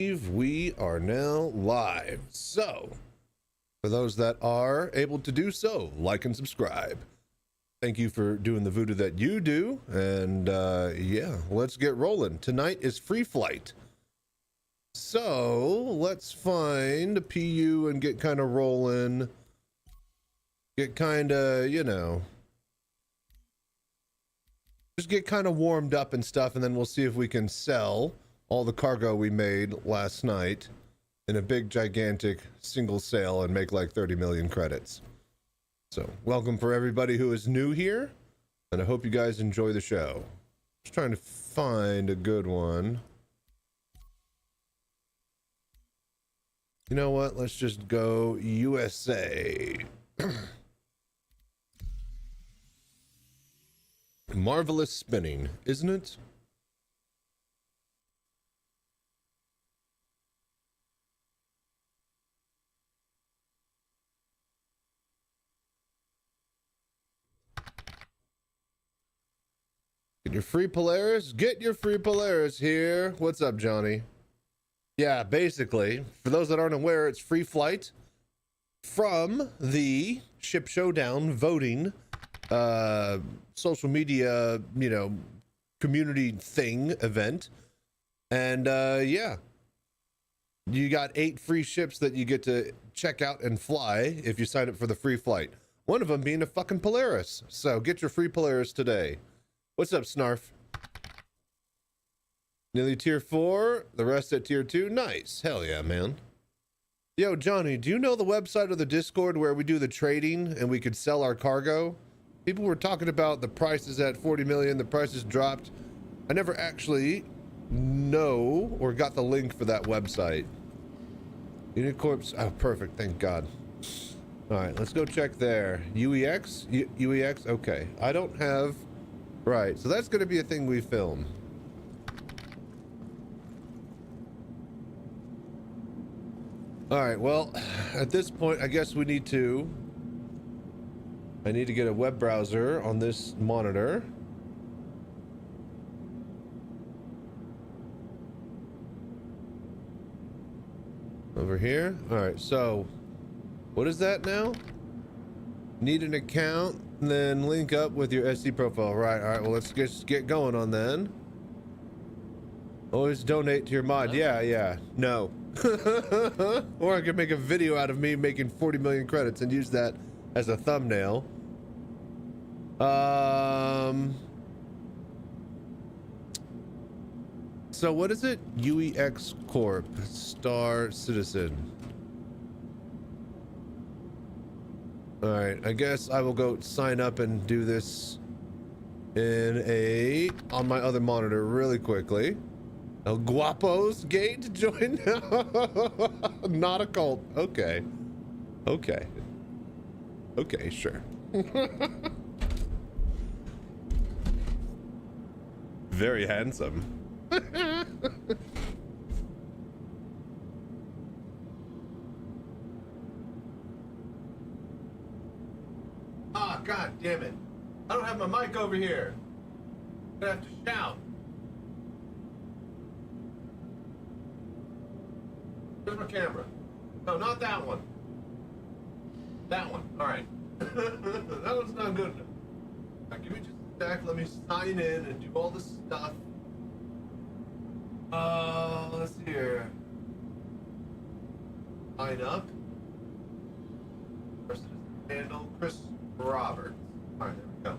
We are now live. So, for those that are able to do so, like and subscribe. Thank you for doing the voodoo that you do. And yeah, let's get rolling. Tonight is free flight. So, let's find a PU and get kind of rolling. Get kind of, you know, just get kind of warmed up and stuff, and then we'll see if we can sell all the cargo we made last night in a big gigantic single sale and make like 30 million credits. So welcome for everybody who is new here, and I hope you guys enjoy the show. Just trying to find a good one. You know what, let's just go USA. Marvelous spinning, isn't it? Get your free Polaris? Get your free Polaris here. What's up, Johnny? Yeah, basically, for those that aren't aware, it's free flight from the Ship Showdown voting social media, you know, community thing event. And yeah, you got 8 free ships that you get to check out and fly if you sign up for the free flight. One of them being a fucking Polaris. So get your free Polaris today. What's up, Snarf? Nearly tier 4, the rest at tier 2. Nice. Hell yeah, man. Yo, Johnny, do you know the website or the Discord where we do the trading and we could sell our cargo? People were talking about the prices at 40 million, the prices dropped. I never actually know or got the link for that website. Unicorps, oh, perfect, thank God. All right, let's go check there. UEX? UEX, okay. I don't have, right, so that's gonna be a thing we film. All right, well, at this point, I guess I need to get a web browser on this monitor. Over here. All right, so what is that now? Need an account, and then link up with your SC profile. Right, all right, well, let's just get going on then. Always donate to your mod. Yeah, no. Or I could make a video out of me making 40 million credits and use that as a thumbnail. So what is it? UEX Corp, Star Citizen. All right, I guess I will go sign up and do this on my other monitor really quickly. El Guapo's gate join. Not a cult. Okay, sure. Very handsome. Ah, God damn it. I don't have my mic over here. I'm gonna have to shout. Where's my camera? No, not that one. That one. All right. That one's not good enough. Now, give me just a sec. Let me sign in and do all this stuff. Let's see here. Sign up. Person is handle Chris Roberts. All right, there we go.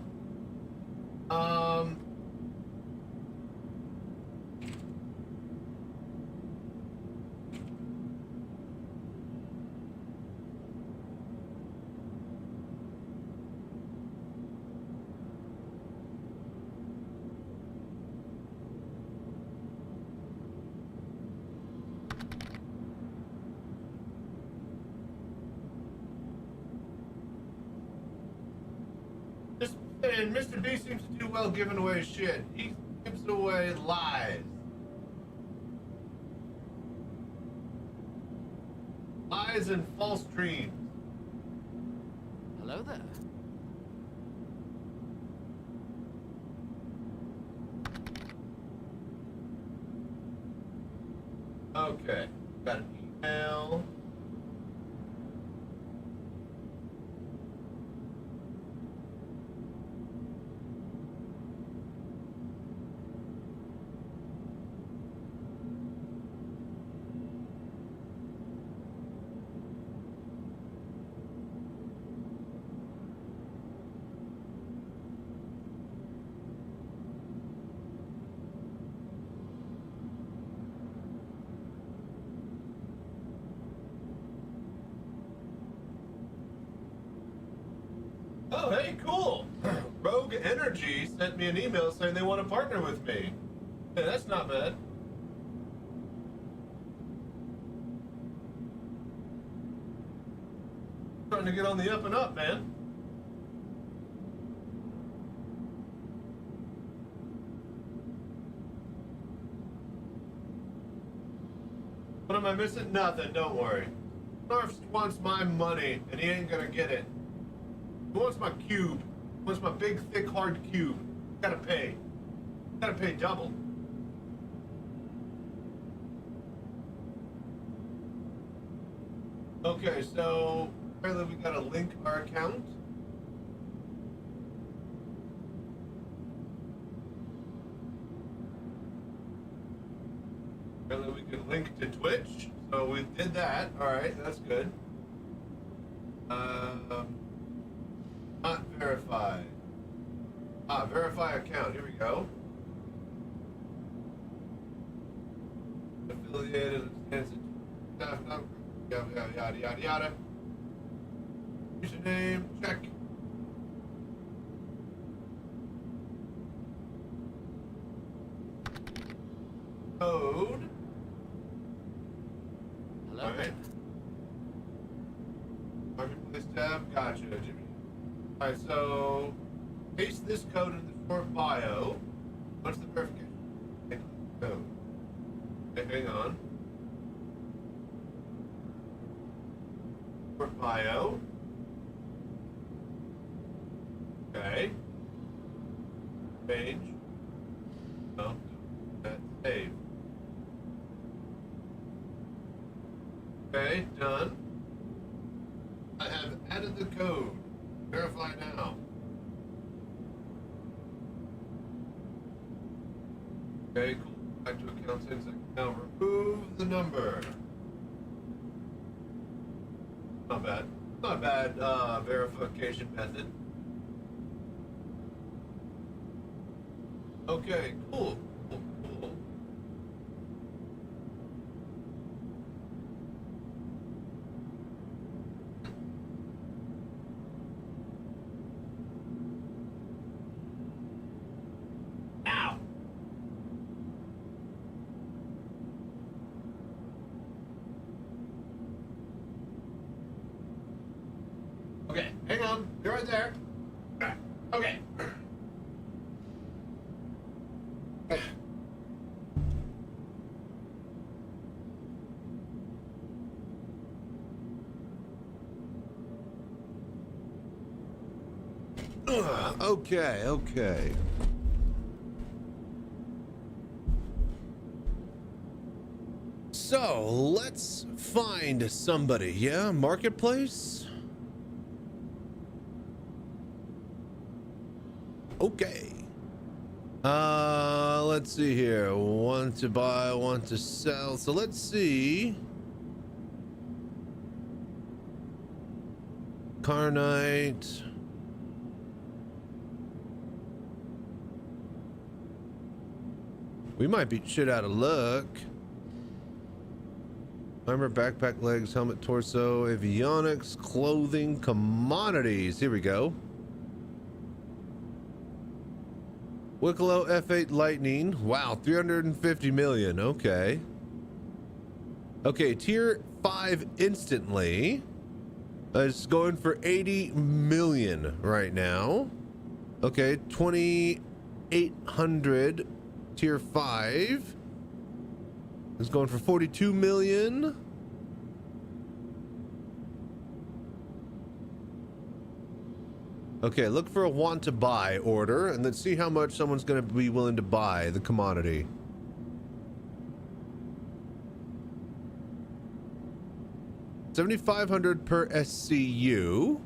And Mr. B seems to do well giving away shit. He gives away lies. Lies and false dreams. Hello there. Okay. Okay, got an email. Oh, hey, cool. Rogue Energy sent me an email saying they want to partner with me. Hey, that's not bad. Starting to get on the up and up, man. What am I missing? Nothing, don't worry. Narf wants my money, and he ain't gonna get it. He wants my cube. He wants my big, thick, hard cube. Gotta pay. Gotta pay double. Okay, so apparently we gotta link our account. Apparently we can link to Twitch. So we did that. Alright, that's good. Not verified. Verify account. Here we go. Affiliated, staff number, yada yada yada yada. Username, check. Code. Hello. All right. Marketplace tab. Gotcha. Alright, so paste this code in the short bio. What's the verification code? Okay, hang on. Short bio. Okay. Page. No. That's save. Okay, done. I have added the code. Verify now. Okay, cool. Back to account settings. Now remove the number. Not bad. Not bad verification method. Okay, cool. Cool. Ow! Okay, hang on. You're right there. Okay. Okay. So let's find somebody. Yeah, marketplace. Okay. Let's see here. Want to buy, want to sell. So let's see. Carnite. We might be shit out of luck. Armor, backpack, legs, helmet, torso, avionics, clothing, commodities. Here we go. Wicklow F8 Lightning. Wow, 350 million. Okay. Okay, tier 5 instantly. It's going for 80 million right now. Okay, 2800 tier 5. It's going for 42 million. Okay, look for a want to buy order and let's see how much someone's going to be willing to buy the commodity. 7,500 per SCU.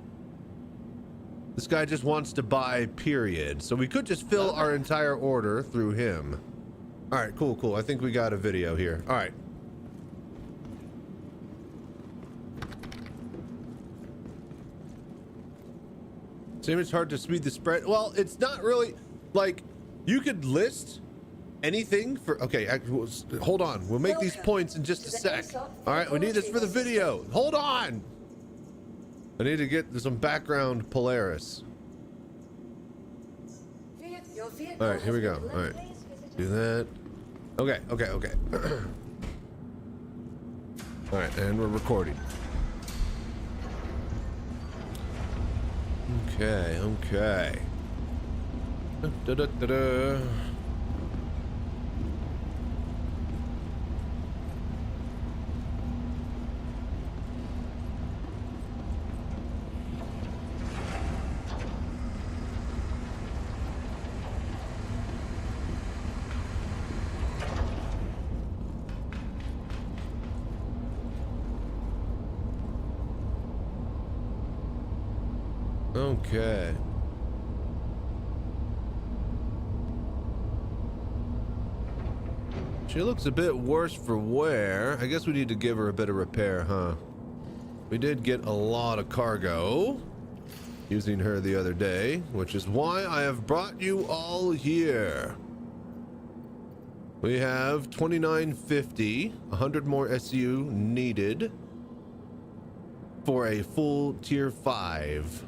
This guy just wants to buy, period. So we could just fill our entire order through him. All right, cool, cool. I think we got a video here. All right. Same, it's hard to speed the spread. Well, it's not really like you could list anything for. Okay, hold on. We'll make these points in just a sec. All right, we need this for the video. Hold on. I need to get some background Polaris. All right, here we go. All right, do that. Okay, okay, okay. All right, and we're recording. Okay, okay. Da, da, da, da. Okay. She looks a bit worse for wear. I guess we need to give her a bit of repair, huh? We did get a lot of cargo using her the other day, which is why I have brought you all here. We have 2950, 100 more SU needed for a full tier 5.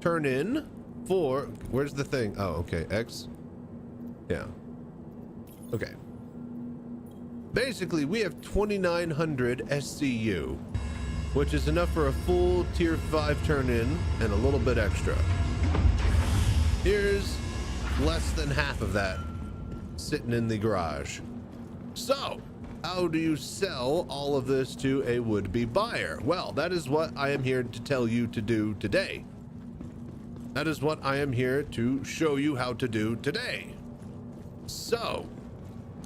Turn in for, where's the thing? Oh, okay, X. Yeah. Okay. Basically, we have 2,900 SCU, which is enough for a full tier 5 turn in and a little bit extra. Here's less than half of that sitting in the garage. So, how do you sell all of this to a would-be buyer? Well, that is what I am here to tell you to do today. That is what I am here to show you how to do today. So,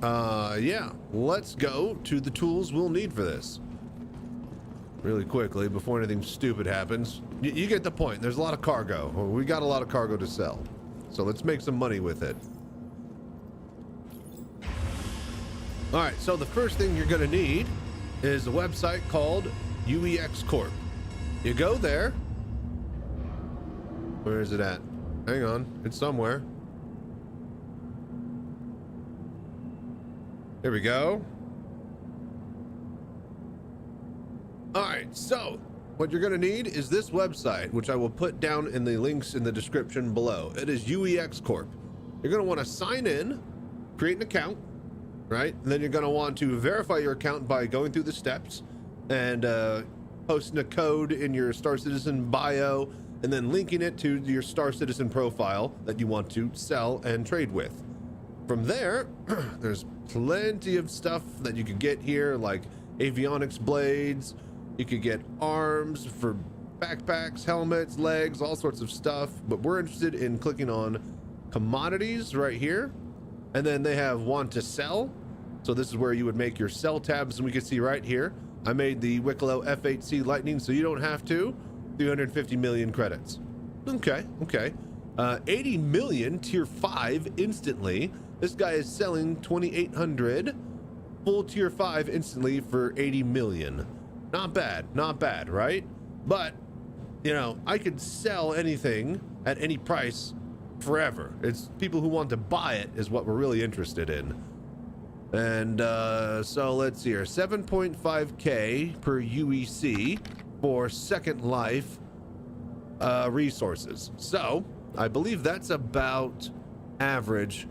yeah, let's go to the tools we'll need for this. Really quickly, before anything stupid happens. You get the point. There's a lot of cargo. We got a lot of cargo to sell. So let's make some money with it. All right, so the first thing you're gonna need is a website called UEX Corp. You go there. Where is it at? Hang on, it's somewhere. Here we go. All right, so what you're gonna need is this website, which I will put down in the links in the description below. It is UEX Corp. You're gonna wanna sign in, create an account, right? And then you're gonna want to verify your account by going through the steps and posting a code in your Star Citizen bio, and then linking it to your Star Citizen profile that you want to sell and trade with. From there, there's plenty of stuff that you could get here, like avionics blades. You could get arms for backpacks, helmets, legs, all sorts of stuff. But we're interested in clicking on commodities right here. And then they have want to sell. So this is where you would make your sell tabs, and we can see right here, I made the Wicklow F8C Lightning, so you don't have to. 350 million credits. Okay, okay. 80 million tier 5 instantly. This guy is selling 2,800 full tier 5 instantly for 80 million. Not bad, right? But, you know, I could sell anything at any price forever. It's people who want to buy it is what we're really interested in. And so let's see here, 7.5k per UEC for Second Life resources. So I believe that's about average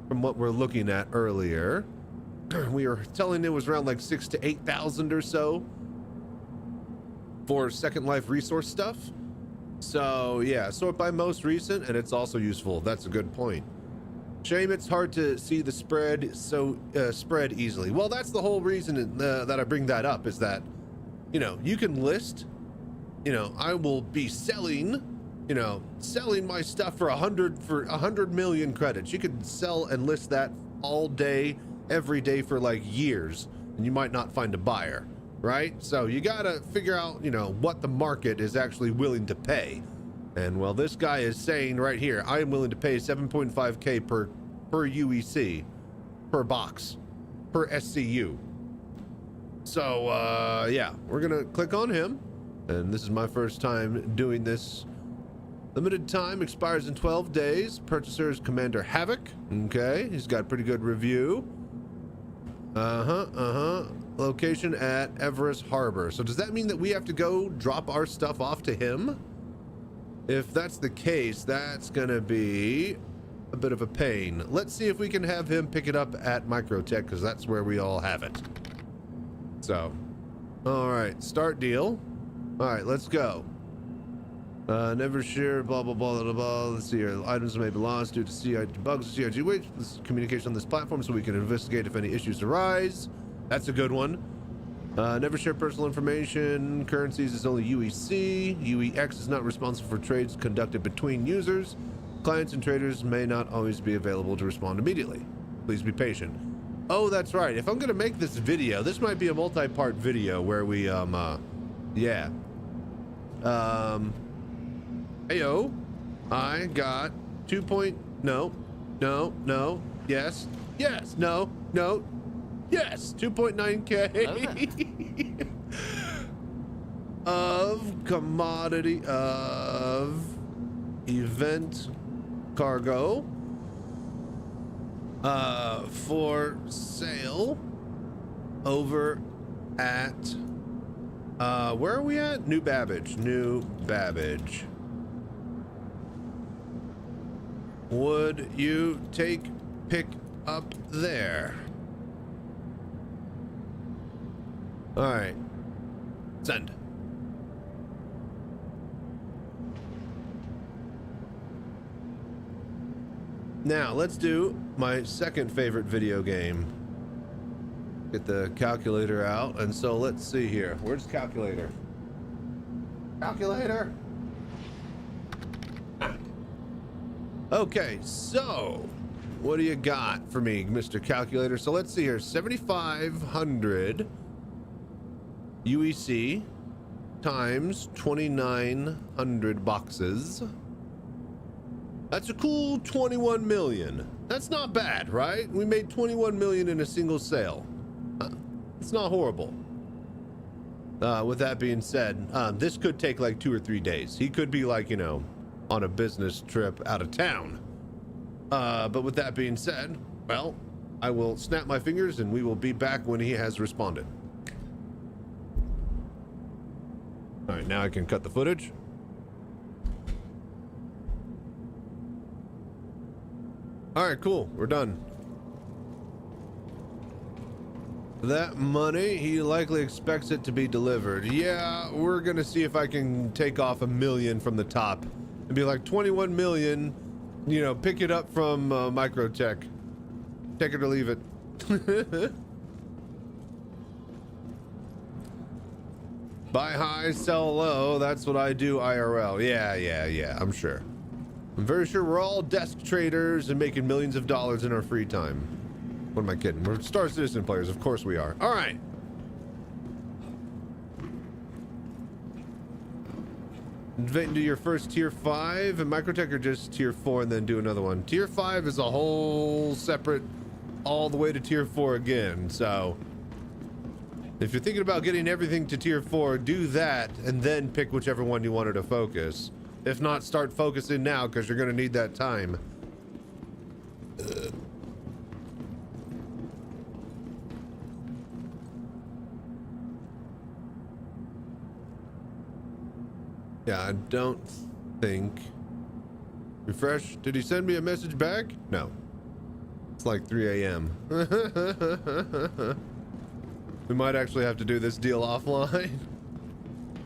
from what we're looking at earlier. We were telling it was around like 6,000 to 8,000 or so for Second Life resource stuff. So yeah, sort by most recent, and it's also useful. That's a good point. Shame it's hard to see the spread spread easily. Well, that's the whole reason that I bring that up, is that, you know, you can list, you know, I will be selling, you know, selling my stuff for 100 million credits. You could sell and list that all day, every day for like years. and you might not find a buyer, right? So you gotta figure out, you know, what the market is actually willing to pay. And well, this guy is saying right here, I am willing to pay 7.5K per UEC, per box, per SCU. So yeah, we're gonna click on him, and this is my first time doing this. Limited time, expires in 12 days. Purchaser is Commander Havoc. Okay, he's got pretty good review. Location at Everest Harbor. So does that mean that we have to go drop our stuff off to him? If that's the case, that's gonna be a bit of a pain. Let's see if we can have him pick it up at Microtech, because that's where we all have it. So, all right, start deal. All right, let's go. Never share, blah, blah, blah, blah, blah. Let's see here. Items may be lost due to CIG bugs, CIG wait. This is communication on this platform so we can investigate if any issues arise. That's a good one. Never share personal information. Currencies is only UEC. UEX is not responsible for trades conducted between users. Clients and traders may not always be available to respond immediately. Please be patient. Oh, that's right. If I'm going to make this video, this might be a multi-part video where we, yeah. Heyo, I got 2 point, no, yes, no, yes, 2.9K of commodity of event cargo for sale over at where are we at? New Babbage. Would you pick up there? All right, send. Now let's do my second favorite video game. Get the calculator out, and so let's see here. Where's calculator? Calculator. Okay, so what do you got for me, Mr. Calculator? So let's see here. 7,500 UEC times 2,900 boxes. That's a cool 21 million. That's not bad, right? We made 21 million in a single sale. It's not horrible. With that being said, this could take like 2 or 3 days. He could be like, you know, on a business trip out of town. But with that being said, well, I will snap my fingers and we will be back when he has responded. All right, now I can cut the footage. All right, cool. We're done. That money, he likely expects it to be delivered. Yeah, we're gonna see if I can take off 1 million from the top and be like 21 million, you know, pick it up from Microtech. Take it or leave it. Buy high, sell low. That's what I do IRL. Yeah, I'm sure. I'm very sure we're all desk traders and making millions of dollars in our free time. What am I kidding? We're Star Citizen players. Of course we are. All right. Invent into your first tier 5 and Microtech, or just tier 4 and then do another one. Tier 5 is a whole separate, all the way to tier 4 again. So if you're thinking about getting everything to tier 4, do that and then pick whichever one you wanted to focus. If not, start focusing now because you're going to need that time. Yeah, I don't think. Refresh. Did he send me a message back? No. It's like 3 a.m. We might actually have to do this deal offline.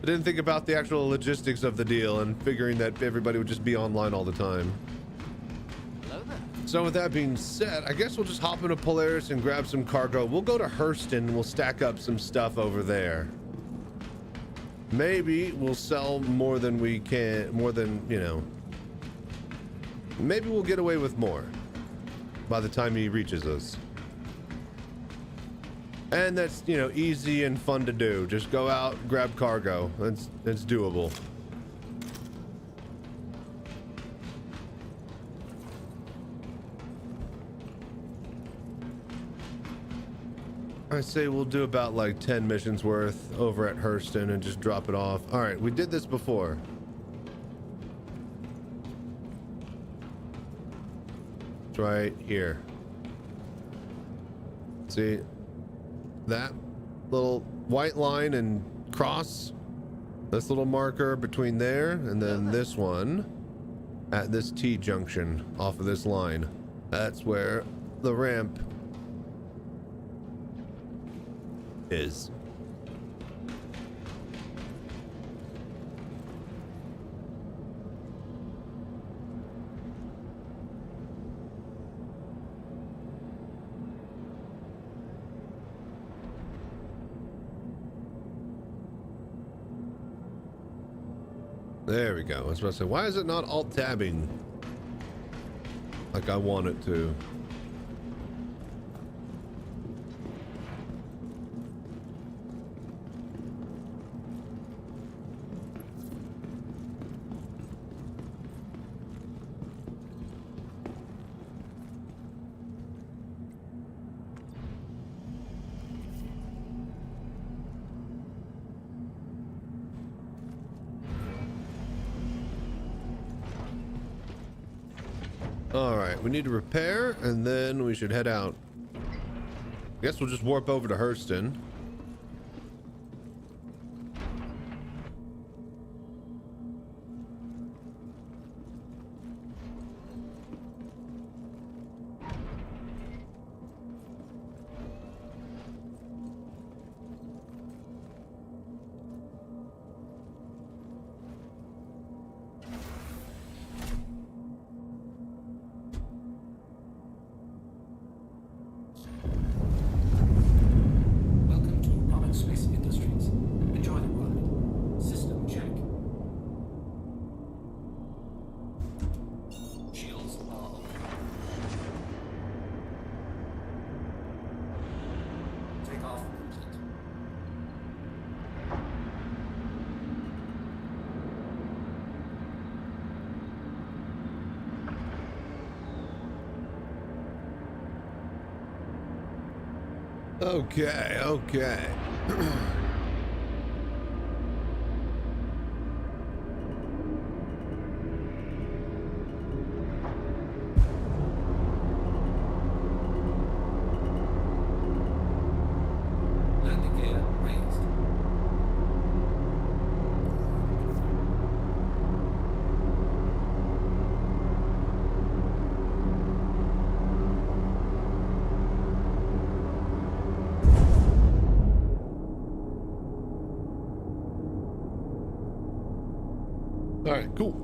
I didn't think about the actual logistics of the deal and figuring that everybody would just be online all the time. Hello there. So with that being said, I guess we'll just hop into Polaris and grab some cargo. We'll go to Hurston and we'll stack up some stuff over there. Maybe we'll sell more than we can, more than, you know. Maybe we'll get away with more by the time he reaches us. And that's, you know, easy and fun to do. Just go out, grab cargo. That's doable. I say we'll do about like 10 missions worth over at Hurston and just drop it off. All right, we did this before. It's right here. See that little white line and cross? This little marker between there and then this one at this T junction off of this line. That's where the ramp is. There we go. I was about to say, why is it not alt tabbing like I want it to? All right, we need to repair and then we should head out. I guess we'll just warp over to Hurston. Okay, okay. Landing gear raised. All right, cool.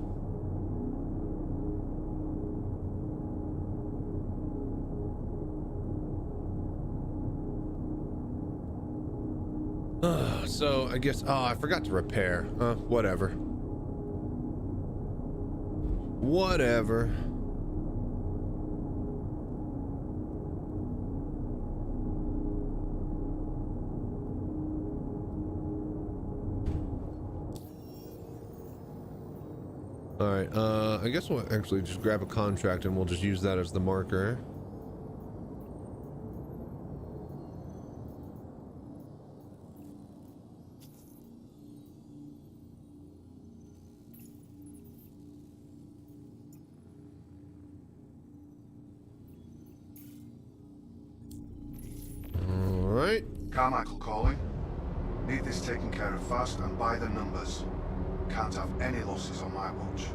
So I guess, I forgot to repair. Whatever. Whatever. All right, I guess we'll actually just grab a contract and we'll just use that as the marker. All right. Carmichael calling. Need this taken care of fast and by the numbers. Can't have any losses on my watch.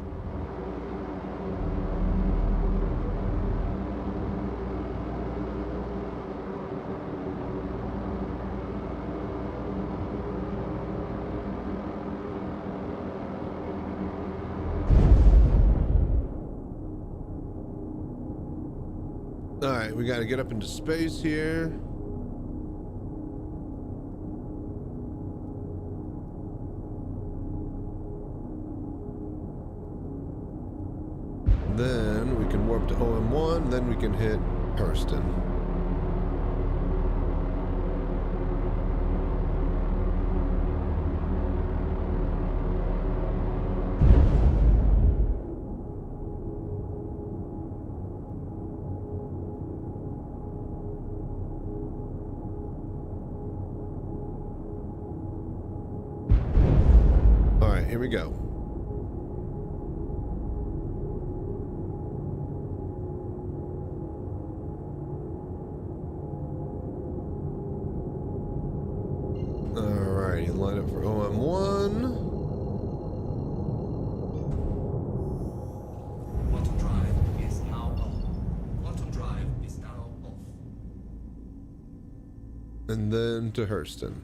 All right, we got to get up into space here. Then we can warp to OM1, then we can hit Hurston. here we go. All right, line up for OM1. Auto drive is now on. Auto drive is now off. And then to Hurston.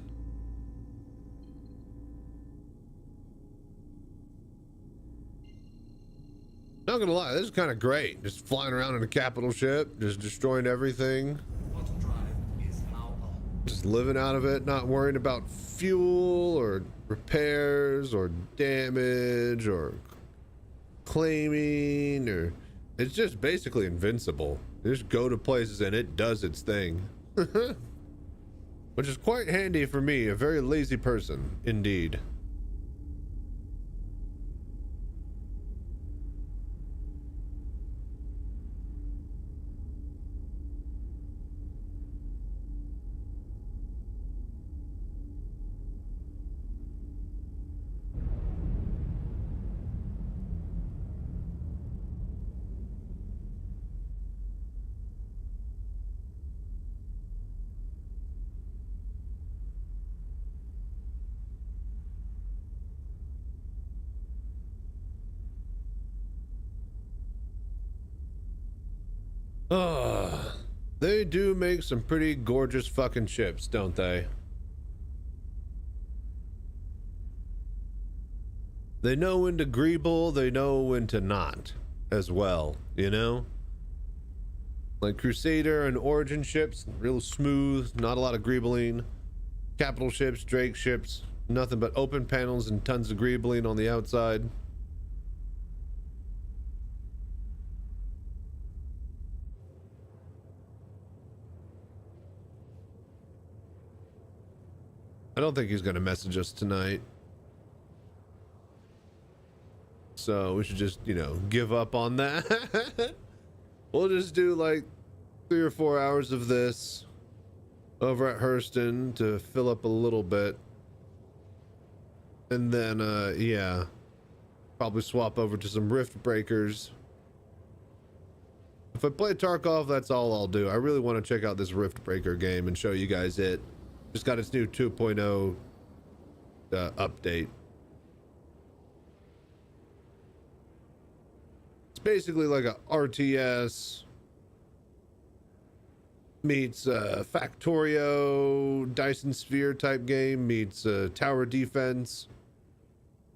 Not gonna lie, this is kind of great. Just flying around in a capital ship, just destroying everything. Auto drive is now on. Just living out of it, not worrying about fuel or repairs or damage or claiming, or it's just basically invincible. You just go to places and it does its thing. Which is quite handy for me, a very lazy person indeed. They do make some pretty gorgeous fucking ships, don't they? They know when to greeble, they know when to not as well, you know? Like Crusader and Origin ships, real smooth, not a lot of greebling. Capital ships, Drake ships, nothing but open panels and tons of greebling on the outside. I don't think he's gonna message us tonight. So we should just, you know, give up on that. We'll just do like 3 or 4 hours of this over at Hurston to fill up a little bit. And then, yeah, probably swap over to some Rift Breakers. If I play Tarkov, that's all I'll do. I really want to check out this Rift Breaker game and show you guys it. Just got its new 2.0 update. It's basically like a RTS meets Factorio Dyson Sphere type game meets tower defense.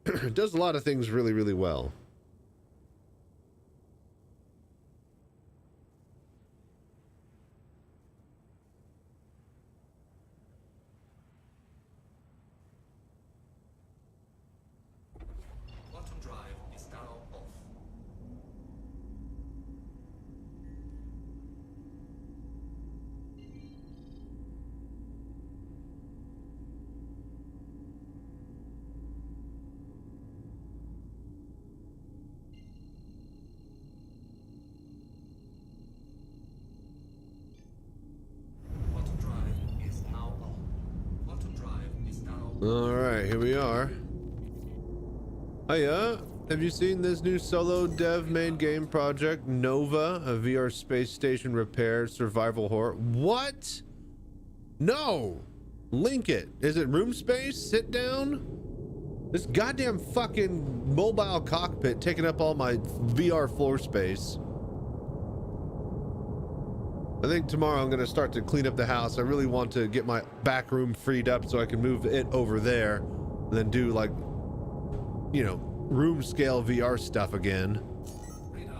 It does a lot of things really, really well. Auto drive is now off. Auto drive is now on. Auto drive is now on. All right, here we are. Hiya, have you seen this new solo dev made game project, Nova, a VR space station repair survival horror? What? No. Link it. Is it room space? Sit down? This goddamn fucking mobile cockpit taking up all my VR floor space. I think tomorrow I'm gonna start to clean up the house. I really want to get my back room freed up so I can move it over there and then do like, you know, room scale VR stuff again.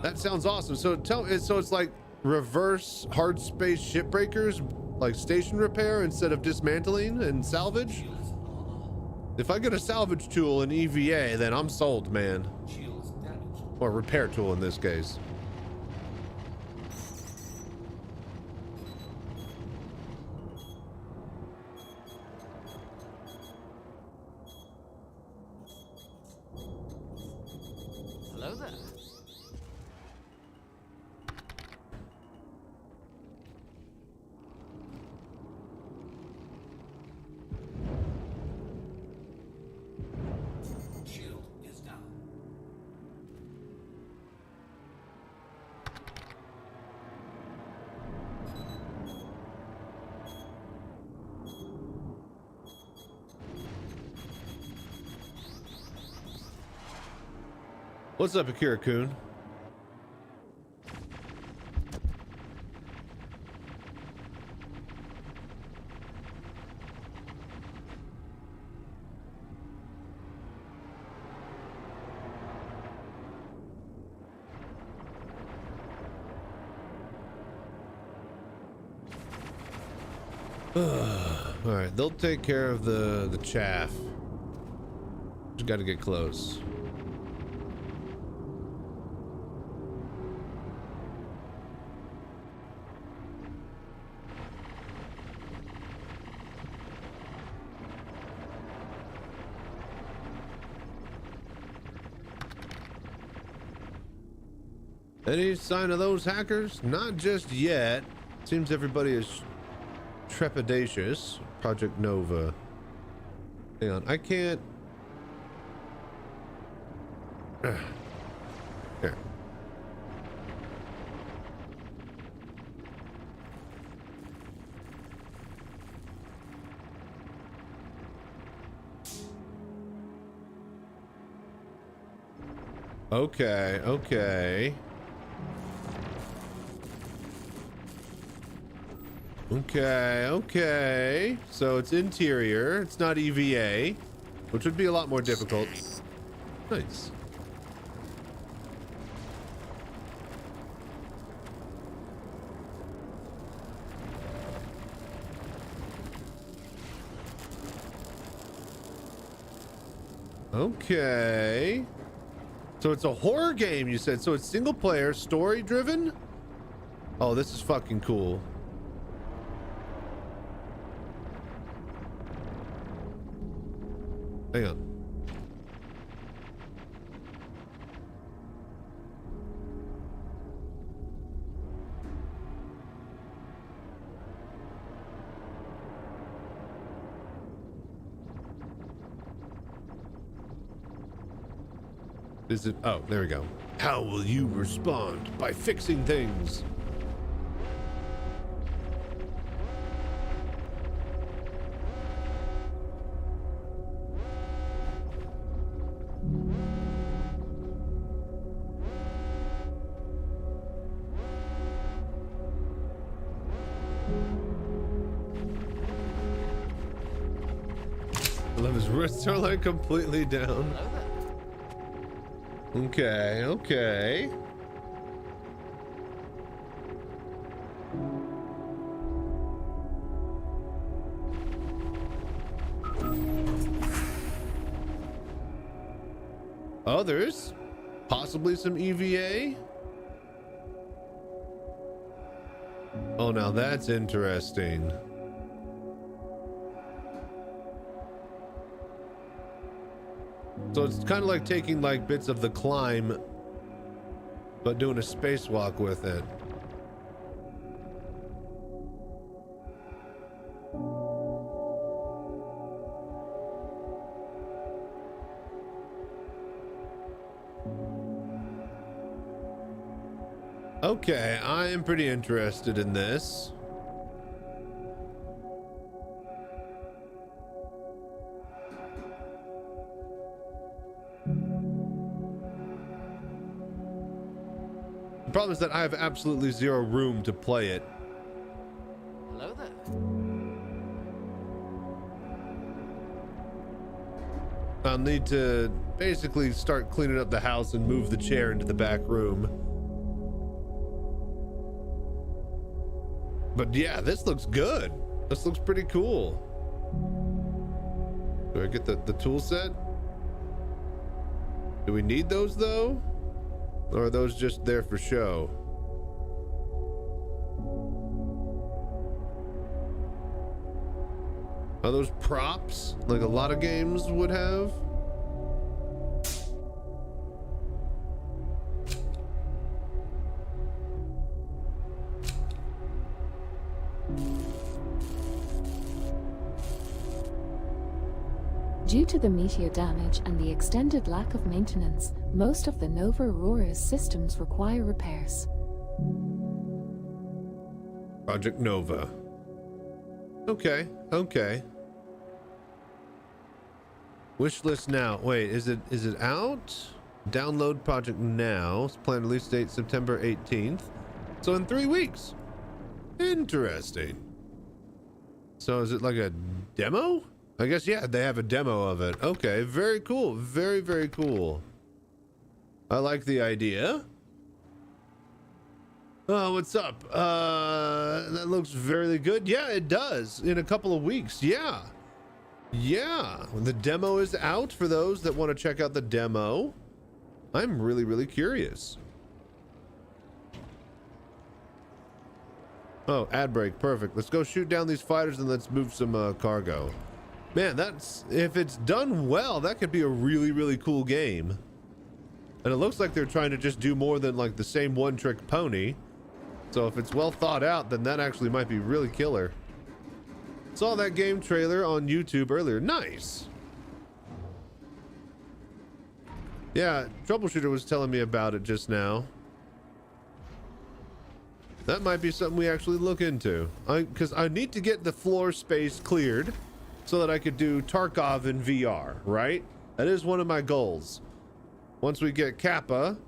That sounds awesome. So so it's like reverse hard space shipbreakers, like station repair instead of dismantling and salvage. Shields are on. If I get a salvage tool in EVA, then I'm sold, man. Shields damaged. Or repair tool in this case. Hello there. Shield What's up, Akira-kun? All right, they'll take care of the chaff. Just got to get close. Any sign of those hackers? Not just yet. Seems everybody is trepidatious. Project Nova. Hang on, I can't. Here. Okay, okay. Okay, okay. So it's interior. It's not EVA, which would be a lot more difficult. Nice. Okay. So it's a horror game, you said. So it's single player, story driven? Oh, this is fucking cool. Hang on. Is it? Oh, there we go. How will you respond? By fixing things. I love his wrists are like completely down. Okay, okay. Others? Possibly some EVA? Oh, now that's interesting. So it's kind of like taking like bits of The Climb, but doing a spacewalk with it. Okay, I am pretty interested in this. The problem is that I have absolutely zero room to play it. Hello there. I'll need to basically start cleaning up the house and move the chair into the back room. But yeah, this looks good. This looks pretty cool. Do I get the tool set? Do we need those though? Or are those just there for show? Are those props like a lot of games would have? Due to the meteor damage and the extended lack of maintenance, most of the Nova Aurora's systems require repairs. Project Nova. Okay, okay. Wish list now. Wait, is it out? Download project now. Planned release date September 18th. So in 3 weeks. Interesting. So is it like a demo? I guess, yeah, they have a demo of it. Okay, very cool. Very, very cool. I like the idea. Oh, what's up? That looks very good. Yeah, it does. In a couple of weeks. Yeah. Yeah. The demo is out for those that want to check out the demo. I'm really, really curious. Oh, ad break. Perfect. Let's go shoot down these fighters and let's move some cargo. Man, that's, if it's done well, that could be a really, really cool game. And it looks like they're trying to just do more than like the same one-trick pony. So if it's well thought out, then that actually might be really killer. Saw that game trailer on YouTube earlier. Nice. Yeah, Troubleshooter was telling me about it just now. That might be something we actually look into. Because I need to get the floor space cleared so that I could do Tarkov in VR, right? That is one of my goals. Once we get Kappa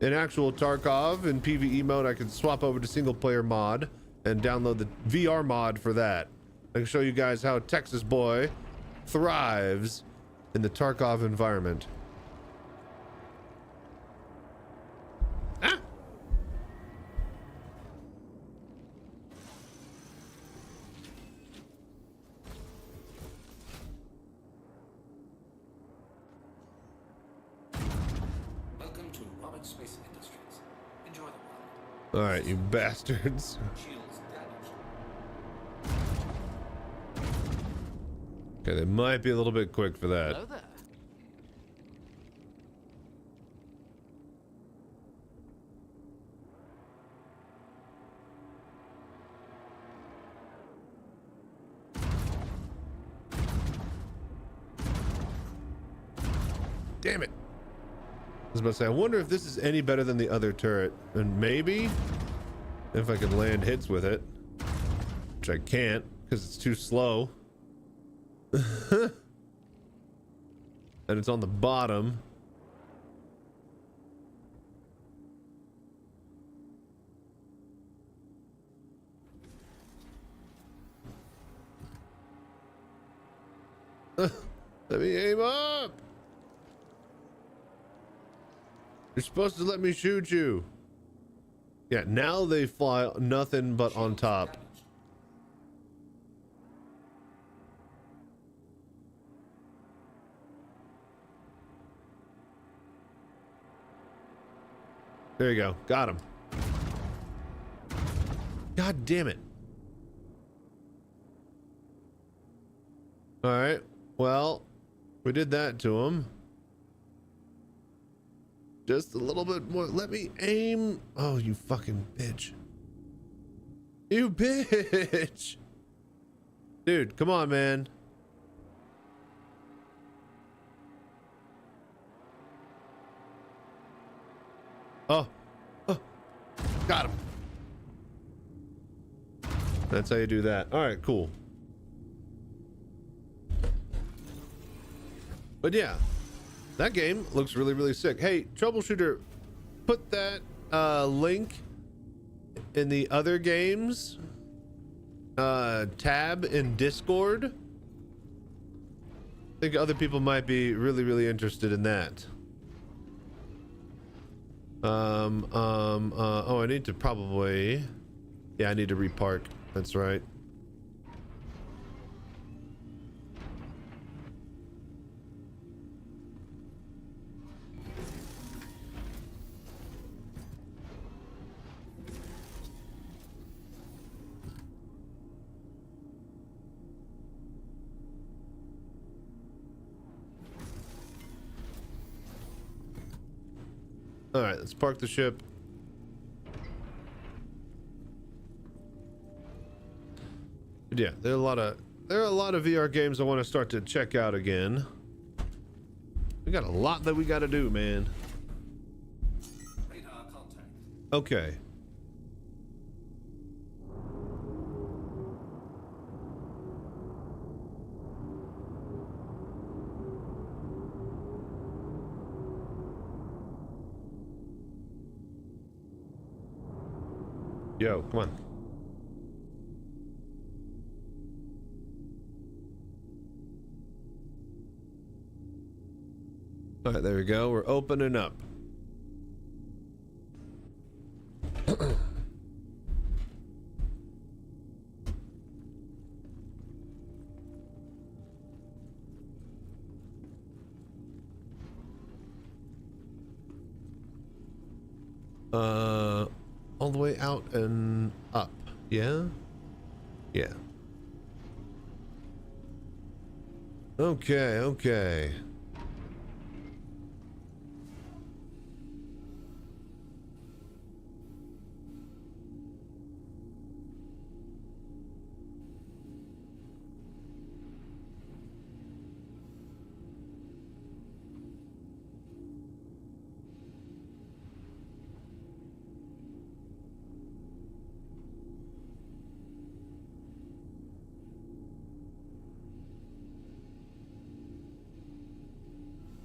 in actual Tarkov in PvE mode, I can swap over to single player mod and download the VR mod for that. I can show you guys how Texas Boy thrives in the Tarkov environment. Ah! Welcome to Robert Space Industries. Enjoy the ride. All right, you bastards. Shields damaged. Okay, they might be a little bit quick for that. Hello there. Damn it. I was about to say, I wonder if this is any better than the other turret. And maybe if I can land hits with it, which I can't because it's too slow. And it's on the bottom. Let me aim up. You're supposed to let me shoot you. Yeah, now they fly nothing but on top. There you go. Got him. God damn it. All right. Well, we did that to him. Just a little bit more. Let me aim. Oh, you fucking bitch. You bitch. Dude, come on, man. Oh. Oh. Got him. That's how you do that. All right, cool. But yeah, that game looks really, really sick. Hey, Troubleshooter, put that link in the other games tab in Discord. I think other people might be really, really interested in that. Oh, I need to probably, yeah, I need to repark. That's right. All right, let's park the ship. But yeah, there are a lot of VR games I want to start to check out again. We got a lot that we got to do, man. Radar contact. Okay. Yo, come on. All right, there we go. We're opening up. All the way out and up. Yeah? Yeah. Okay, okay.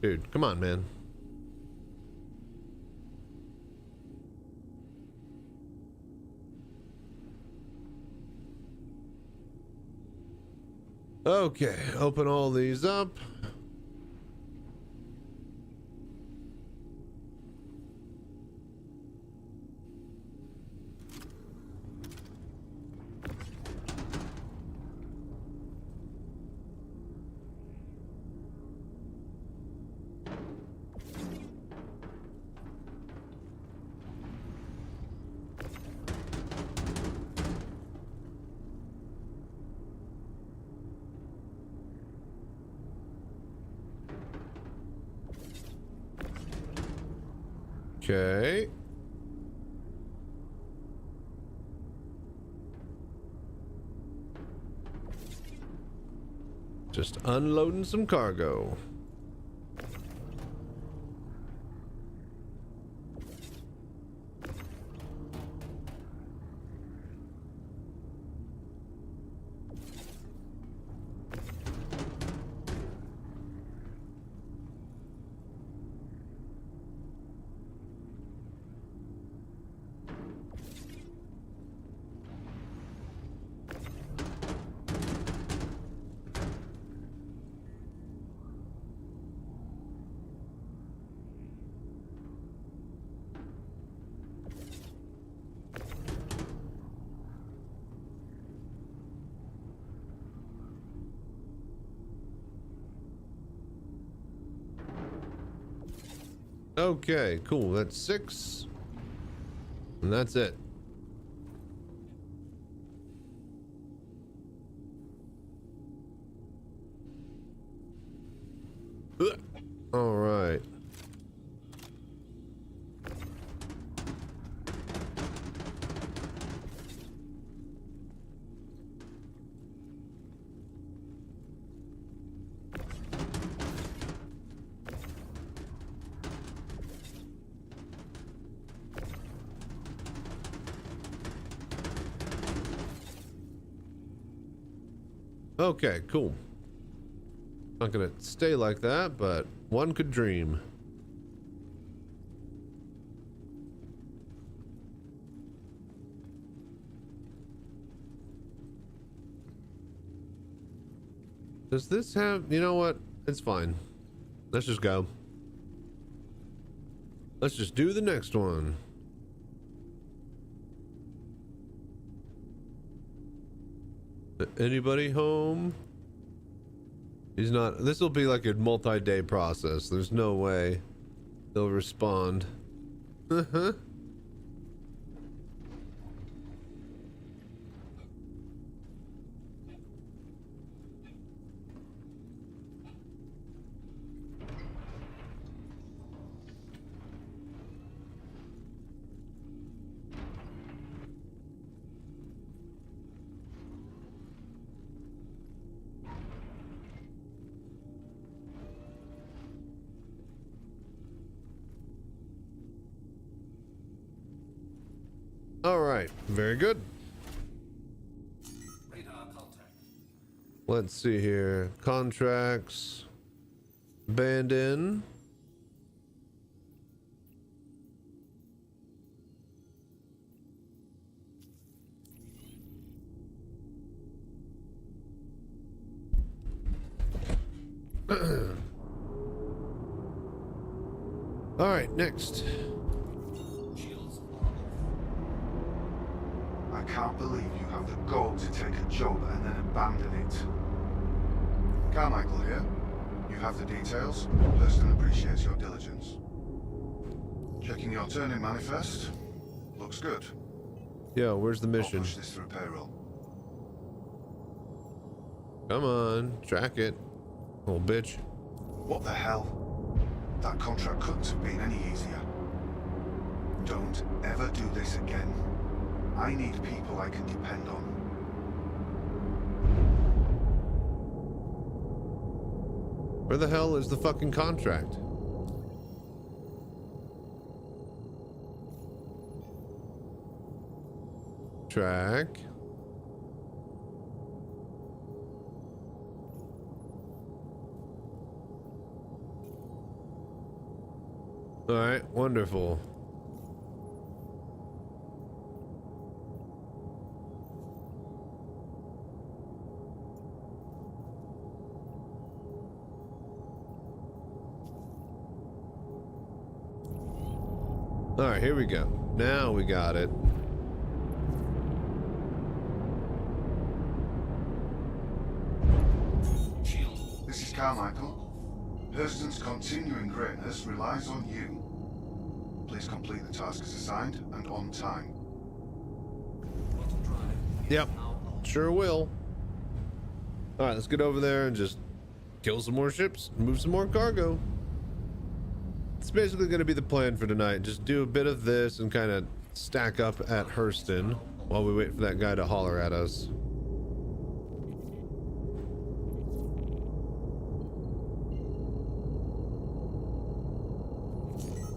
Dude, come on, man. Okay, open all these up. Okay. Just unloading some cargo. Okay, cool. That's 6. And that's it. Ugh. All right. Okay, cool. Not gonna stay like that, but one could dream. Does this have, you know what? It's fine. Let's just go. Let's just do the next one. Anybody home? He's not. This will be like a multi-day process. There's no way they'll respond. Uh-huh. All right, very good. Radar contact. Let's see here. Contracts. Abandon. All right, next. Shields are off. I can't believe you have the gall to take a job and then abandon it. Carmichael here. You have the details. Hurston appreciates your diligence. Checking your turn-in manifest. Looks good. Yo, where's the I'll mission? push this through payroll. Come on, track it. Little bitch. What the hell? That contract couldn't have been any easier. Don't ever do this again. I need people I can depend on. Where the hell is the fucking contract? Track. All right, wonderful. All right, here we go. Now we got it. This is Carmichael. Hurston's continuing greatness relies on you. Please complete the task as assigned and on time. Quantum drive is Yep, now off. sure will. All right, let's get over there and just kill some more ships, move some more cargo. It's basically going to be the plan for tonight. Just do a bit of this and kind of stack up at Hurston while we wait for that guy to holler at us.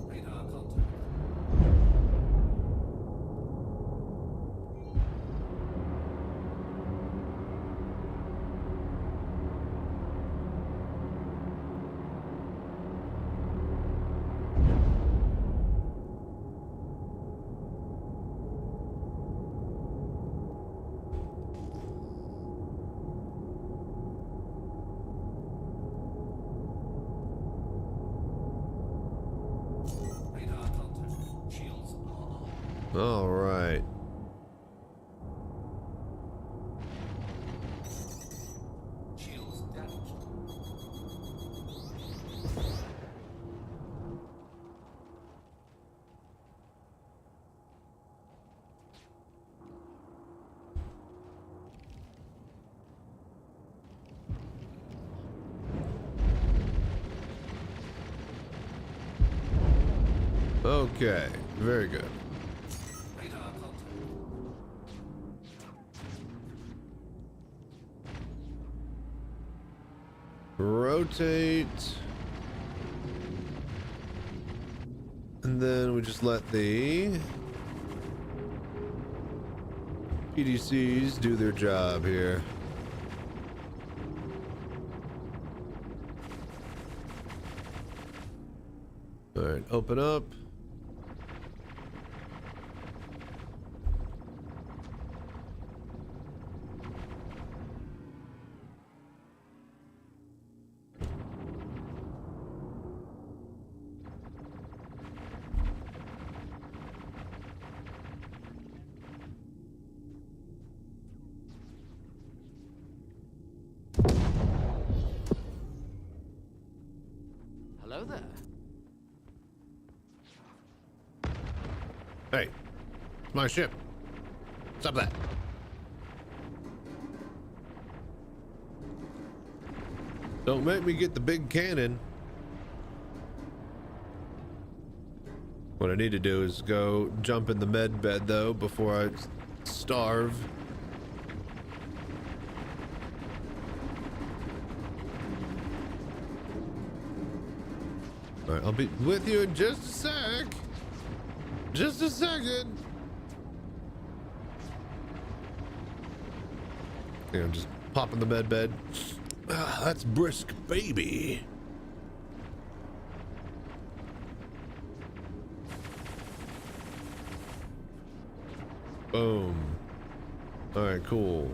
Radar contact. Radar contact. Shields are off. All right. Shields damaged. Okay, very good. Radar contact. Rotate. And then we just let the PDCs do their job here. All right, open up. Hello there. Hey, it's my ship. Stop that. Don't make me get the big cannon. What I need to do is go jump in the med bed though before I starve. All right, I'll be with you in just a sec. Just a second. Yeah, I'm just popping the med bed. Ah, that's brisk, baby. Boom. All right, cool.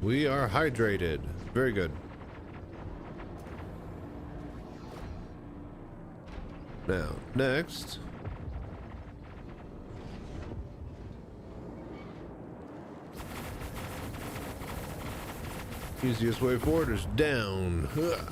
We are hydrated. Very good. Now, next. Easiest way forward is down. Ugh.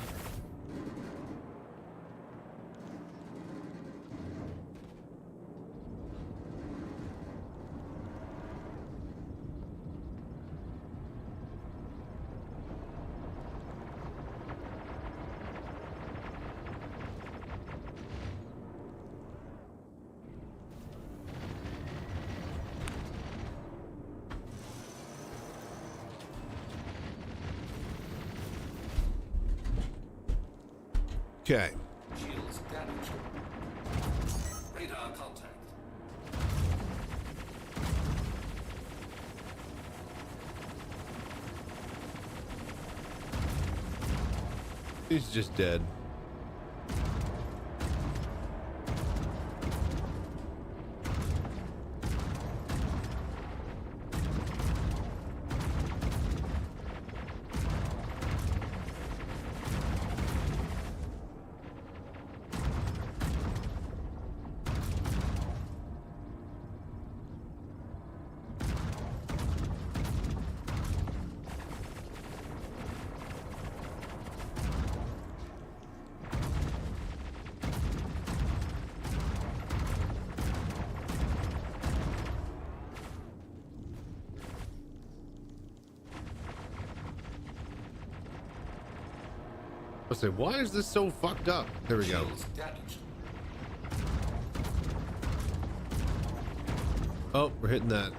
Okay. Shields damaged. Radar contact. He's just dead. I say, why is this so fucked up? There we go. Shields damaged. Oh, we're hitting that.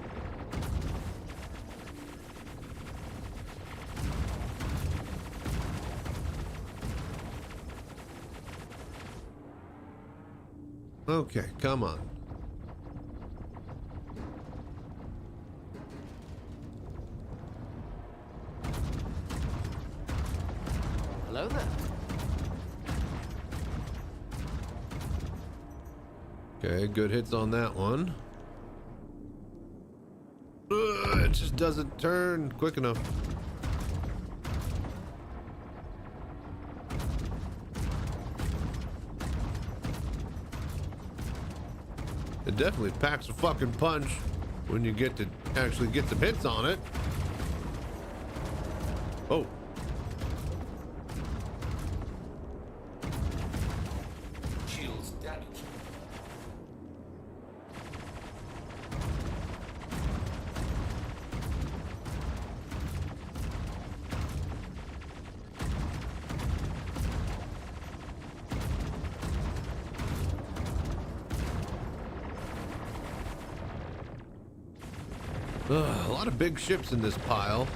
Okay, come on. Hello there. Okay, good hits on that one. It just doesn't turn quick enough. It definitely packs a fucking punch when you get to actually get some hits on it. Oh. Shields damaged. A lot of big ships in this pile.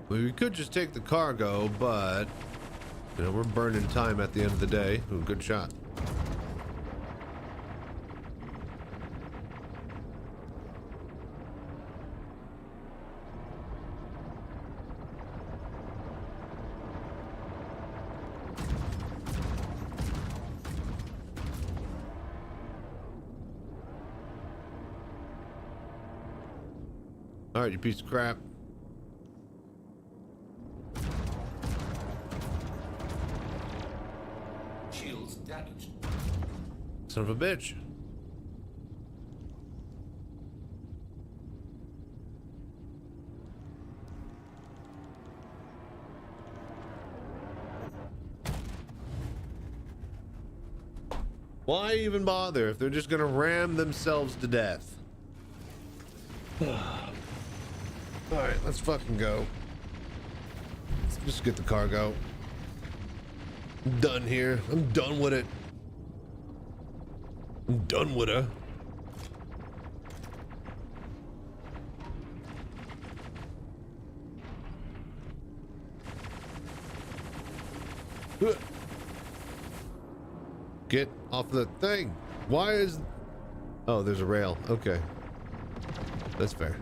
We could just take the cargo, but you know, we're burning time at the end of the day. Ooh, good shot. All right, you piece of crap. Shields damaged. Son of a bitch. Why even bother if they're just gonna ram themselves to death? All right, let's fucking go. Let's just get the cargo. I'm done here. I'm done with it. I'm done with her. Get off the thing. Why is... Oh, there's a rail. Okay. That's fair.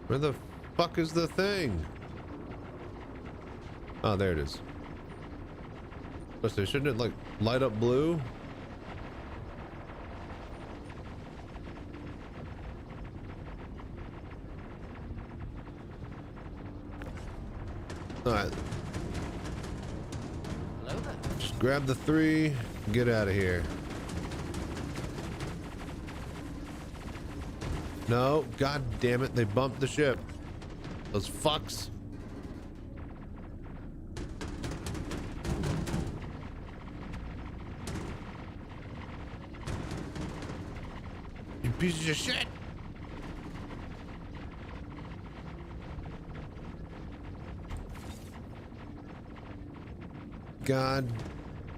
Where the fuck is the thing? Oh, there it is. Let's say, shouldn't it like light up blue? All right. Hello there. Just grab the 3, get out of here. No, god damn it, they bumped the ship. Those fucks. You pieces of shit. God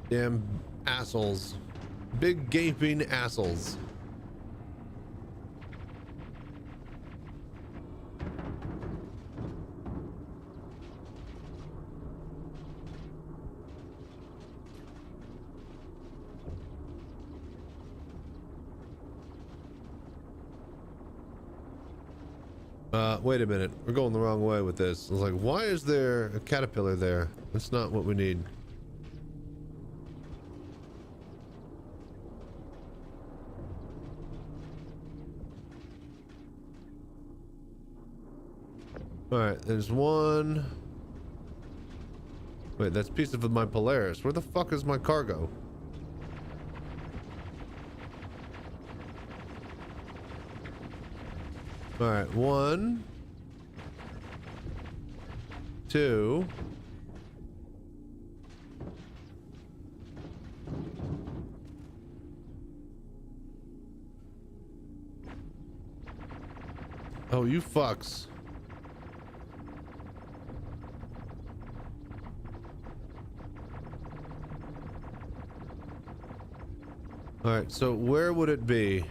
damn assholes. Big gaping assholes. Wait a minute. We're going the wrong way with this. I was like, why is there a caterpillar there? That's not what we need. All right, there's one. Wait, that's a piece of my Polaris. Where the fuck is my cargo? All right, 1, 2. Oh, you fucks. All right, so where would it be?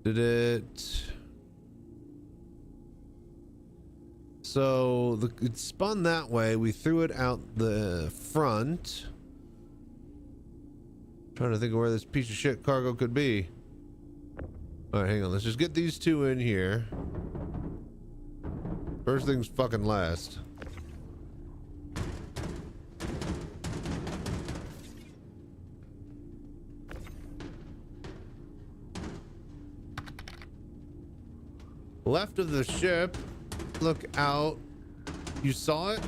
Did it? So it spun that way. We threw it out the front. Trying to think of where this piece of shit cargo could be. All right, hang on. Let's just get these 2 in here. First things fucking last. Left of the ship. Look out. You saw it?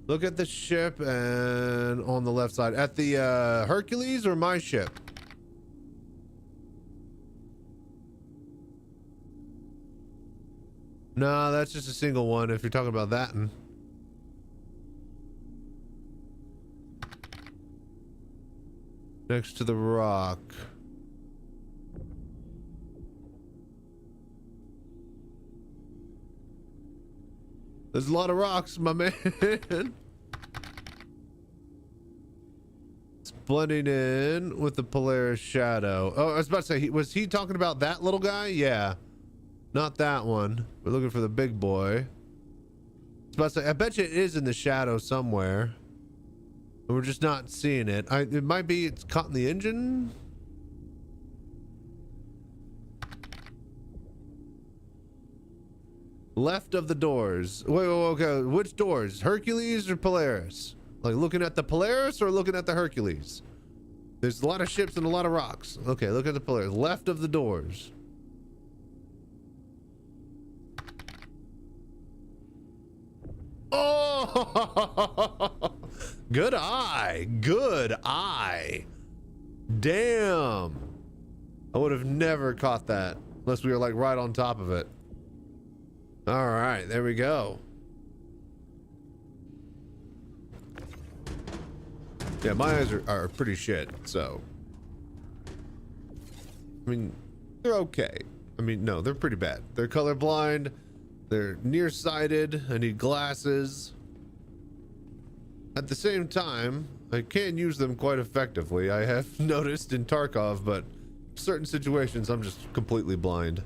Look at the ship and on the left side. At the Hercules or my ship? No, that's just a single one if you're talking about that one. Next to the rock. There's a lot of rocks, my man. It's blending in with the Polaris shadow. Oh, I was about to say, was he talking about that little guy? Yeah. Not that one. We're looking for the big boy. I was about to say, I bet you it is in the shadow somewhere. We're just not seeing it. It might be it's caught in the engine. Left of the doors. Wait, okay. Which doors? Hercules or Polaris? Like looking at the Polaris or looking at the Hercules? There's a lot of ships and a lot of rocks. Okay, look at the Polaris. Left of the doors. Oh! Good eye. Good eye. Damn. I would have never caught that unless we were like right on top of it. All right, there we go. Yeah, my eyes are pretty shit, so. I mean, they're okay. I mean, no, they're pretty bad. They're colorblind. They're nearsighted. I need glasses. At the same time, I can use them quite effectively. I have noticed in Tarkov, but certain situations, I'm just completely blind.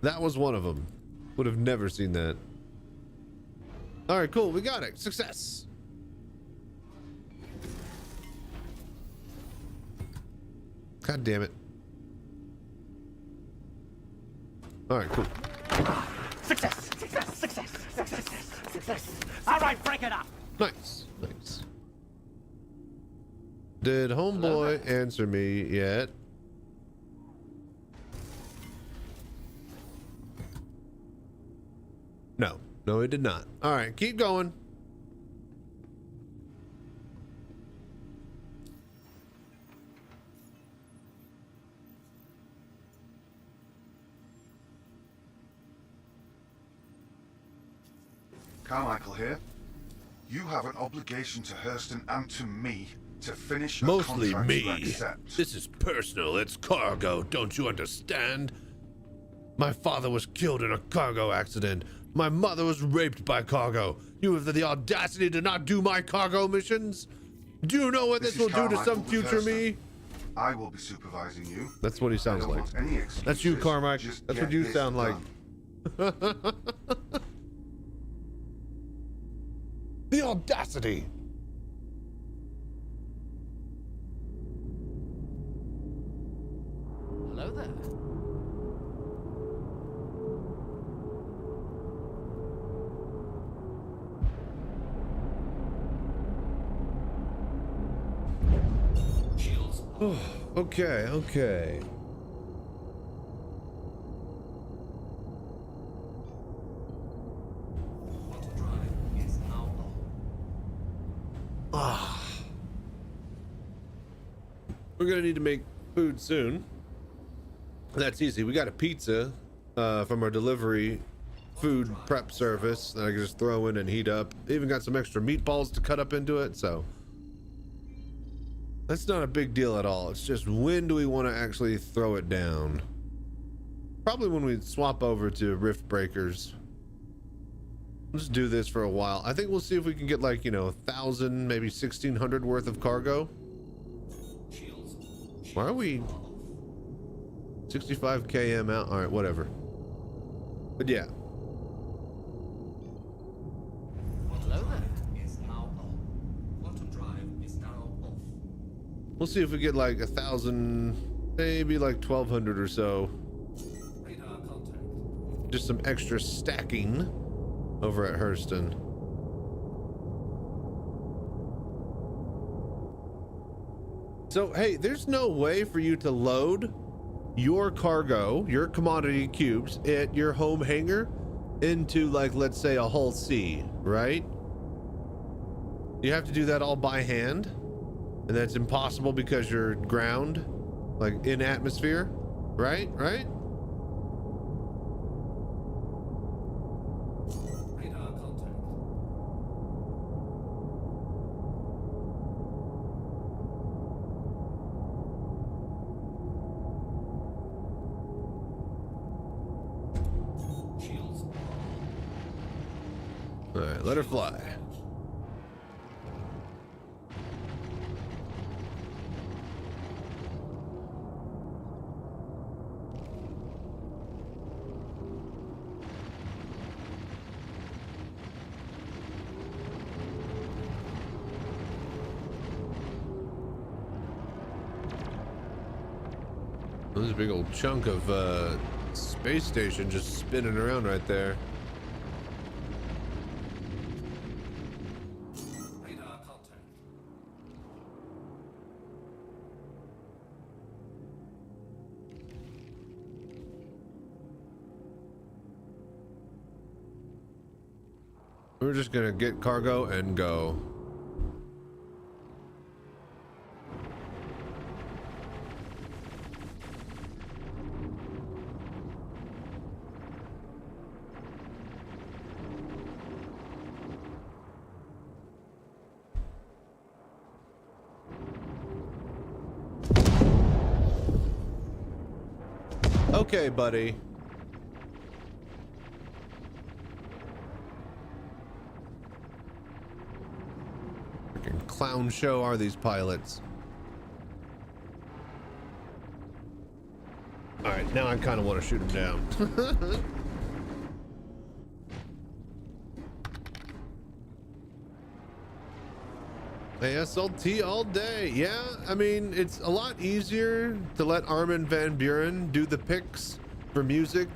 That was one of them. Would have never seen that. All right, cool. We got it. Success. God damn it. All right, cool. Success! Success! Success! Success! Success! All right, break it up. Nice. Nice. Did homeboy answer me yet? No. No, he did not. All right, keep going. Carmichael here. You have an obligation to Hurston and to me to finish a Mostly contract you me. accept. This is personal. It's cargo. Don't you understand? My father was killed in a cargo accident. My mother was raped by cargo. You have the audacity to not do my cargo missions? Do you know what this will do to some future me? I will be supervising you. That's what he I sounds don't like. want any excuses. That's you, Carmike. Just That's get what you this sound like. done. The audacity. Hello there. Shields. Okay, okay. Auto drive is now on. We're gonna need to make food soon. That's easy. We got a pizza from our delivery food prep service that I can just throw in and heat up. Even got some extra meatballs to cut up into it, so that's not a big deal at all. It's just when do we want to actually throw it down? Probably when we swap over to Rift Breakers. Let's do this for a while. I think we'll see if we can get like, you know, 1,000, maybe 1,600 worth of cargo. Shields. Why are we 65 km out? All right, whatever. But yeah, Hello there. Is now on. Auto drive is now off. we'll see if we get like 1,000, maybe like 1,200 or so. Radar contact. Just some extra stacking over at Hurston. So, hey, there's no way for you to load your cargo, your commodity cubes at your home hangar into, like, let's say a Hull C, right? You have to do that all by hand, and that's impossible because you're ground, like in atmosphere, right? Right? Radar contact. Shields. All right, let her fly. There's a big old chunk of space station just spinning around right there. Radar contact. We're just gonna get cargo and go. Okay, buddy. Freaking clown show are these pilots. All right, now I kind of want to shoot him down. ASLT all day. Yeah, I mean, it's a lot easier to let Armin van Buren do the picks for music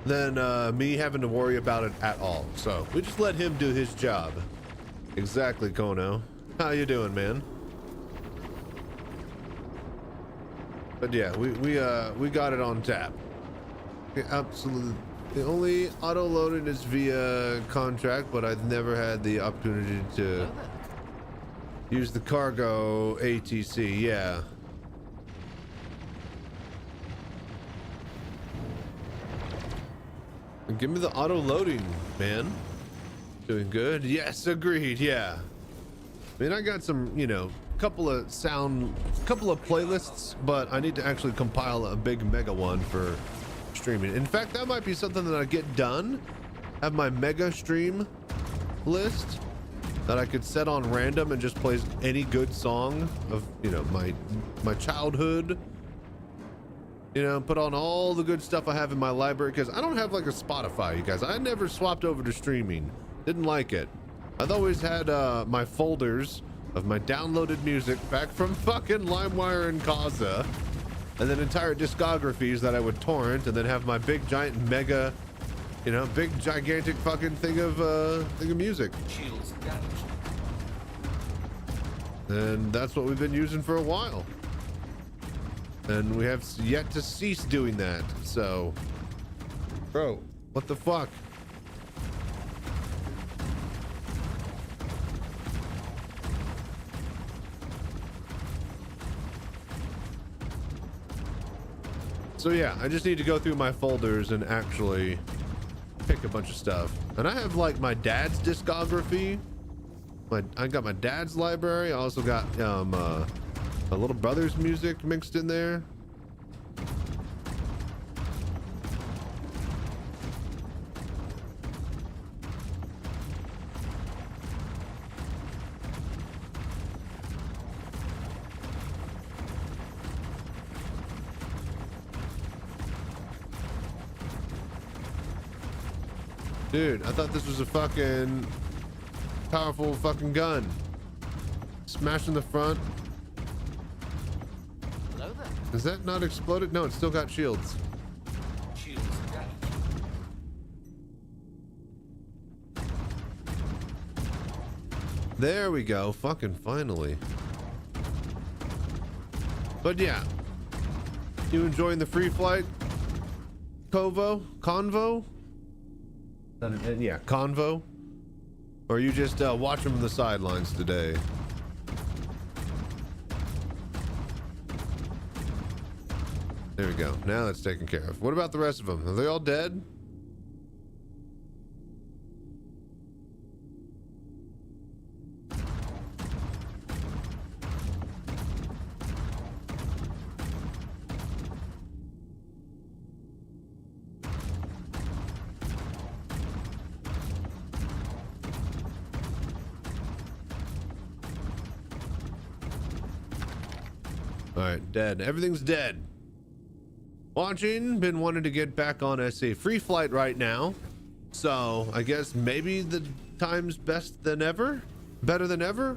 than me having to worry about it at all. So we just let him do his job. Exactly, Kono. How you doing, man? But yeah, we got it on tap. Yeah, absolutely. The only auto loading is via contract, but I've never had the opportunity to use the cargo ATC. Yeah. Give me the auto loading, man. Doing good. Yes, agreed. Yeah. I mean, I got some, you know, couple of playlists, but I need to actually compile a big mega one for streaming. In fact, that might be something that I get done. Have my mega stream list that I could set on random and just plays any good song of, you know, my childhood. You know, put on all the good stuff I have in my library, because I don't have like a Spotify, you guys. I never swapped over to streaming. Didn't like it. I've always had my folders of my downloaded music back from fucking LimeWire and Kazaa, and then entire discographies that I would torrent, and then have my big giant mega, you know, big gigantic fucking thing of music. Shields damaged. And that's what we've been using for a while. And we have yet to cease doing that. So, bro, what the fuck? So yeah, I just need to go through my folders and actually pick a bunch of stuff. And I have like my dad's discography. I got my dad's library. I also got my little brother's music mixed in there. Dude, I thought this was a fucking powerful fucking gun. Smash in the front. Hello there. Is that not exploded? No, it's still got shields. Shields damaged. There we go. Fucking finally. But yeah. You enjoying the free flight? Convo? Yeah, convo? Or are you just watching from the sidelines today? There we go. Now that's taken care of. What about the rest of them? Are they all dead? All right, dead. Everything's dead. Watching, been wanting to get back on a free flight right now. So I guess maybe the time's best than ever? Better than ever?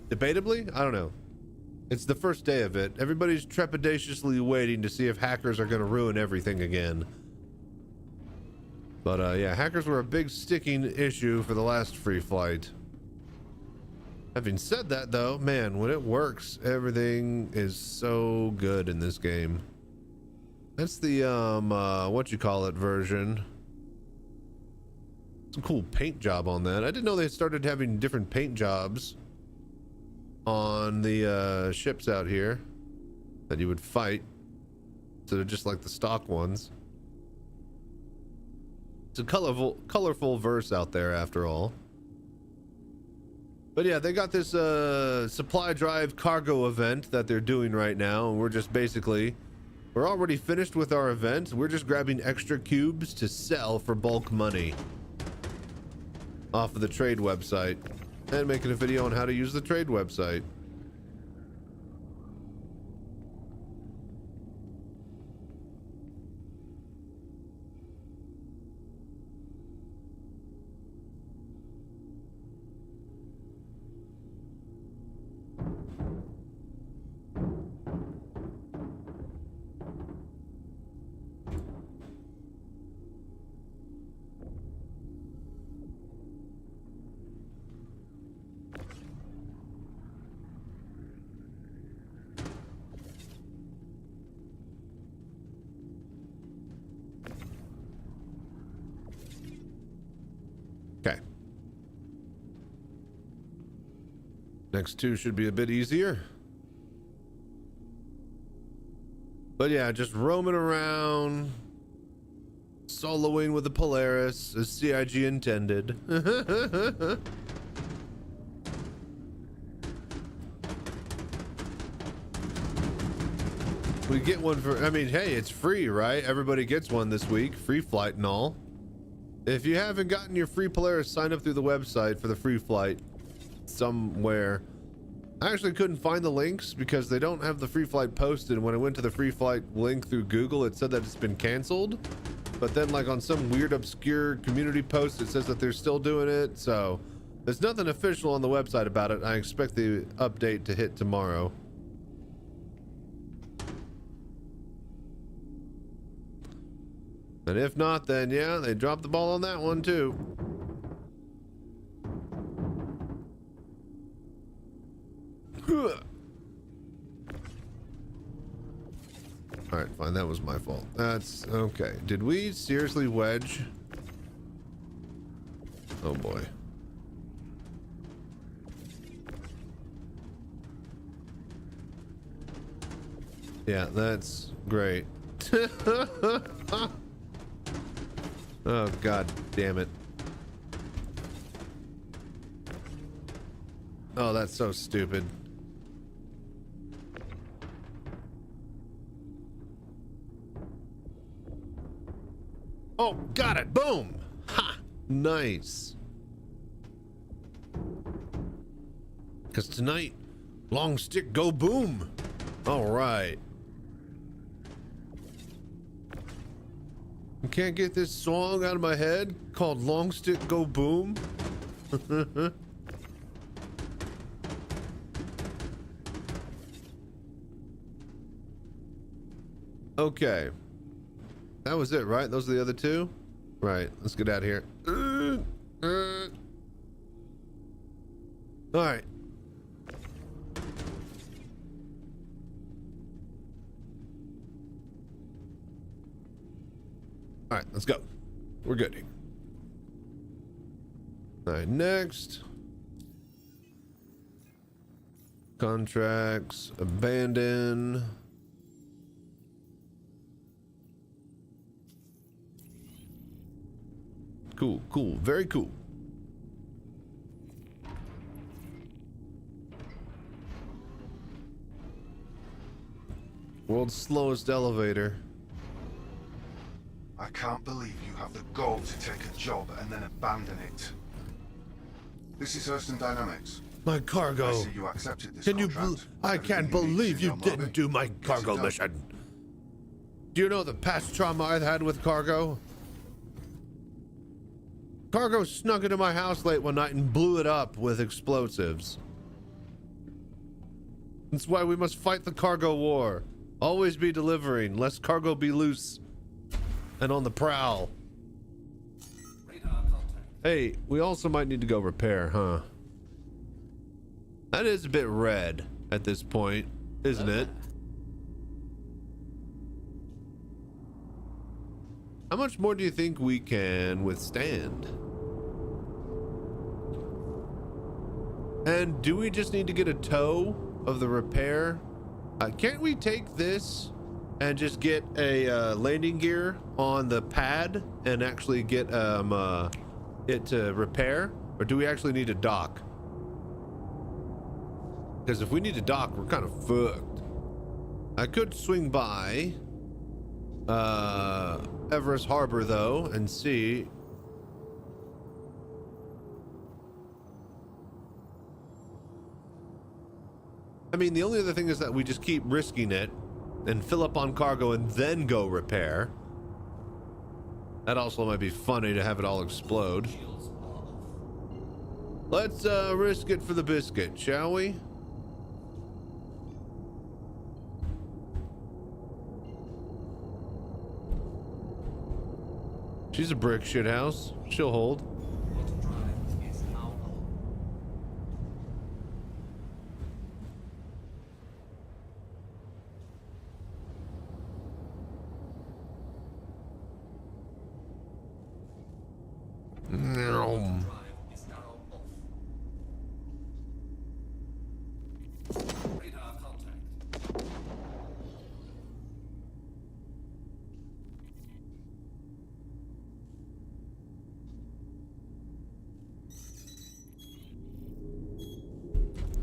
Debatably? I don't know. It's the first day of it. Everybody's trepidatiously waiting to see if hackers are going to ruin everything again. But yeah, hackers were a big sticking issue for the last free flight. Having said that though, man, when it works, everything is so good in this game. That's the what you call it version. Some cool paint job on that. I didn't know they started having different paint jobs on the ships out here that you would fight. So they're just like the stock ones. It's a colorful verse out there after all. But yeah, they got this supply drive cargo event that they're doing right now, and we're just basically, we're already finished with our event. We're just grabbing extra cubes to sell for bulk money off of the trade website and making a video on how to use the trade website. Next two should be a bit easier. But yeah, just roaming around, soloing with the Polaris as CIG intended. We get one for, I mean, hey, it's free, right? Everybody gets one this week, free flight and all. If you haven't gotten your free Polaris, sign up through the website for the free flight somewhere. I actually couldn't find the links because they don't have the free flight posted. When I went to the free flight link through Google, it said that it's been canceled. But then like on some weird obscure community post, it says that they're still doing it. So there's nothing official on the website about it. I expect the update to hit tomorrow. And if not, then yeah, they dropped the ball on that one too. All right, fine. That was my fault. That's okay. Did we seriously wedge? Oh boy. Yeah, that's great. Oh, god damn it. Oh, that's so stupid. Oh, got it. Boom. Ha. Nice. Because tonight, long stick go boom. All right. I can't get this song out of my head called Long Stick Go Boom. Okay. That was it, right? Those are the other two? Right. Let's get out of here. All right. All right, let's go. We're good here. All right, next. Contracts, abandon. Cool, cool, very cool. World's slowest elevator. I can't believe you have the gall to take a job and then abandon it. This is Hurston Dynamics. My I cargo. see you accepted this Can you contract. I Everything can't you need is believe in you your didn't lobby. do my Get it cargo done. mission. Do you know the past trauma I've had with cargo? Cargo snuck into my house late one night and blew it up with explosives. That's why we must fight the cargo war. Always be delivering, lest cargo be loose and on the prowl. Radar contact. Hey, we also might need to go repair, huh? That is a bit red at this point, isn't it? How much more do you think we can withstand? And do we just need to get a tow of the repair? Can't we take this and just get a landing gear on the pad and actually get it to repair? Or do we actually need to dock? Because if we need to dock, we're kind of fucked. I could swing by Everest Harbor though and see. I mean, the only other thing is that we just keep risking it and fill up on cargo and then go repair. That also might be funny to have it all explode. Shields are off. Let's risk it for the biscuit, shall we? She's a brick shithouse. She'll hold. Auto drive is now on. Auto drive is now off.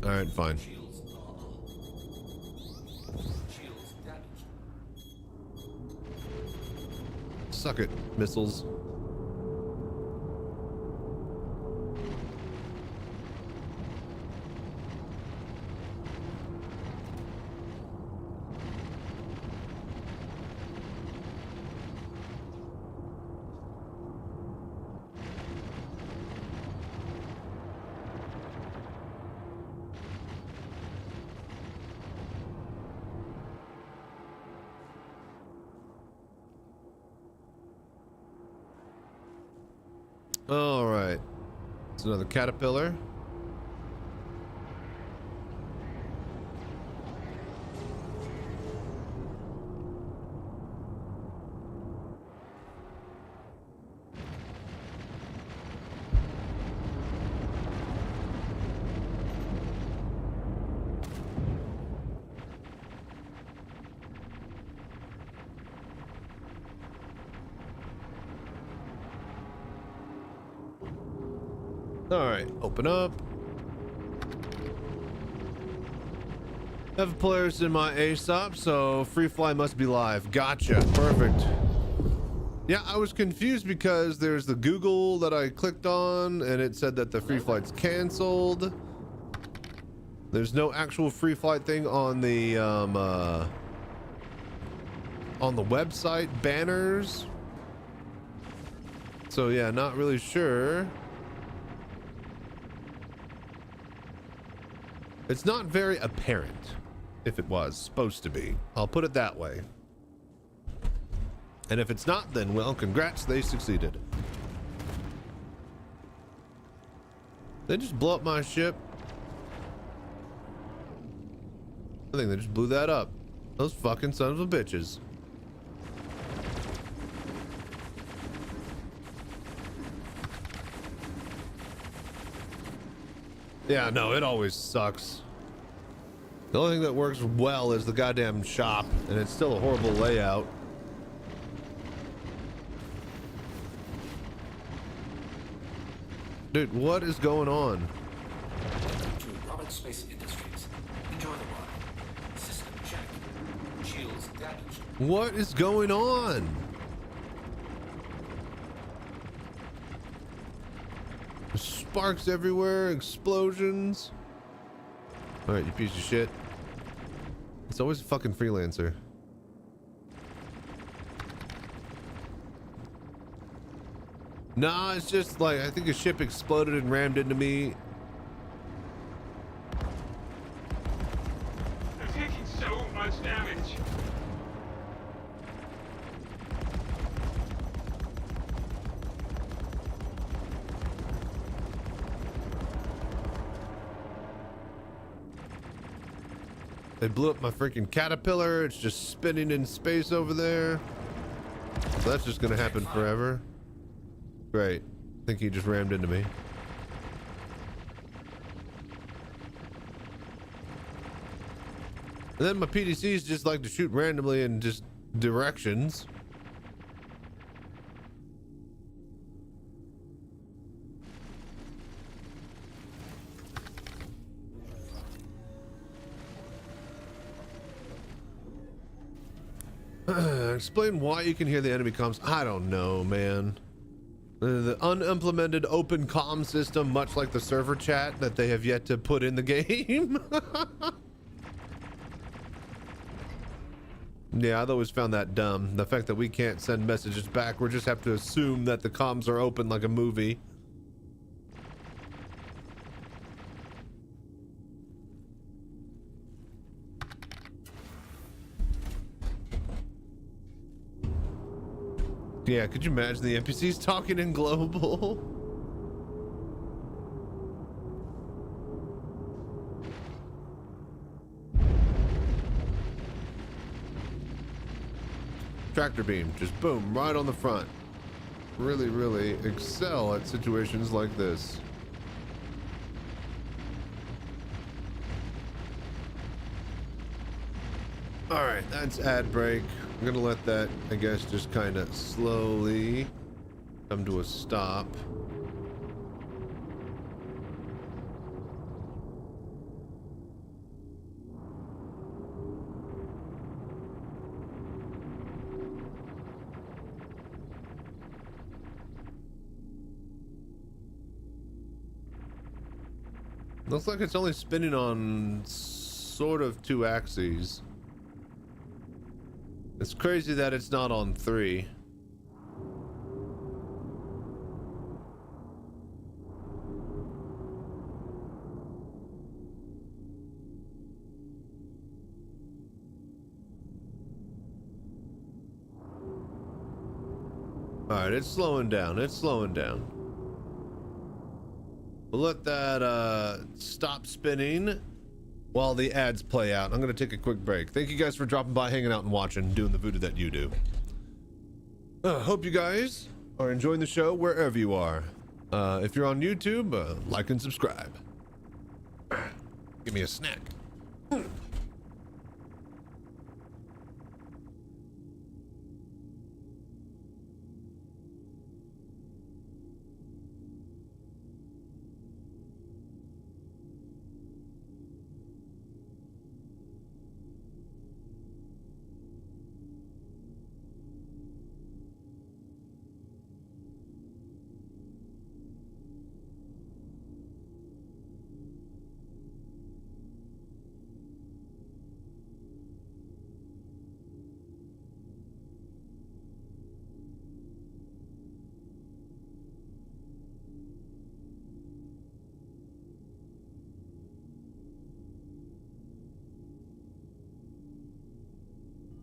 All right, fine. Shields are up. Shields damaged. Suck it, missiles. All right, it's another caterpillar. All right, open up. Have players in my ASOP, so free fly must be live. Gotcha, perfect. Yeah, I was confused because there's the Google that I clicked on and it said that the free flight's canceled. There's no actual free flight thing on the website banners. So yeah, not really sure. It's not very apparent, if it was supposed to be. I'll put it that way. And if it's not, then well, congrats, they succeeded. They just blow up my ship. I think they just blew that up. Those fucking sons of bitches. Yeah, no, it always sucks. The only thing that works well is the goddamn shop, and it's still a horrible layout. Dude, what is going on? To Robert Space Industries. Enjoy the ride. System check. Shields damaged. What is going on? Sparks everywhere, explosions. All right, you piece of shit. It's always a fucking freelancer. Nah, it's just like, I think a ship exploded and rammed into me. They're taking so much damage. They blew up my freaking caterpillar. It's just spinning in space over there. So that's just gonna happen forever. Great. I think he just rammed into me. And then my PDCs just like to shoot randomly in just directions. Explain why you can hear the enemy comms. I don't know, man. The unimplemented open comm system, much like the server chat that they have yet to put in the game. Yeah, I've always found that dumb. The fact that we can't send messages back, we just have to assume that the comms are open like a movie. Yeah, could you imagine the NPCs talking in global? Tractor beam, just boom, right on the front. Really, really excel at situations like this. All right, that's ad break. I'm gonna let that, I guess, just kind of slowly come to a stop. Looks like it's only spinning on sort of 2 axes. It's crazy that it's not on 3. Alright, it's slowing down. It's slowing down. We'll let that stop spinning while the ads play out. I'm going to take a quick break. Thank you guys for dropping by, hanging out, and watching, doing the voodoo that you do. Hope you guys are enjoying the show wherever you are. If you're on YouTube, like and subscribe. Give me a snack.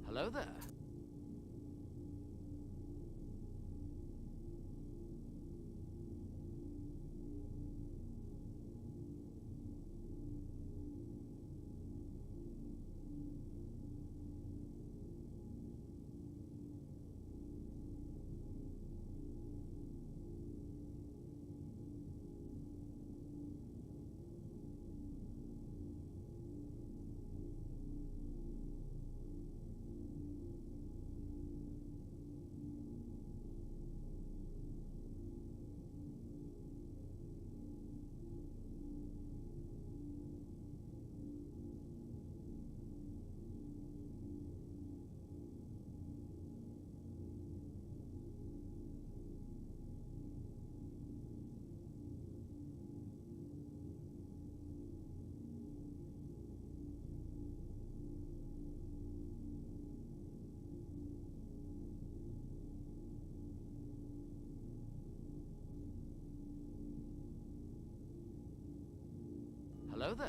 Hello there. Hello there.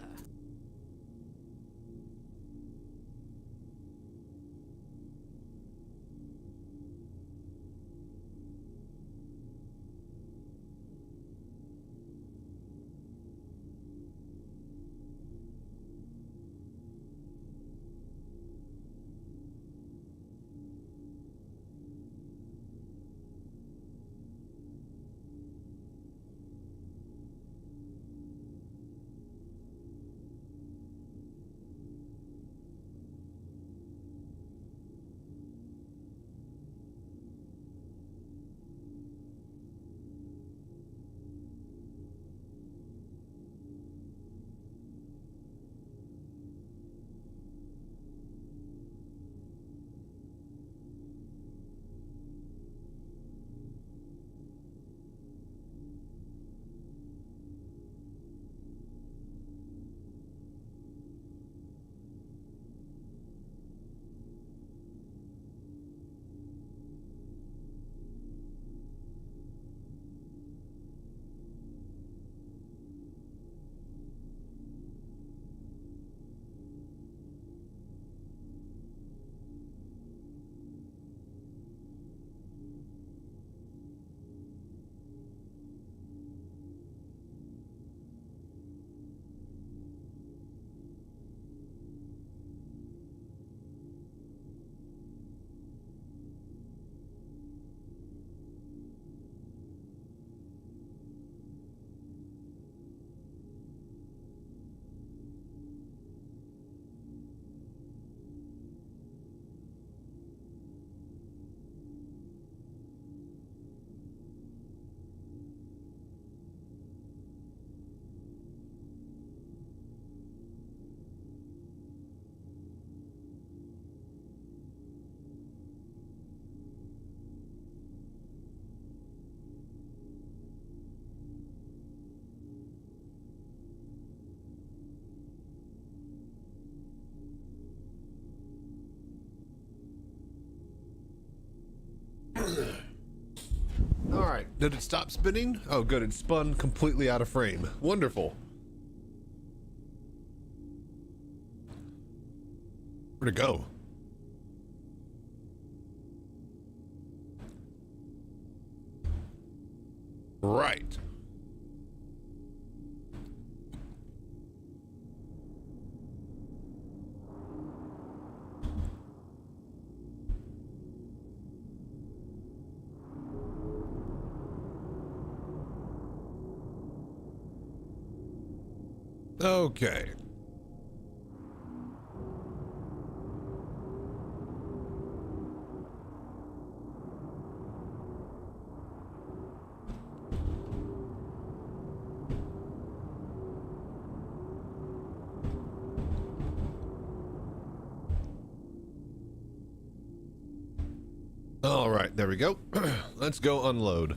Did it stop spinning? Oh, good. It spun completely out of frame. Wonderful. Where'd it go? Right. Okay. All right, there we go. Let's go unload.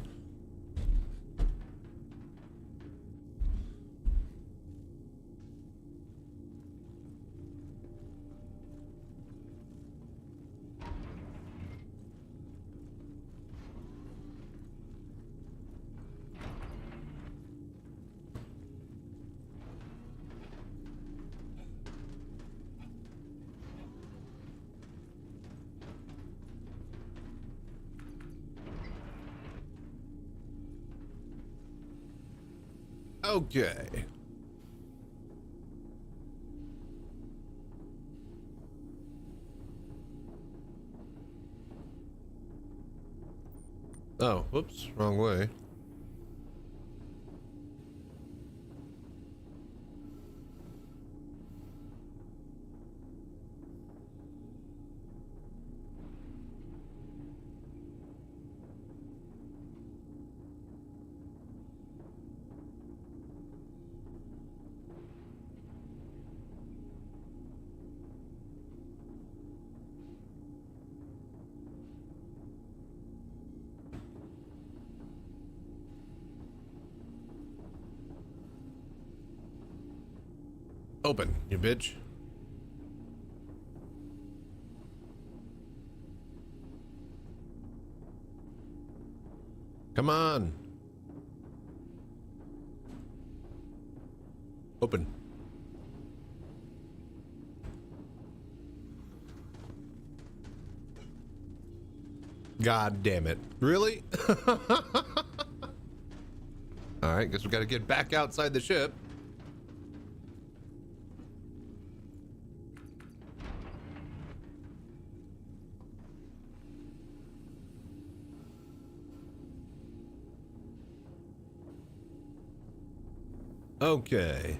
Okay. Oh, whoops, wrong way. Open, you bitch. Come on. Open. God damn it. Really? All right, guess we got to get back outside the ship. Okay.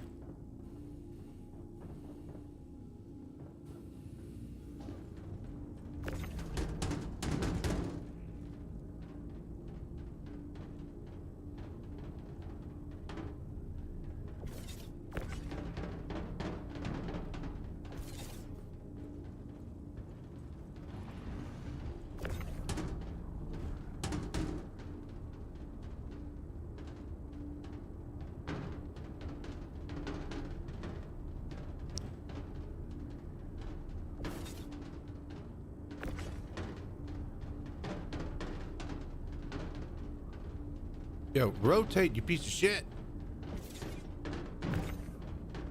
Yo, rotate, you piece of shit.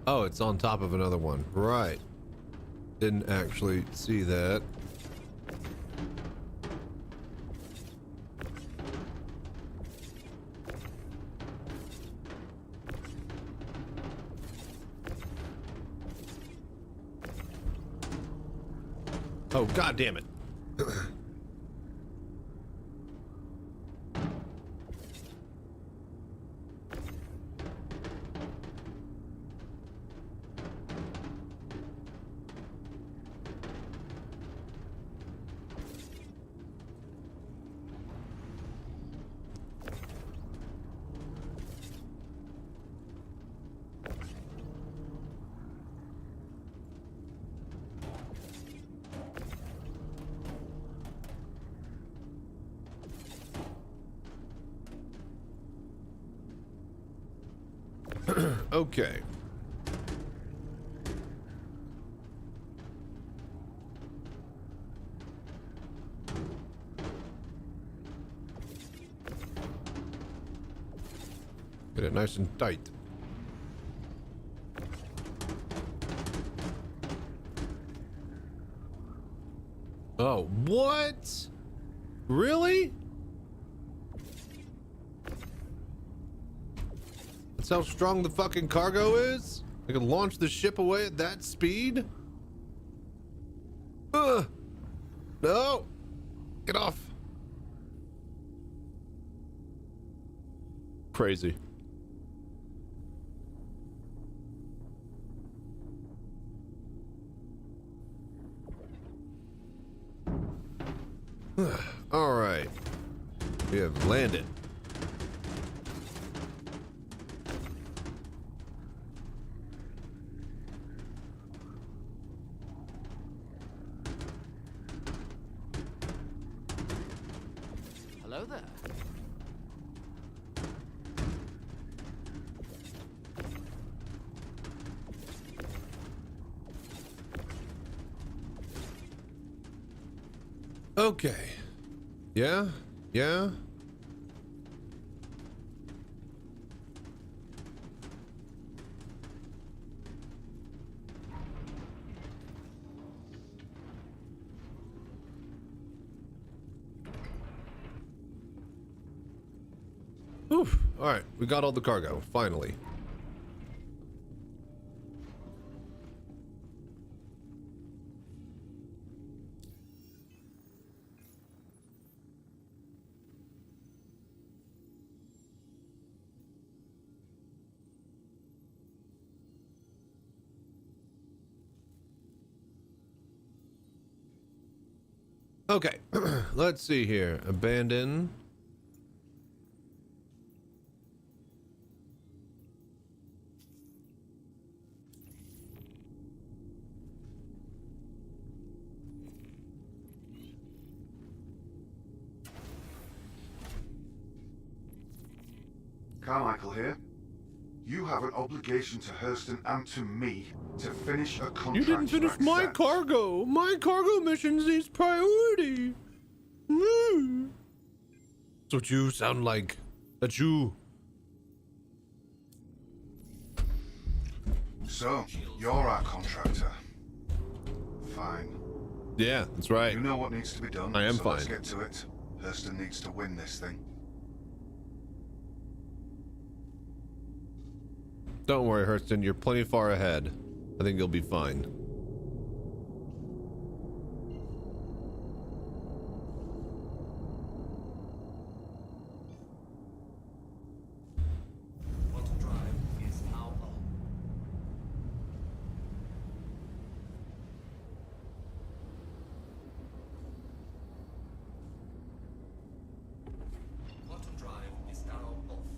Oh, it's on top of another one. Right. Didn't actually see that. Oh, god damn it. Okay. Get it nice and tight. Oh, what? Really? That's how strong the fucking cargo is? I can launch the ship away at that speed? Ugh. No. Get off. Crazy. All right. We have landed. Hello there. Okay. Yeah? Yeah? Oof. All right, we got all the cargo, finally. Okay, let's see here. Abandon. Carmichael here. You have an obligation to Hurston and to me to finish a contract. You didn't finish you my accept. cargo. My cargo missions is priority. Mm. That's what you sound like. That's you. So, you're our contractor. Fine. Yeah, that's right. You know what needs to be done. I am so Let's fine. get to it. Hurston needs to win this thing. Don't worry, Hurston. You're plenty far ahead. I think you'll be fine. Quantum drive is now on. Quantum drive is now off.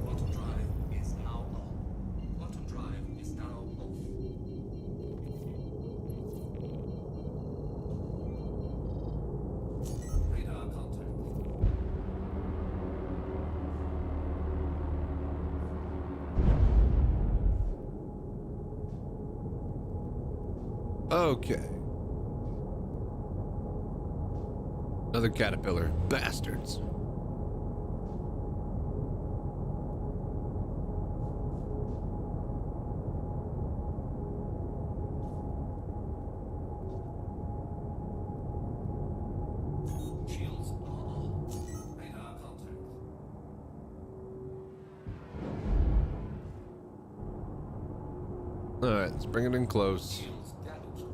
Quantum drive is now on. Quantum drive is now off. Radar contact. Okay. Another caterpillar. Bastards. Shields are on. Radar contact. All right, let's bring it in close. Shields damaged.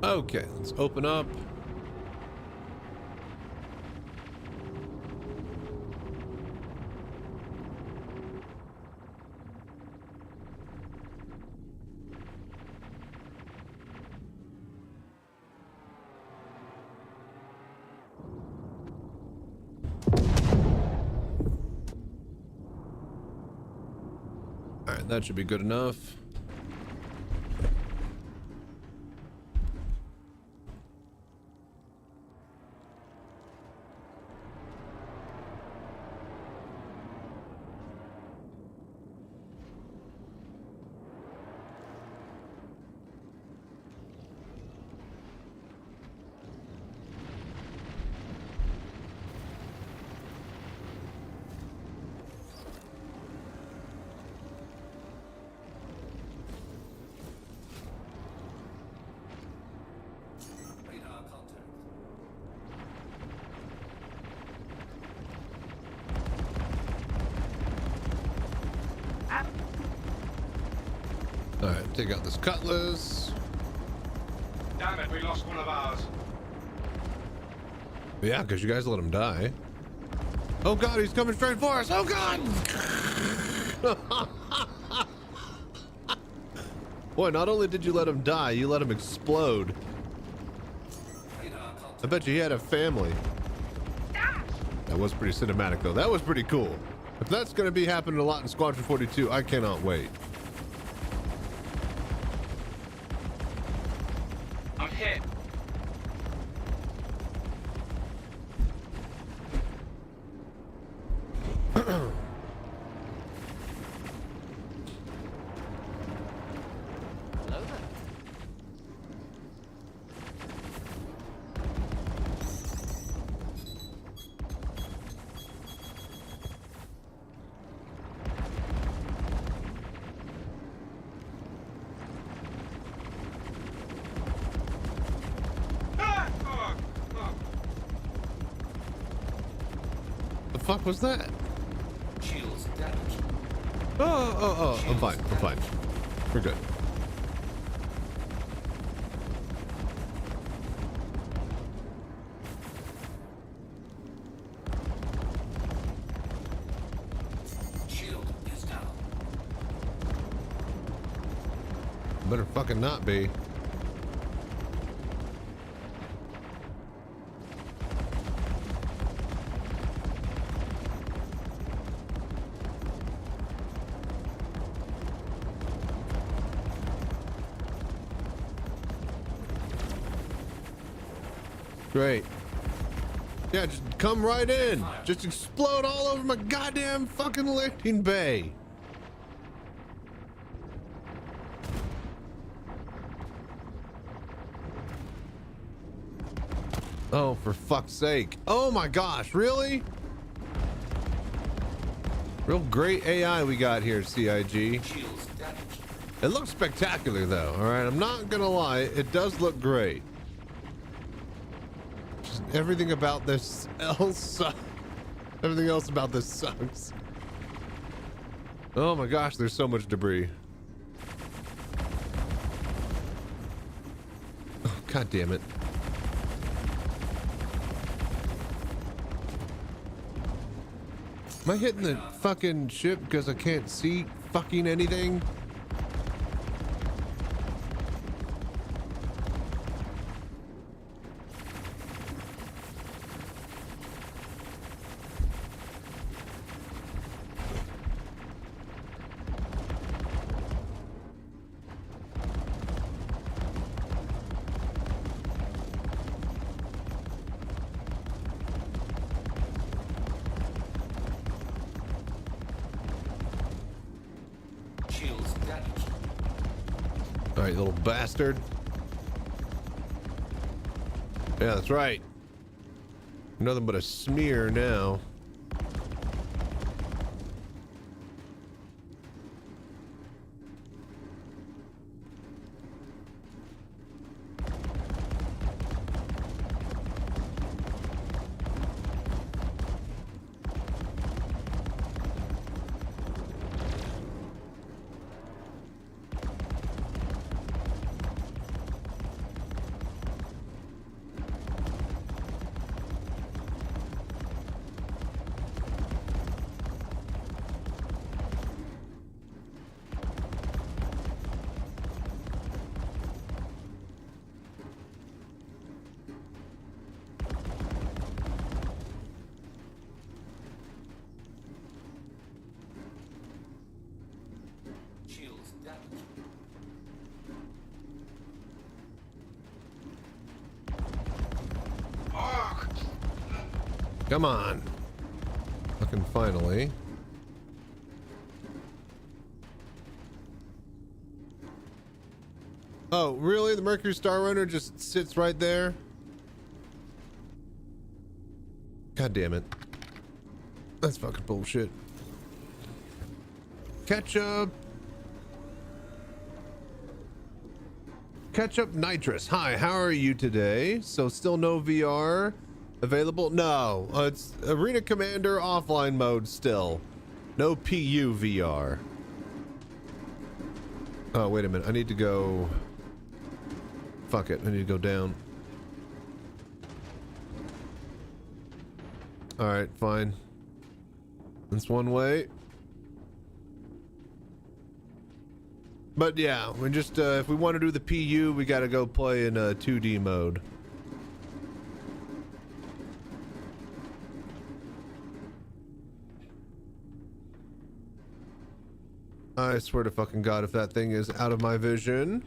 Okay, let's open up. All right, that should be good enough. Radar contact. All right, take out this cutlass. Damn it, we lost one of ours. Yeah, because you guys let him die. Oh God, he's coming straight for us. Oh God! Boy, not only did you let him die, you let him explode. Radar contact. I bet you he had a family. That was pretty cinematic, though. That was pretty cool. If that's going to be happening a lot in Squadron 42, I cannot wait. I'm hit. Hello there. Ah! Oh, oh. The fuck was that? Shields damaged. Oh, I'm fine. I'm fine. We're good. Shield is down. Better fucking not be. Great. Yeah, just come right in. Just explode all over my goddamn fucking landing bay. Oh, for fuck's sake. Oh my gosh, really? Real great AI we got here, CIG. Shields damaged. It looks spectacular though, alright? I'm not gonna lie, it does look great. Just everything about this else sucks. Everything else about this sucks. Oh my gosh, there's so much debris. Oh, God damn it. Am I hitting the fucking ship because I can't see fucking anything? Shields damaged. All right, you little bastard. Yeah, that's right. Nothing but a smear now. Come on. Fucking finally. Oh, really? The Mercury Star Runner just sits right there? God damn it. That's fucking bullshit. Ketchup. Ketchup Nitrous. Hi, how are you today? So still no VR available? No, it's Arena Commander offline mode still. No PU VR. Oh, wait a minute. I need to go... Fuck it. I need to go down. Alright, fine. That's one way. But yeah, we just, if we want to do the PU, we gotta go play in 2D mode. I swear to fucking God, if that thing is out of my vision.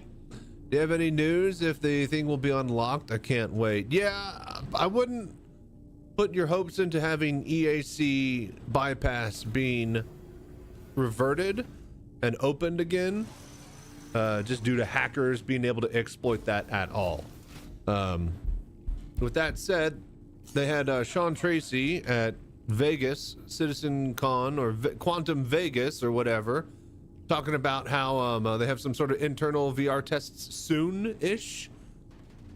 Do you have any news if the thing will be unlocked? I can't wait. Yeah, I wouldn't put your hopes into having EAC bypass being reverted and opened again, just due to hackers being able to exploit that at all. With that said, they had Sean Tracy at Vegas, Citizencon, or Quantum Vegas, or whatever, talking about how they have some sort of internal VR tests soon-ish.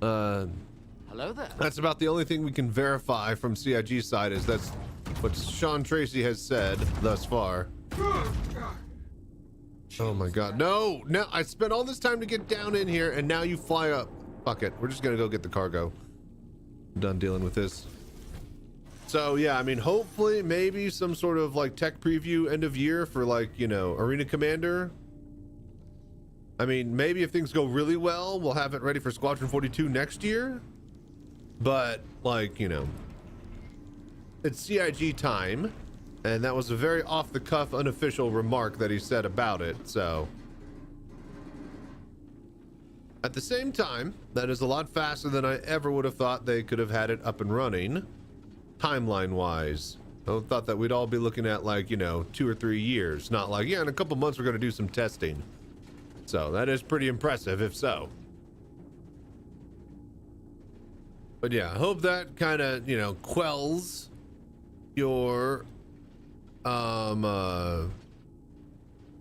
Hello there. That's about the only thing we can verify from CIG side, is that's what Sean Tracy has said thus far. Oh my God, no, I spent all this time to get down in here and now you fly up. Fuck it, we're just gonna go get the cargo. I'm done dealing with this. So yeah, I mean, hopefully maybe some sort of like tech preview end of year for, like, you know, Arena Commander. I mean, maybe if things go really well, we'll have it ready for Squadron 42 next year. But, like, you know, it's CIG time, and that was a very off-the-cuff, unofficial remark that he said about it, so. At the same time, that is a lot faster than I ever would have thought they could have had it up and running, timeline-wise. I thought that we'd all be looking at, like, you know, 2 or 3 years, not like, yeah, in a couple months we're going to do some testing. So, that is pretty impressive, if so. But yeah, I hope that kind of, you know, quells your, you know,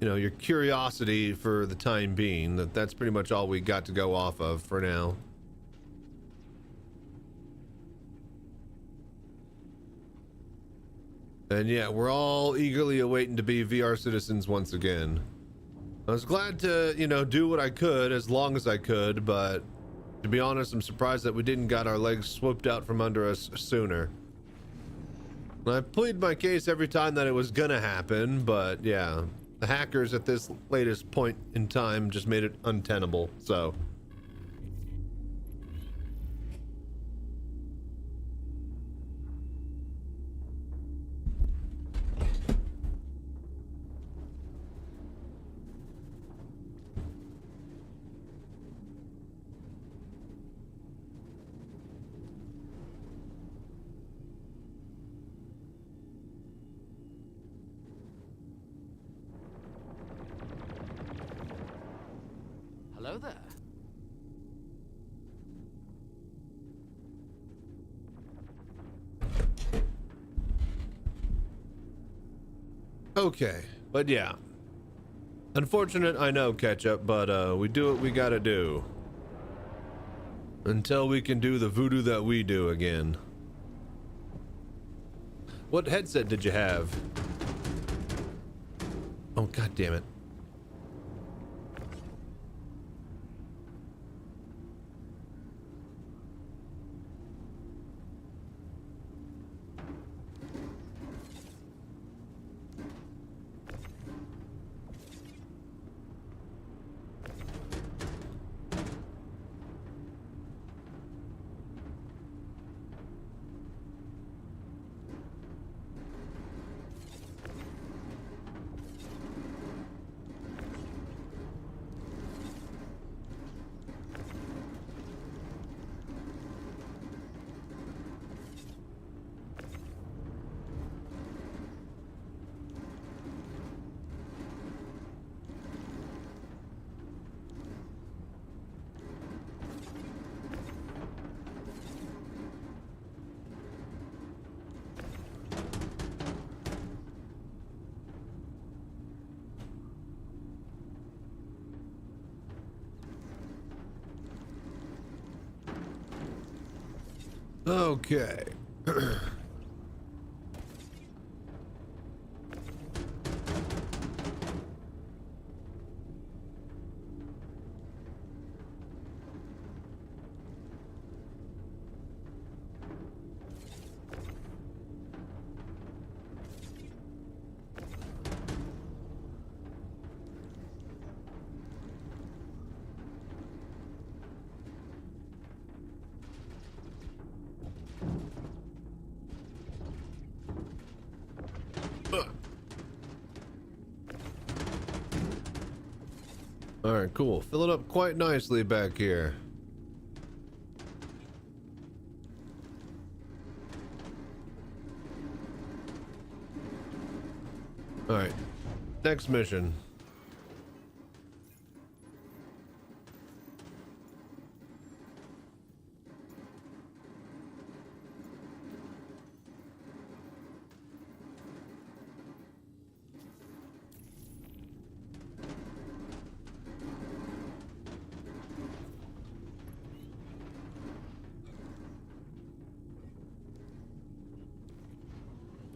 your curiosity for the time being. That's pretty much all we got to go off of for now. And yeah, we're all eagerly awaiting to be VR citizens once again. I was glad to, you know, do what I could as long as I could, but to be honest, I'm surprised that we didn't got our legs swooped out from under us sooner. I plead my case every time that it was gonna happen, but yeah, the hackers at this latest point in time just made it untenable, so. Hello there. Okay, but yeah. Unfortunate, I know, Ketchup, but we do what we gotta do. Until we can do the voodoo that we do again. What headset did you have? Oh, god damn it. Okay. All right, cool. Fill it up quite nicely back here. All right, next mission.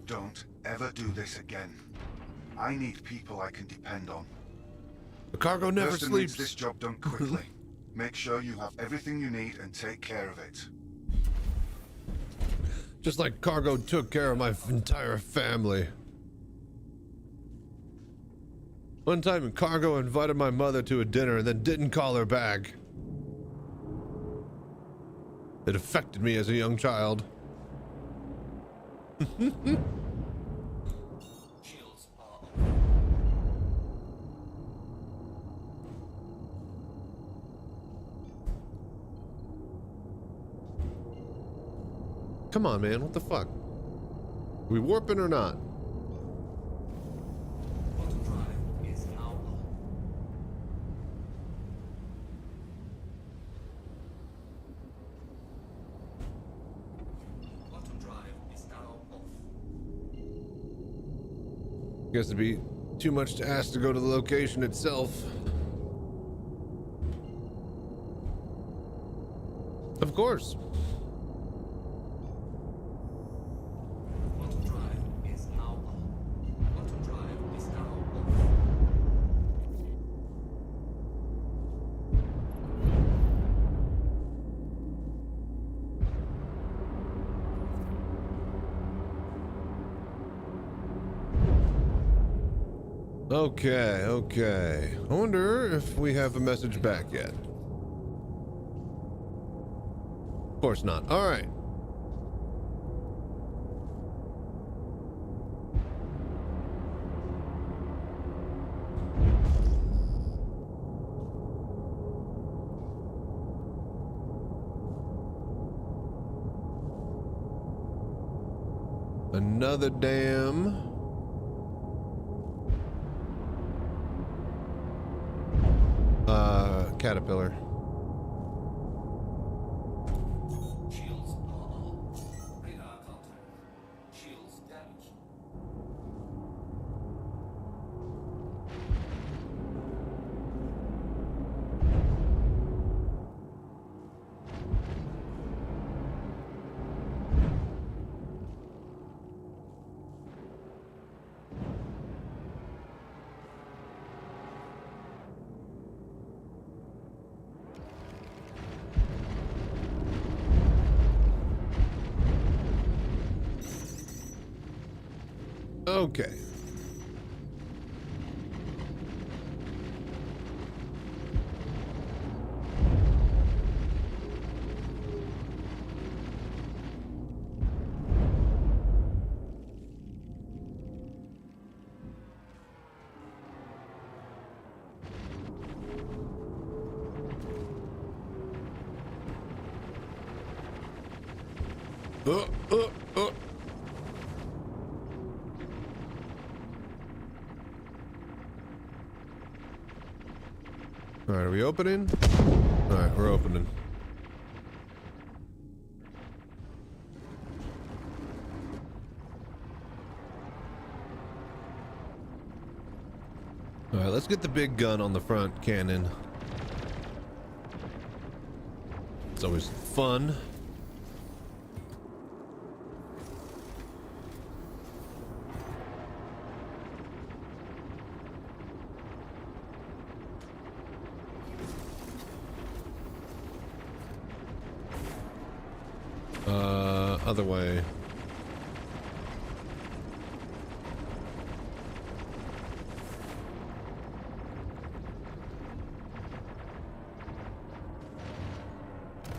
Don't ever do this again. I need people I can depend on. The cargo never Person sleeps. needs this job done quickly. Make sure you have everything you need and take care of it. Just like cargo took care of my entire family. One time, cargo invited my mother to a dinner and then didn't call her back. It affected me as a young child. Shields are off. Come on, man. What the fuck? We warping or not? Quantum drive is now on. Quantum drive is now off. Guess it'd be too much to ask to go to the location itself. Of course. Quantum drive is now on. Quantum drive is now off. Okay, okay. I wonder if we have a message back yet. Of course not. All right. Another damn caterpillar. Shields are on. Radar contact. Shields damaged. Okay. Uh. All right, are we opening? All right, we're opening. All right, let's get the big gun on the front cannon. It's always fun. Other way.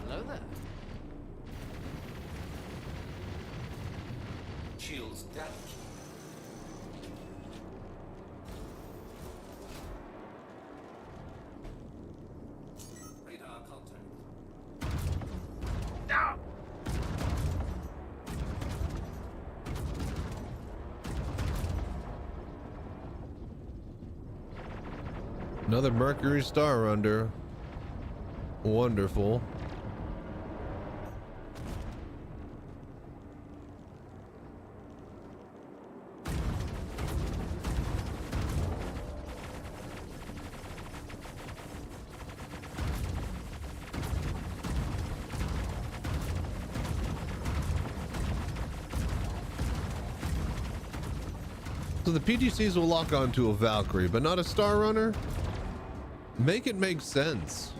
Hello there. Shields damaged. Radar contact. Another Mercury star under. Wonderful. So the PTCs will lock onto a Valkyrie, but not a Star Runner? Make it make sense.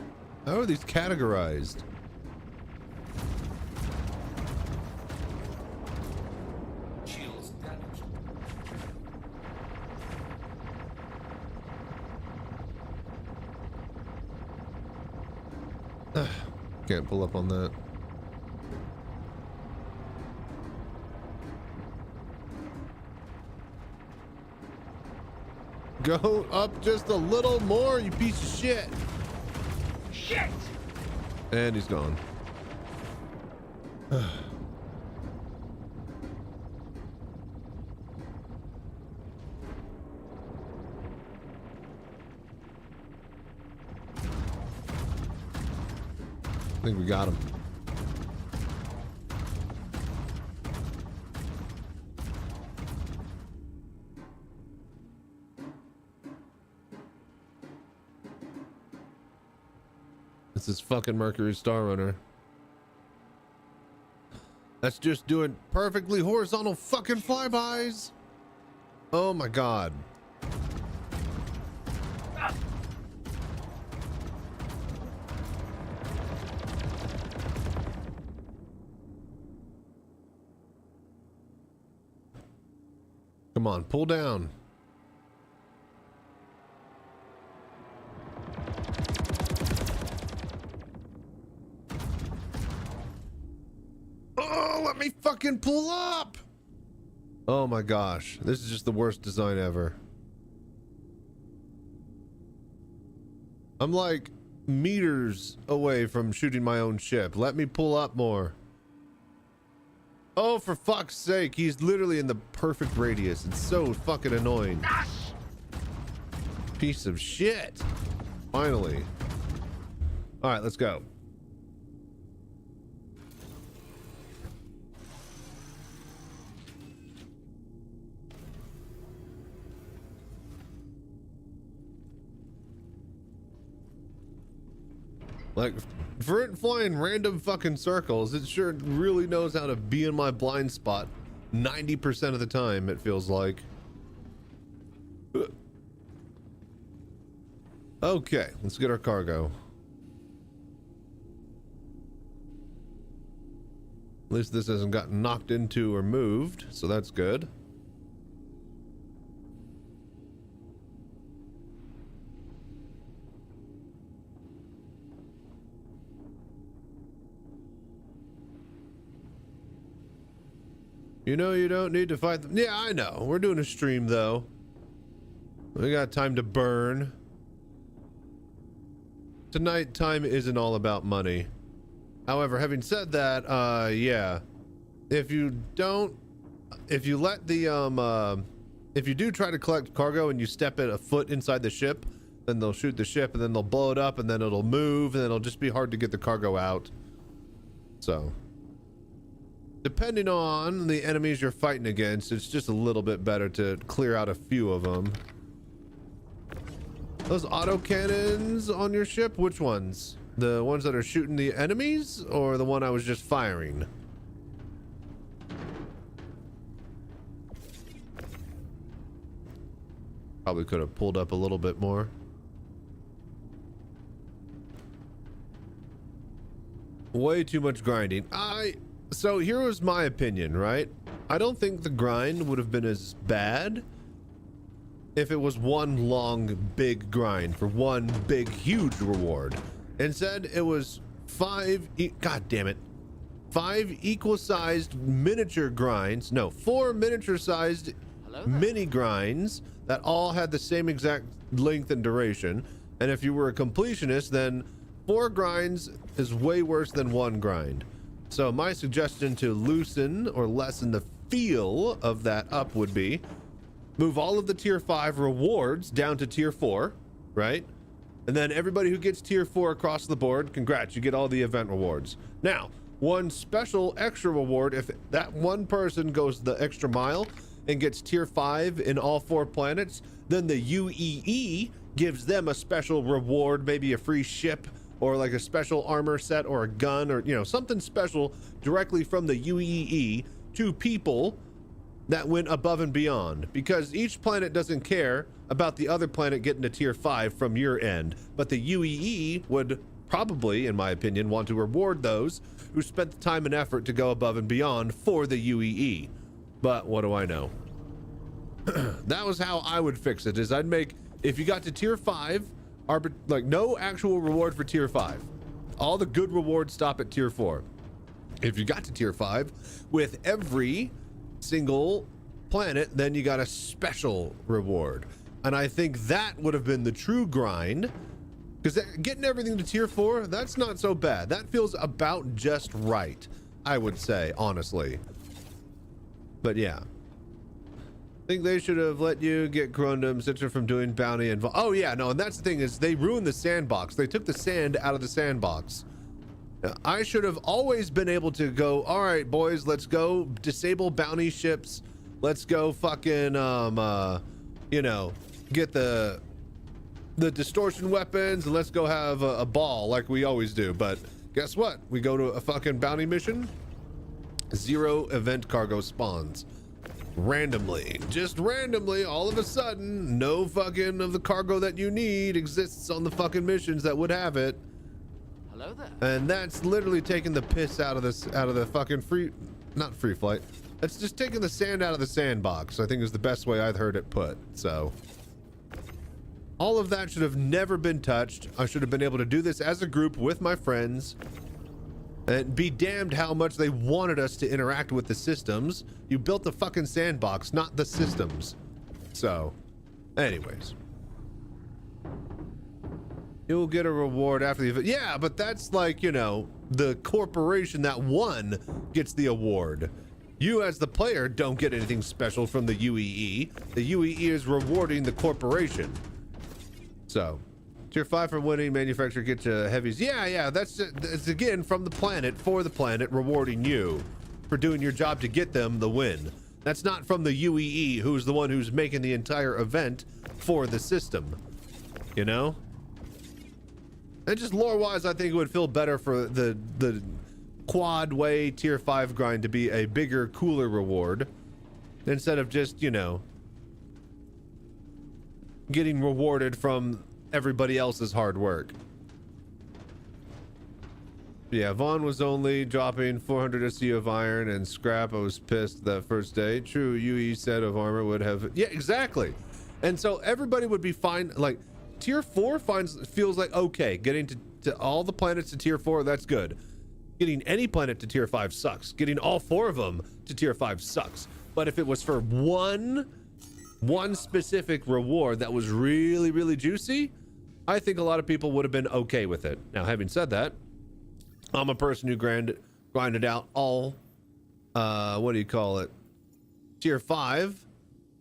How are these categorized? Shields damaged. Can't pull up on that. Go up just a little more, you piece of shit. Shit! And he's gone. I think we got him. This is fucking Mercury Star Runner. That's just doing perfectly horizontal fucking flybys. Oh my god. Come on, pull down. Oh, let me fucking pull up. Oh my gosh, this is just the worst design ever. I'm like meters away from shooting my own ship. Let me pull up more. Oh, for fuck's sake, he's literally in the perfect radius. It's so fucking annoying. Piece of shit. Finally. All right, let's go. Like, for it flying random fucking circles, it sure really knows how to be in my blind spot 90% of the time, it feels like. Okay, let's get our cargo. At least this hasn't gotten knocked into or moved, so that's good. You know you don't need to fight them. Yeah, I know. We're doing a stream though. We got time to burn. Tonight, time isn't all about money. However, having said that, yeah. If you let the, if you do try to collect cargo and you step it a foot inside the ship, then they'll shoot the ship and then they'll blow it up and then it'll move and then it'll just be hard to get the cargo out. So, depending on the enemies you're fighting against, it's just a little bit better to clear out a few of them. Those autocannons on your ship, which ones? The ones that are shooting the enemies or the one I was just firing? Probably could have pulled up a little bit more. Way too much grinding. So here was my opinion, right? I don't think the grind would have been as bad if it was one long big grind for one big huge reward. Instead, it was five equal-sized miniature grinds. No, 4 miniature-sized mini grinds that all had the same exact length and duration. And if you were a completionist, then 4 grinds is way worse than 1 grind. So my suggestion to loosen or lessen the feel of that up would be move all of the tier 5 rewards down to tier 4, right? And then everybody who gets tier 4 across the board, congrats, you get all the event rewards. Now, one special extra reward, if that one person goes the extra mile and gets tier 5 in all 4 planets, then the UEE gives them a special reward, maybe a free ship or like a special armor set or a gun or, you know, something special directly from the UEE to people that went above and beyond, because each planet doesn't care about the other planet getting to tier 5 from your end, but the UEE would probably, in my opinion, want to reward those who spent the time and effort to go above and beyond for the UEE. But what do I know? That was how I would fix it, is I'd make, if you got to tier 5, like no actual reward for tier 5. All the good rewards stop at tier 4. If you got to tier 5 with every single planet, then you got a special reward. And I think that would have been the true grind, because getting everything to tier 4, that's not so bad. That feels about just right, I would say, honestly. But yeah, I think they should have let you get Corundum Citra from doing bounty and oh yeah, no, and that's the thing, is they ruined the sandbox. They took the sand out of the sandbox. I should have always been able to go, all right, boys, let's go disable bounty ships. Let's go fucking, you know, get the distortion weapons and let's go have a ball like we always do. But guess what? We go to a fucking bounty mission. 0 event cargo spawns. Randomly, just randomly, all of a sudden, no fucking of the cargo that you need exists on the fucking missions that would have it. Hello there. And that's literally taking the piss out of this, out of the fucking not free flight. That's just taking the sand out of the sandbox, I think is the best way I've heard it put. So all of that should have never been touched. I should have been able to do this as a group with my friends, and be damned how much they wanted us to interact with the systems. You built the fucking sandbox, not the systems. So anyways, you'll get a reward after the event. Yeah, but that's like, you know, the corporation that won gets the award. You as the player don't get anything special from the UEE. The UEE is rewarding the corporation. So tier 5 for winning, manufacturer gets heavies. Yeah, that's again from the planet, for the planet, rewarding you for doing your job to get them the win. That's not from the UEE, who's the one who's making the entire event for the system, you know? And just lore-wise, I think it would feel better for the quad way tier 5 grind to be a bigger, cooler reward instead of just, you know, getting rewarded from everybody else's hard work. Yeah, Vaughn was only dropping 400 SCU of iron and scrap. I was pissed that first day. True, UE set of armor would have... Yeah, exactly. And so everybody would be fine. Like, tier 4 feels like okay. Getting to all the planets to tier 4, that's good. Getting any planet to tier 5 sucks. Getting all 4 of them to tier 5 sucks. But if it was for one specific reward that was really, really juicy, I think a lot of people would have been okay with it. Now, having said that, I'm a person who grinded out all, what do you call it? Tier 5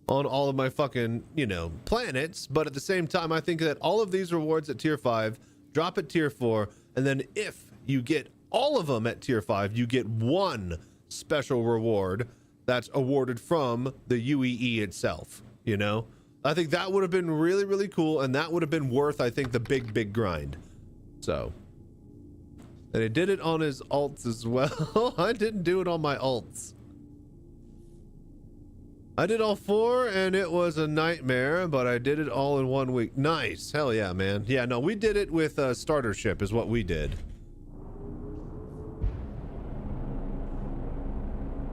on all of my fucking, you know, planets. But at the same time, I think that all of these rewards at tier 5 drop at tier 4. And then if you get all of them at tier 5, you get one special reward that's awarded from the UEE itself, you know? I think that would have been really, really cool, and that would have been worth, I think, the big grind. So, and he did it on his alts as well. I didn't do it on my alts. I did all 4, and it was a nightmare, but I did it all in 1 week. Nice. Hell yeah, man. Yeah, no, we did it with a starter ship is what we did.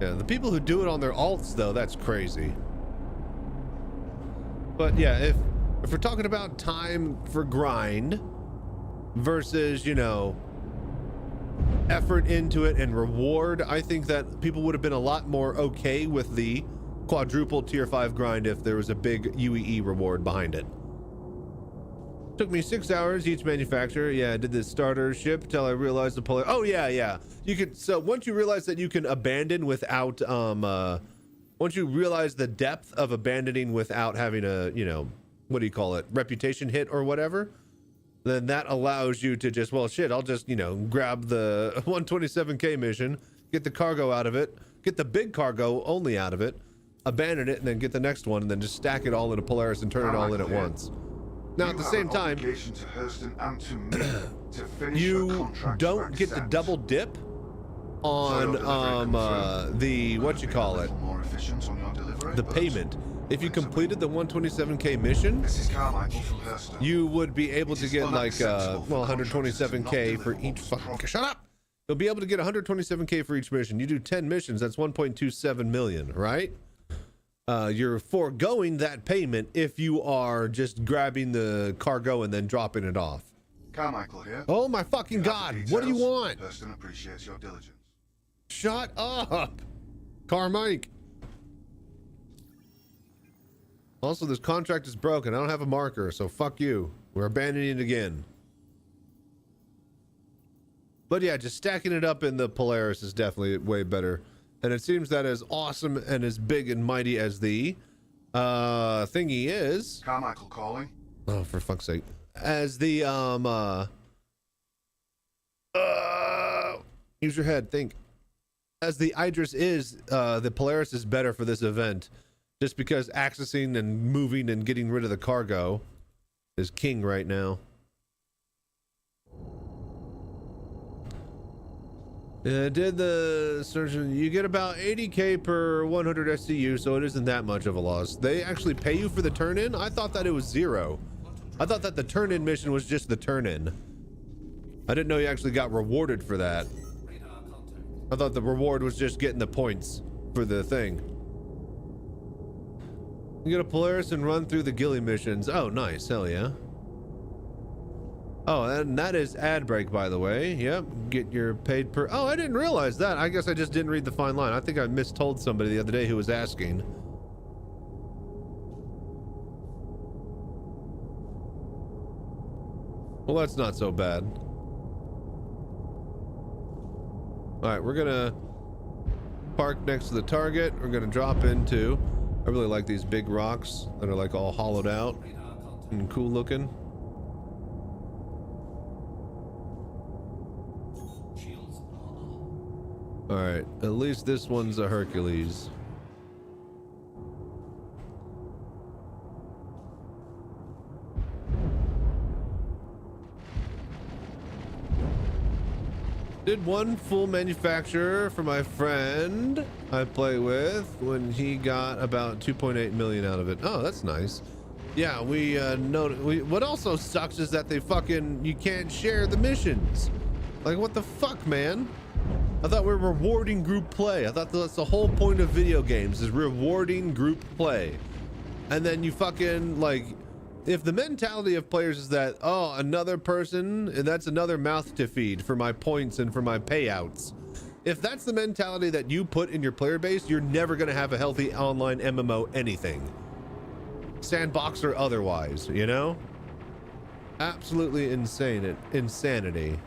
Yeah, the people who do it on their alts though, that's crazy. But yeah, if we're talking about time for grind versus, you know, effort into it and reward, I think that people would have been a lot more okay with the quadruple tier 5 grind if there was a big UEE reward behind it. Took me 6 hours each manufacturer. Yeah, I did the starter ship till I realized the polar. Oh yeah. You could, so once you realize that you can abandon without once you realize the depth of abandoning without having a, you know, what do you call it, reputation hit or whatever, then that allows you to just, well, shit, I'll just, you know, grab the 127k mission, get the cargo out of it, get the big cargo only out of it, abandon it, and then get the next one, and then just stack it all into Polaris and turn it all in at once. Now, at the same time, you don't get to double dip on the, what you call it, the payment. If you completed the 127k mission, you would be able to get like, well, 127k for each fucking, shut up! You'll be able to get 127k for each mission. You do 10 missions, that's 1.27 million, right? You're foregoing that payment if you are just grabbing the cargo and then dropping it off. Carmichael here. Oh my fucking god, what do you want? Person appreciates your diligence. Shut up, Carmike. Also, this contract is broken. I don't have a marker, so fuck you. We're abandoning it again. But yeah, just stacking it up in the Polaris is definitely way better. And it seems that as awesome and as big and mighty as the thingy is. Carmichael calling. Oh, for fuck's sake. As the use your head, think. As the Idris is, the Polaris is better for this event. Just because accessing and moving and getting rid of the cargo is king right now. Did the surgeon, you get about 80k per 100 SCU, so it isn't that much of a loss. They actually pay you for the turn-in? I thought that it was 0. I thought that the turn-in mission was just the turn-in. I didn't know you actually got rewarded for that. I thought the reward was just getting the points for the thing. You get a Polaris and run through the ghillie missions. Oh, nice. Hell yeah. Oh, and that is ad break, by the way. Yep. Get your paid per... Oh, I didn't realize that. I guess I just didn't read the fine line. I think I mistold somebody the other day who was asking. Well, that's not so bad. All right, we're gonna park next to the target. We're gonna drop into... I really like these big rocks that are like all hollowed out and cool looking. All right, at least this one's a Hercules. Did one full manufacturer for my friend I play with when he got about 2.8 million out of it. Oh, that's nice. Yeah, we what also sucks is that you can't share the missions. Like, what the fuck, man? I thought we were rewarding group play. I thought that's the whole point of video games, is rewarding group play. And then you fucking, like, if the mentality of players is that, oh, another person, and that's another mouth to feed for my points and for my payouts. If that's the mentality that you put in your player base, you're never going to have a healthy online MMO anything. Sandbox or otherwise, you know? Absolutely insane. Insanity.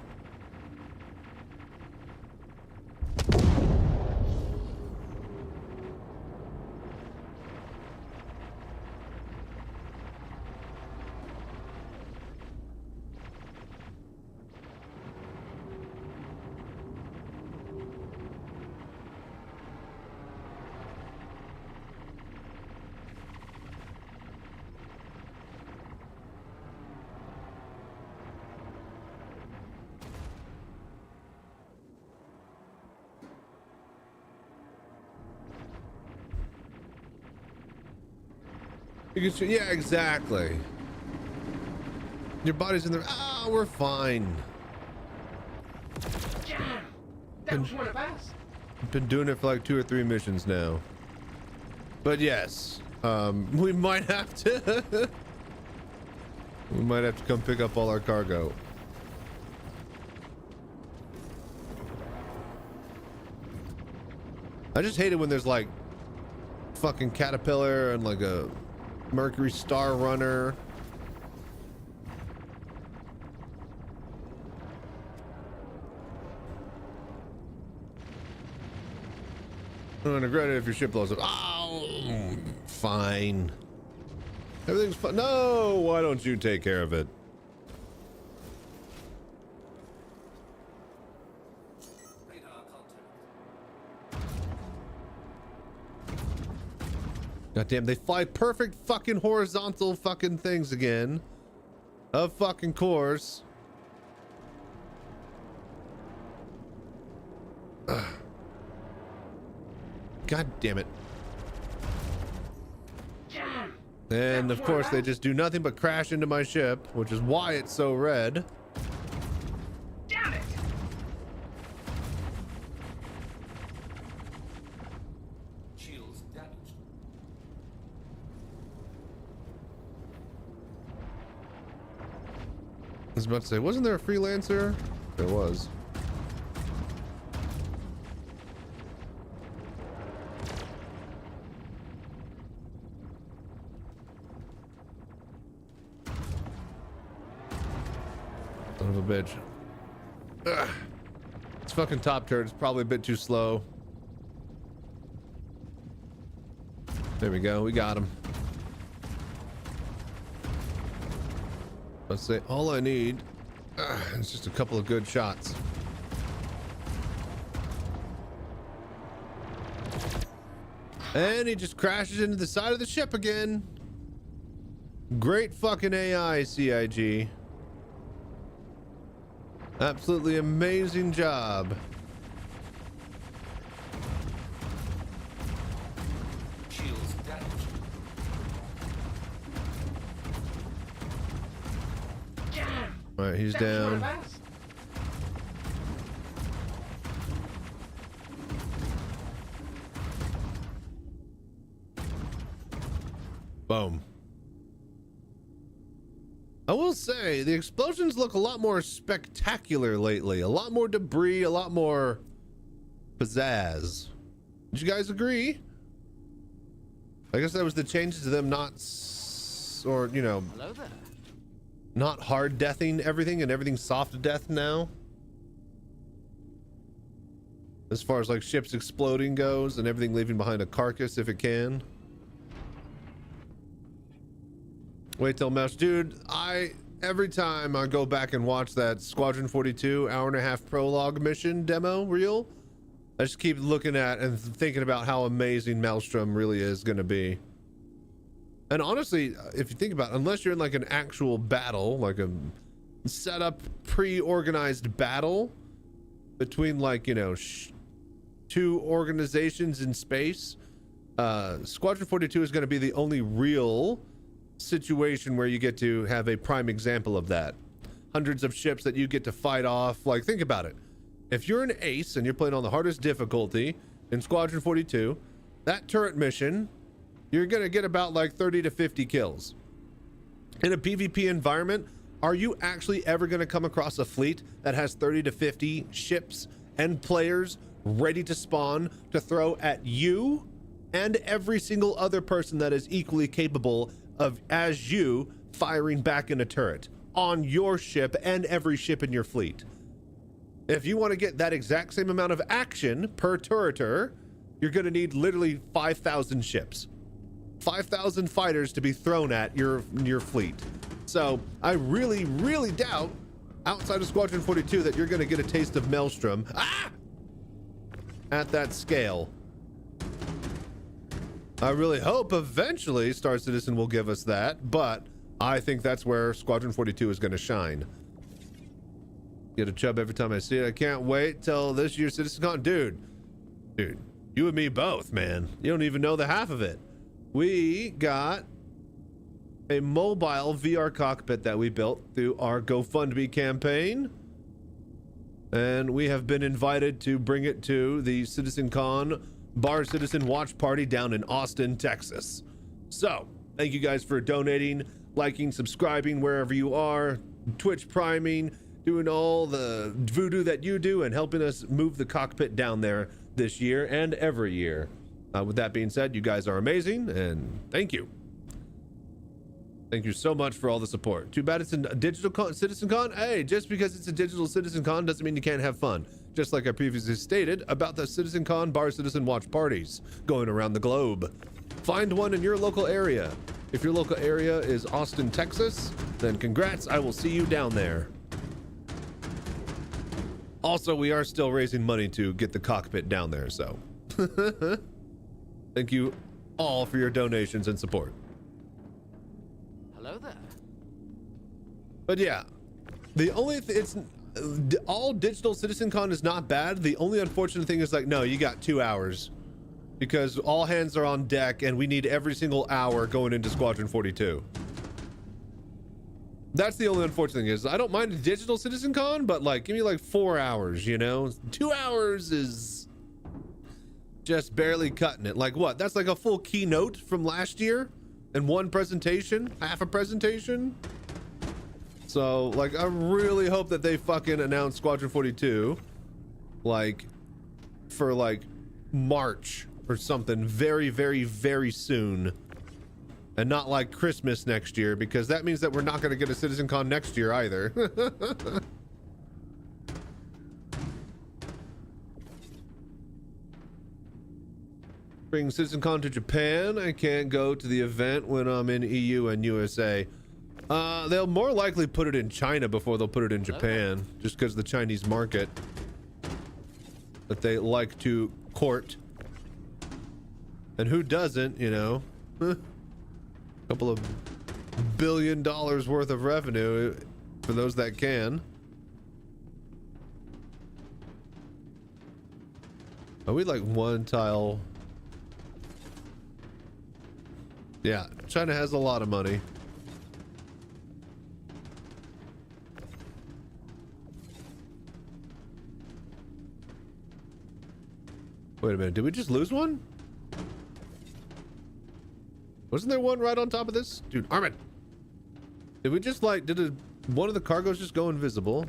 Yeah, exactly. Your body's in there. Ah, we're fine. Damn! That was one of us. Been doing it for like 2 or 3 missions now. But yes, we might have to we might have to come pick up all our cargo. I just hate it when there's like fucking Caterpillar and like a Mercury Star Runner. I don't regret it if your ship blows up. Oh, fine. Everything's fine. No, why don't you take care of it? Radar contact. God damn, they fly perfect fucking horizontal fucking things again. Of fucking course. Ugh. God damn it. And of course they just do nothing but crash into my ship, which is why it's so red. Damn it! Shields damaged. I was about to say, wasn't there a freelancer? There was. Son of a bitch. Ugh. This fucking top turret is probably a bit too slow. There we go. We got him. Let's say all I need is just a couple of good shots. And he just crashes into the side of the ship again. Great fucking AI, CIG. Absolutely amazing job. Shields damaged. All right, he's down. Boom. I will say the explosions look a lot more spectacular lately. A lot more debris, a lot more pizzazz. Did you guys agree? I guess that was the changes to them not or you know, Hello there. not hard deathing everything and everything's soft death now. As far as like ships exploding goes and everything leaving behind a carcass if it can. Wait till mouse, dude. Every time I go back and watch that Squadron 42 hour-and-a-half prologue mission demo reel, I just keep looking at and thinking about how amazing Maelstrom really is going to be. And honestly, if you think about it, unless you're in like an actual battle, like a set up pre-organized battle between like, you know, 2 organizations in space, Squadron 42 is going to be the only real situation where you get to have a prime example of that. Hundreds of ships that you get to fight off. Like, think about it. If you're an ace and you're playing on the hardest difficulty in Squadron 42, that turret mission, you're gonna get about like 30 to 50 kills. In a PvP environment, are you actually ever gonna come across a fleet that has 30 to 50 ships and players ready to spawn to throw at you and every single other person that is equally capable of, as you, firing back in a turret on your ship and every ship in your fleet? If you want to get that exact same amount of action per turreter, you're going to need literally 5,000 ships, 5,000 fighters to be thrown at your fleet. So I really, really doubt outside of Squadron 42 that you're going to get a taste of Maelstrom at that scale. I really hope eventually Star Citizen will give us that, but I think that's where Squadron 42 is going to shine. Get a chub every time I see it. I can't wait till this year's Citizencon. Dude, you and me both, man. You don't even know the half of it. We got a mobile VR cockpit that we built through our GoFundMe campaign. and we have been invited to bring it to the Citizencon Bar Citizen Watch Party down in Austin, Texas. So, thank you guys for donating, liking, subscribing wherever you are, Twitch priming, doing all the voodoo that you do, and helping us move the cockpit down there this year and every year. With that being said, you guys are amazing, and thank you. Thank you so much for all the support. Too bad it's a digital Citizencon. Hey, just because it's a digital Citizencon doesn't mean you can't have fun. Just like I previously stated about the Citizencon Bar Citizen Watch parties going around the globe. Find one in your local area. If your local area is Austin, Texas, then congrats, I will see you down there. Also, we are still raising money to get the cockpit down there, so. Thank you all for your donations and support. Hello there. But yeah, the only it's all digital Citizencon is not bad. The only unfortunate thing is like, no, you got 2 hours because all hands are on deck and we need every single hour going into Squadron 42. That's the only unfortunate thing is I don't mind a digital Citizencon, but like, give me like 4 hours, you know? 2 hours is just barely cutting it. Like what? That's like a full keynote from last year and one presentation, half a presentation. So like, I really hope that they fucking announce Squadron 42 like for like March or something very, very, very soon, and not like Christmas next year, because that means that we're not going to get a Citizencon next year either. Bring Citizencon to Japan. I can't go to the event when I'm in EU and USA. They'll more likely put it in China before they'll put it in Japan, just because of the Chinese market that they like to court. And who doesn't, you know? Couple of $1 billion worth of revenue for those that can. Are we like one tile? Yeah, China has a lot of money. Wait a minute, did we just lose one? Wasn't there one right on top of this? Dude, Armin! Did we just like, one of the cargos just go invisible?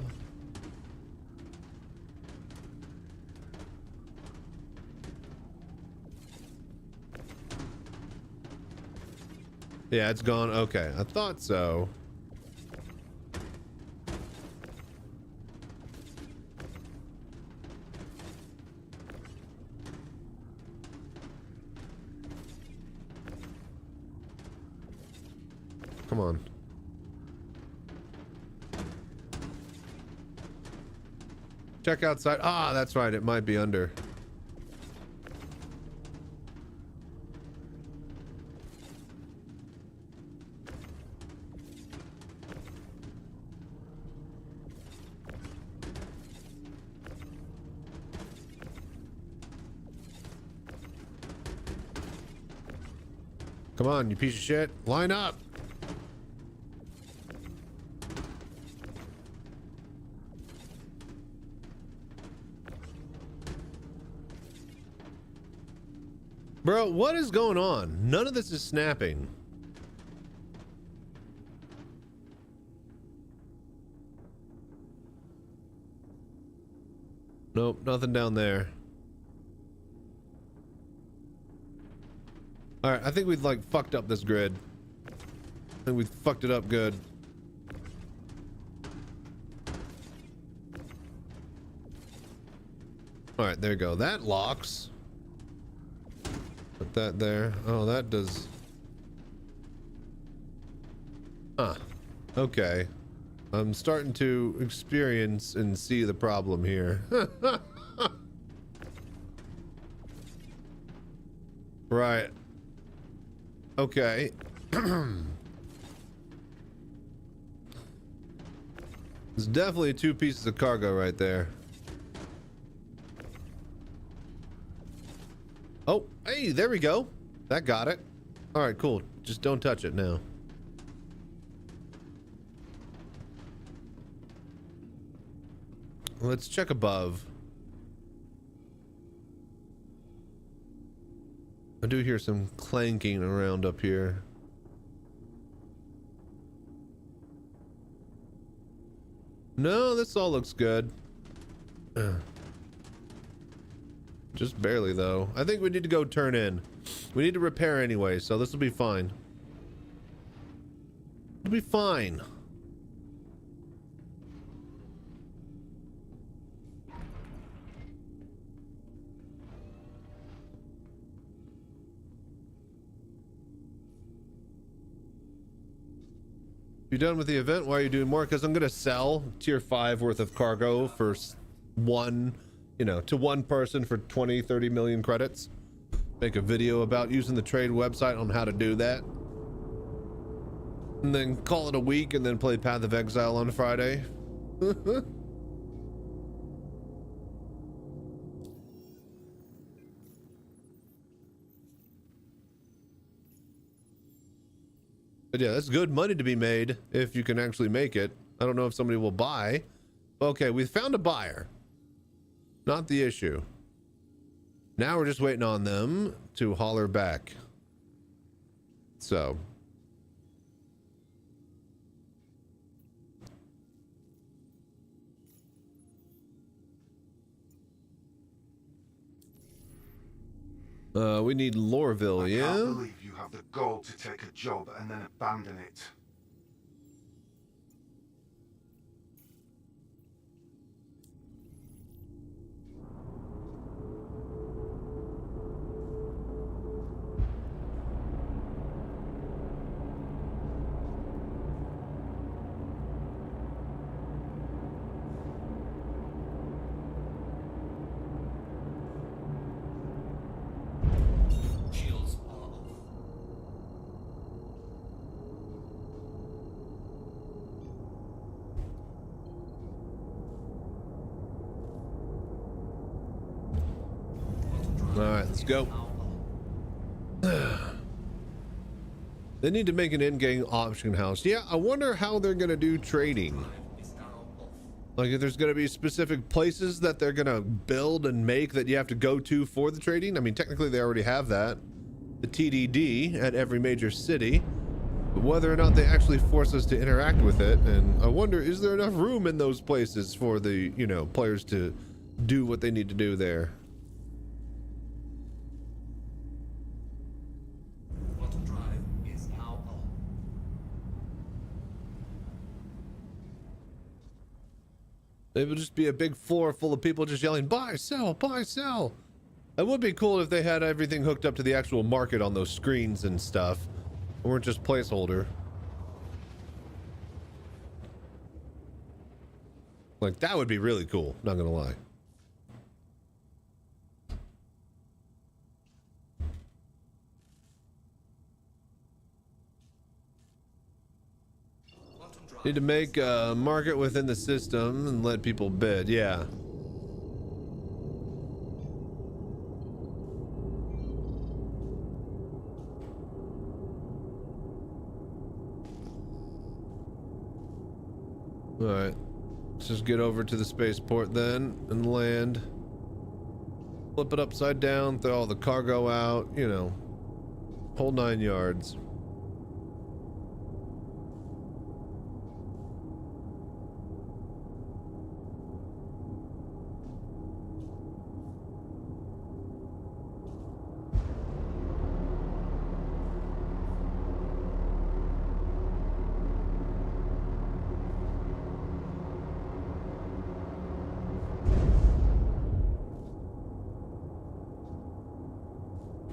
Yeah, it's gone. Okay, I thought so. Come on. Check outside. Ah, that's right. It might be under. Come on, you piece of shit. Line up. Bro, what is going on? None of this is snapping. Nope, nothing down there. All right, I think we've like fucked up this grid. I think we fucked it up good. All right, there you go. That locks. Put that there. Oh, that does. Huh. Okay. I'm starting to experience and see the problem here. Right. Okay. There's definitely 2 pieces of cargo right there. Oh, hey, there we go. That got it. All right, cool. Just don't touch it now. let's check above. I do hear some clanking around up here. No, this all looks good. Just barely though. I think we need to go turn in. We need to repair anyway, so this will be fine. It'll be fine. You done with the event? Why are you doing more? Because I'm gonna sell tier 5 worth of cargo for one, you know, to one person for 20-30 million credits. Make a video about using the trade website on how to do that, and then call it a week, and then play Path of Exile on Friday. But yeah, that's good money to be made if you can actually make it. I don't know if somebody will buy. Okay, we found a buyer. Not the issue. Now we're just waiting on them to holler back. So. We need Lorville, I can't yeah? believe you have the gall to take a job and then abandon it. Shields are off. All right, let's go. They need to make an in-game auction house. Yeah, I wonder how they're gonna do trading. Like if there's gonna be specific places that they're gonna build and make that you have to go to for the trading. I mean, technically they already have that, the TDD at every major city, but whether or not they actually force us to interact with it, and I wonder, is there enough room in those places for the, you know, players to do what they need to do there? Quantum drive is now on. It would just be a big floor full of people just yelling, buy, sell, buy, sell. It would be cool if they had everything hooked up to the actual market on those screens and stuff, and weren't just placeholder. Like, that would be really cool, not gonna lie. Quantum drive. Need to make a market within the system and let people bid, yeah. All right, let's just get over to the spaceport then and land. Flip it upside down, throw all the cargo out, you know, whole 9 yards.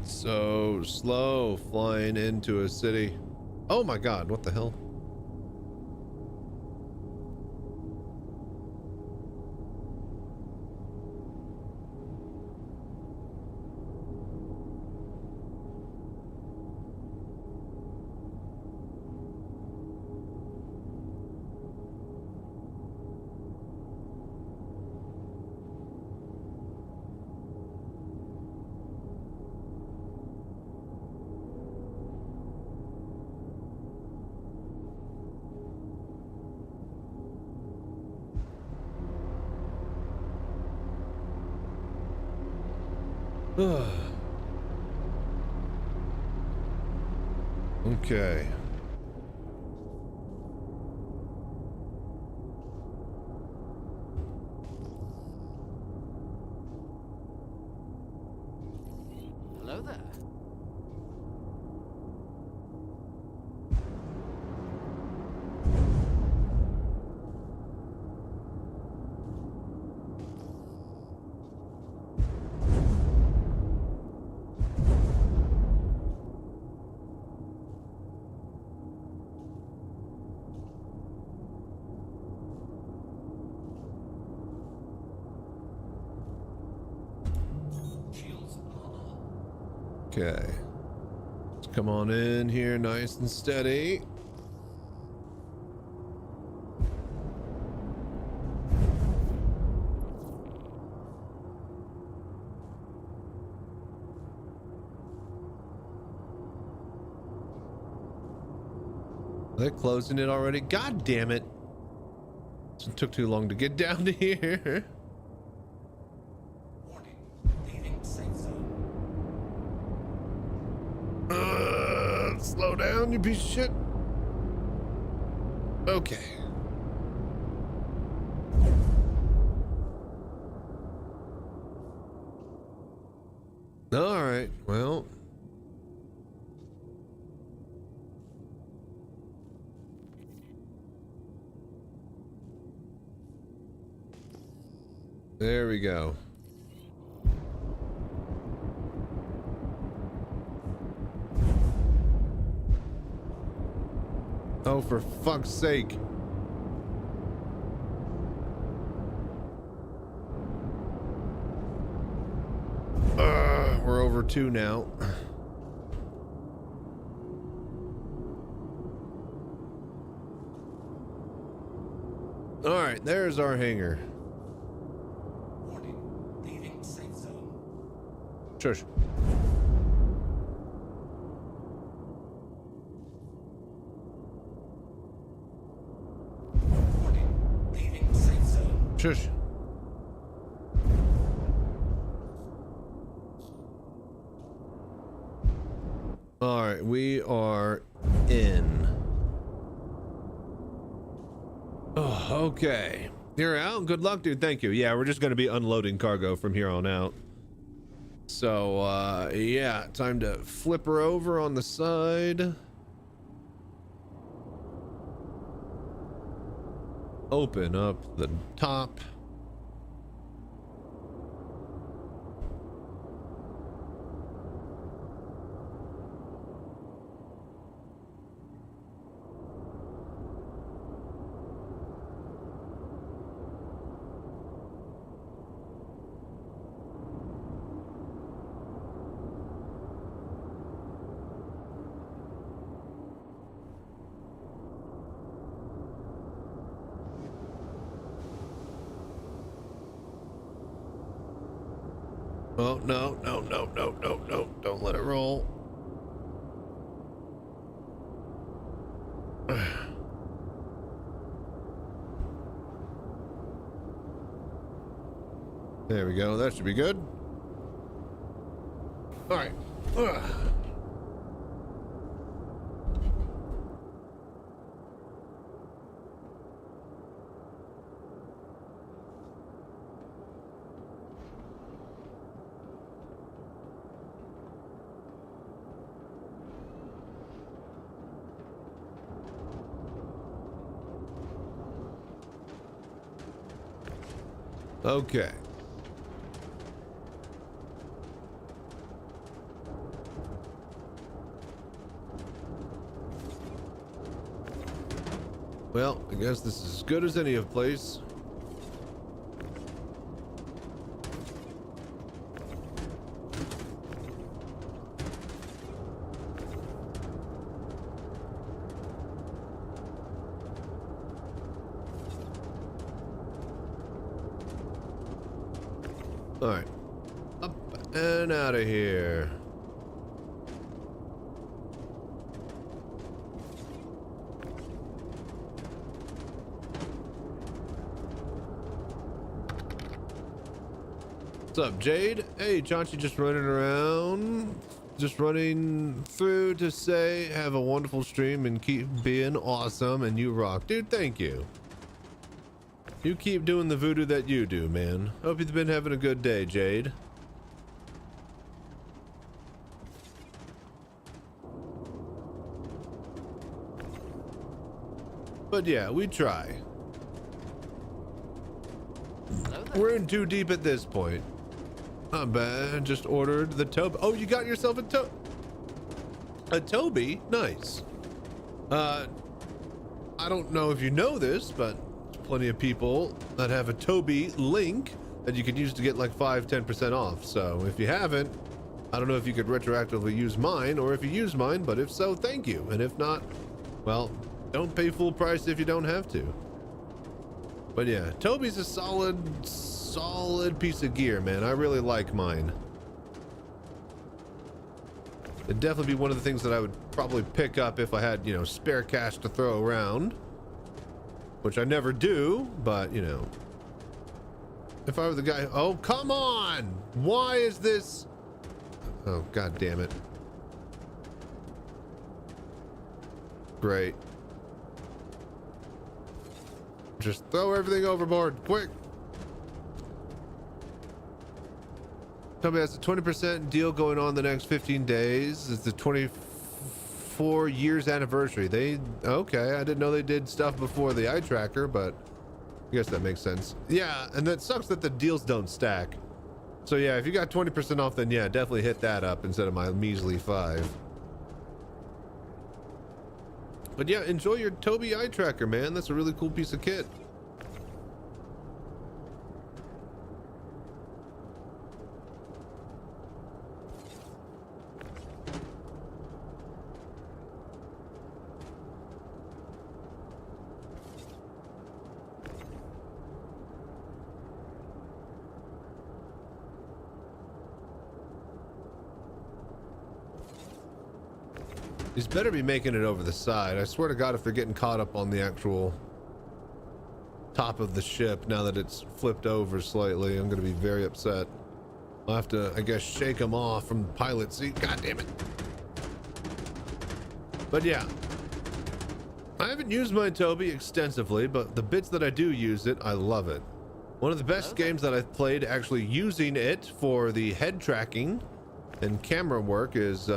So slow flying into a city. Oh my god, what the hell? Okay. Hello there. Shields on. Okay. Let's come on in here nice and steady. They're closing it already. God damn it. It took too long to get down to here. Warning. Leaving safe zone. Slow down, you piece of shit. Okay. All right. Well. There we go. Oh, for fuck's sake. We're over 2 now. All right, there's our hangar. Warning. Leaving safe zone. Shush. Warning. Leaving safe zone. Shush. All right, we are in. Oh, okay. You're out. Good luck, dude. Thank you. Yeah, we're just going to be unloading cargo from here on out. So, yeah, time to flip her over on the side. Open up the top. Oh, no, no, no, no, no, no. Don't let it roll. There we go. That should be good. All right. Okay. Well, I guess this is as good as any of place. All right, up and out of here. What's up, Jade? Hey, Chachi, just running around. Just running through to say have a wonderful stream and keep being awesome, and you rock. Dude, thank you. You keep doing the voodoo that you do, man. Hope you've been having a good day, Jade. But yeah, we try. Hello there. We're in too deep at this point. Not bad. Just ordered the Tobii. Oh, you got yourself a Tobii? Nice. I don't know if you know this, but there's plenty of people that have a Tobii link that you could use to get like 5-10% off. So if you haven't, I don't know if you could retroactively use mine or if you use mine, but if so, thank you. And if not, well, don't pay full price if you don't have to. But yeah, Tobii's a solid piece of gear, man. I really like mine. It'd definitely be one of the things that I would probably pick up if I had, you know, spare cash to throw around, which I never do, but you know, if I were the guy. Oh, come on. Why is this? Oh, god damn it. Great. Just throw everything overboard, quick. Tobii has a 20% deal going on the next 15 days. It's the 24 years anniversary. Okay, I didn't know they did stuff before the Eyetracker, but I guess that makes sense. Yeah, and that sucks that the deals don't stack. So yeah, if you got 20% off, then yeah, definitely hit that up instead of my measly 5. But yeah, enjoy your Tobii Eyetracker, man. That's a really cool piece of kit. He's better be making it over the side. I swear to God, if they're getting caught up on the actual top of the ship now that it's flipped over slightly, I'm going to be very upset. I'll have to, I guess, shake him off from the pilot seat. God damn it. But yeah, I haven't used my Tobii extensively, but the bits that I do use it, I love it. One of the best games that I've played actually using it for the head tracking and camera work is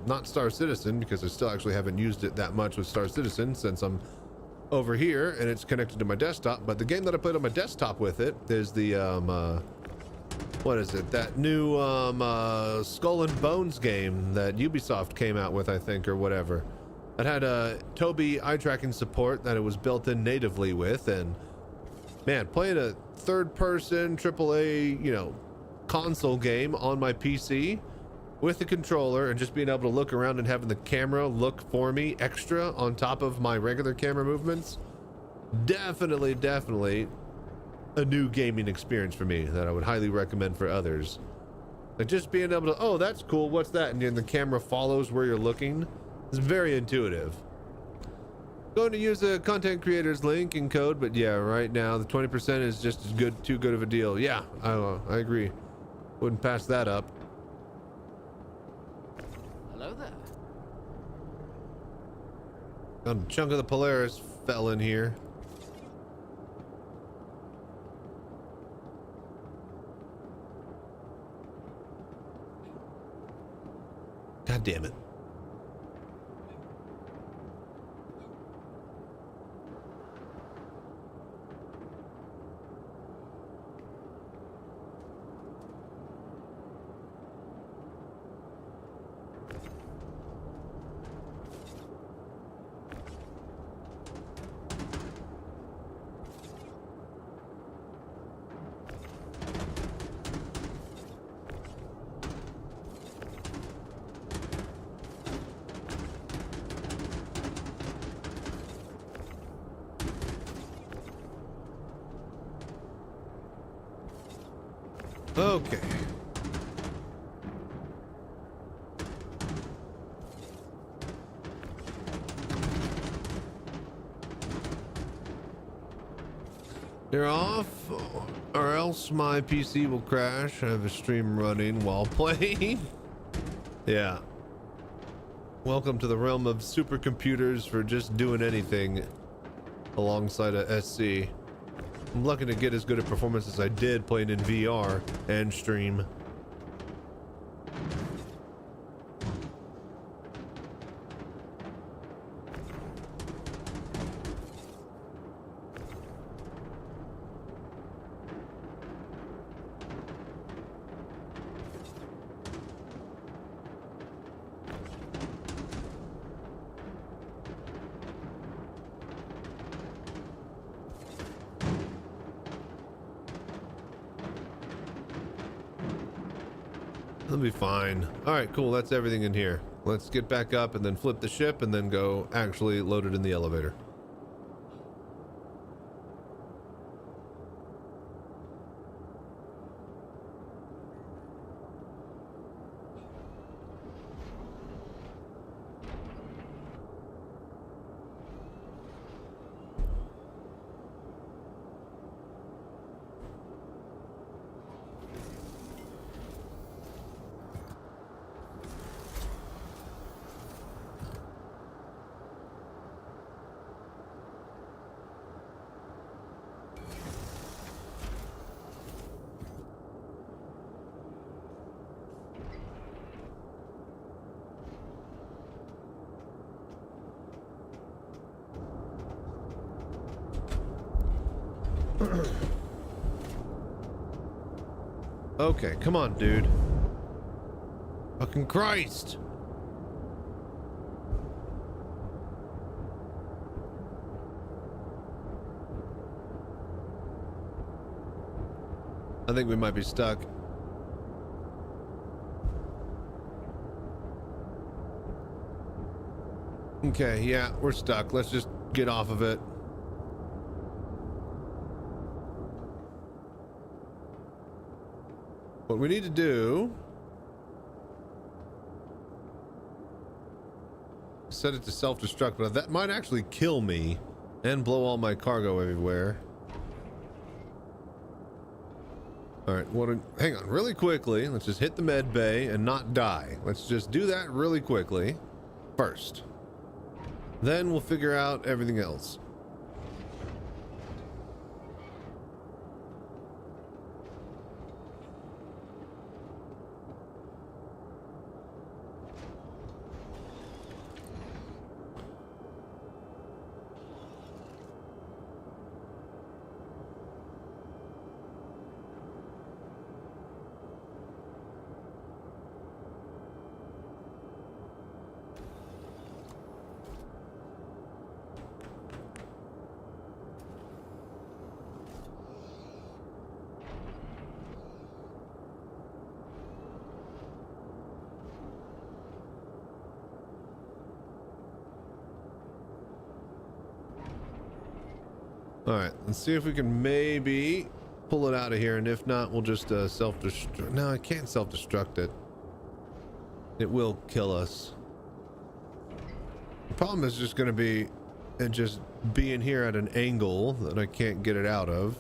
not Star Citizen, because I still actually haven't used it that much with Star Citizen since I'm over here and it's connected to my desktop. But the game that I played on my desktop with it is the what is it, that new Skull and Bones game that Ubisoft came out with, I think, or whatever. It had a Tobii eye tracking support that it was built in natively with, and man, playing a third-person AAA, you know, console game on my PC with the controller and just being able to look around and having the camera look for me extra on top of my regular camera movements, definitely a new gaming experience for me that I would highly recommend for others. Like just being able to, oh, that's cool, what's that? And then the camera follows where you're looking. It's very intuitive. Going to use a content creator's link and code, but yeah, right now the 20% is just as good, too good of a deal. Yeah, I agree. Wouldn't pass that up. Hello there. A chunk of the Polaris fell in here. God damn it. Okay. You're off, or else my PC will crash. I have a stream running while playing. Yeah. Welcome to the realm of supercomputers for just doing anything alongside a SC. I'm lucky to get as good a performance as I did playing in VR and stream. That'll be fine. All right, cool. That's everything in here. Let's get back up and then flip the ship and then go actually load it in the elevator. Okay, come on, dude. Fucking Christ. I think we might be stuck. Okay, yeah, we're stuck. Let's just get off of it. What we need to do, set it to self-destruct, but that might actually kill me and blow all my cargo everywhere. All right, hang on really quickly. Let's just hit the med bay and not die. Let's just do that really quickly first. Then we'll figure out everything else. All right, let's see if we can maybe pull it out of here, and if not, we'll just self-destruct. No, I can't self-destruct it. It will kill us. The problem is just going to be it just being here at an angle that I can't get it out of.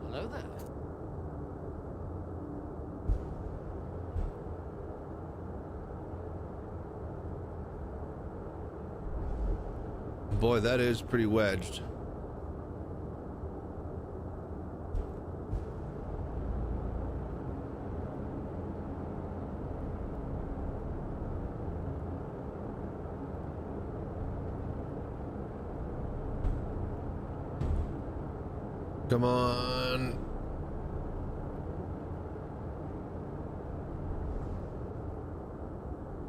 Hello there. Boy, that is pretty wedged. Come on.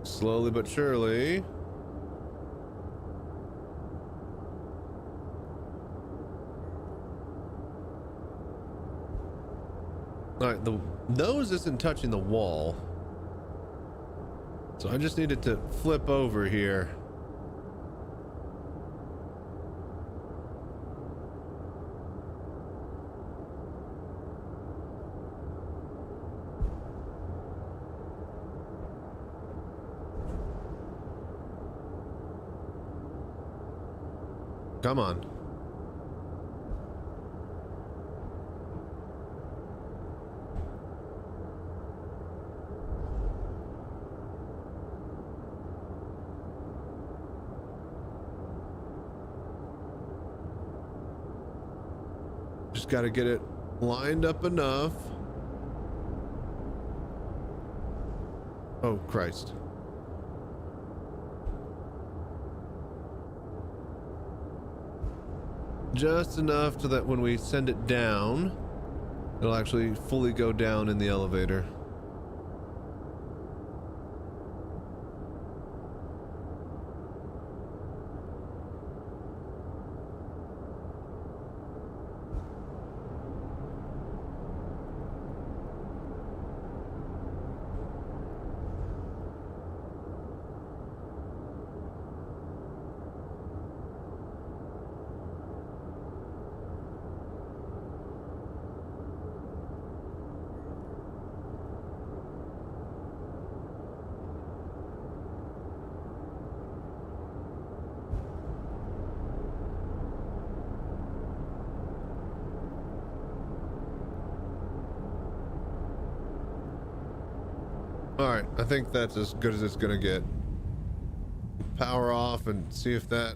Slowly but surely. All right, the nose isn't touching the wall. So I just needed to flip over here. Come on. Just got to get it lined up enough. Oh, Christ. Just enough so that when we send it down, it'll actually fully go down in the elevator. Alright, I think that's as good as it's gonna get. Power off and see if that...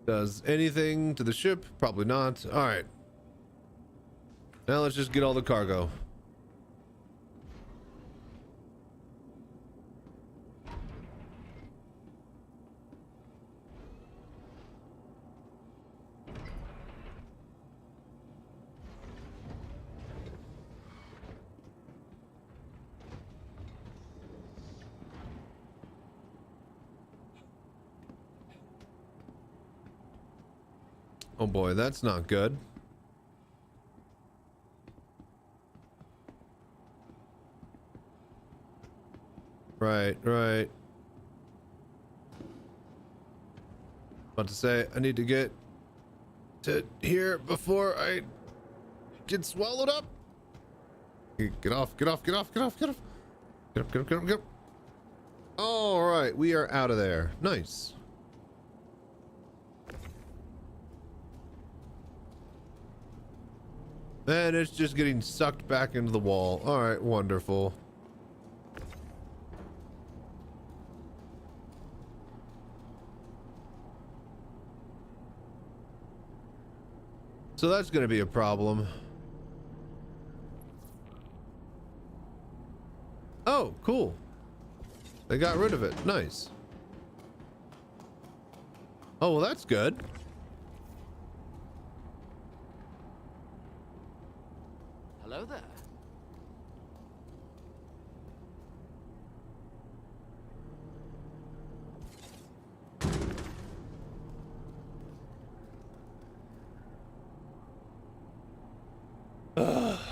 does anything to the ship. Probably not. Alright. Now let's just get all the cargo. Oh boy, that's not good. Right. About to say, I need to get to here before I get swallowed up. Get off. All right, we are out of there. Nice. And it's just getting sucked back into the wall. All right, wonderful. So that's going to be a problem. Oh, cool. They got rid of it. Nice. Oh, well, that's good. Hello there.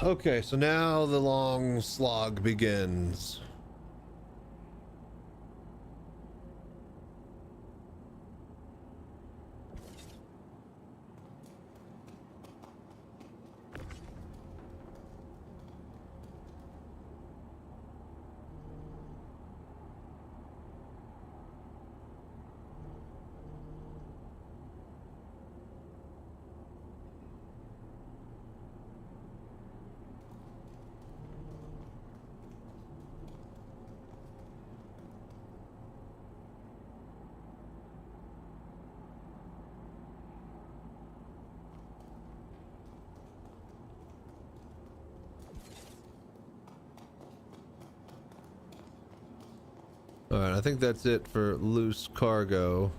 Okay, so now the long slog begins. All right, I think that's it for loose cargo.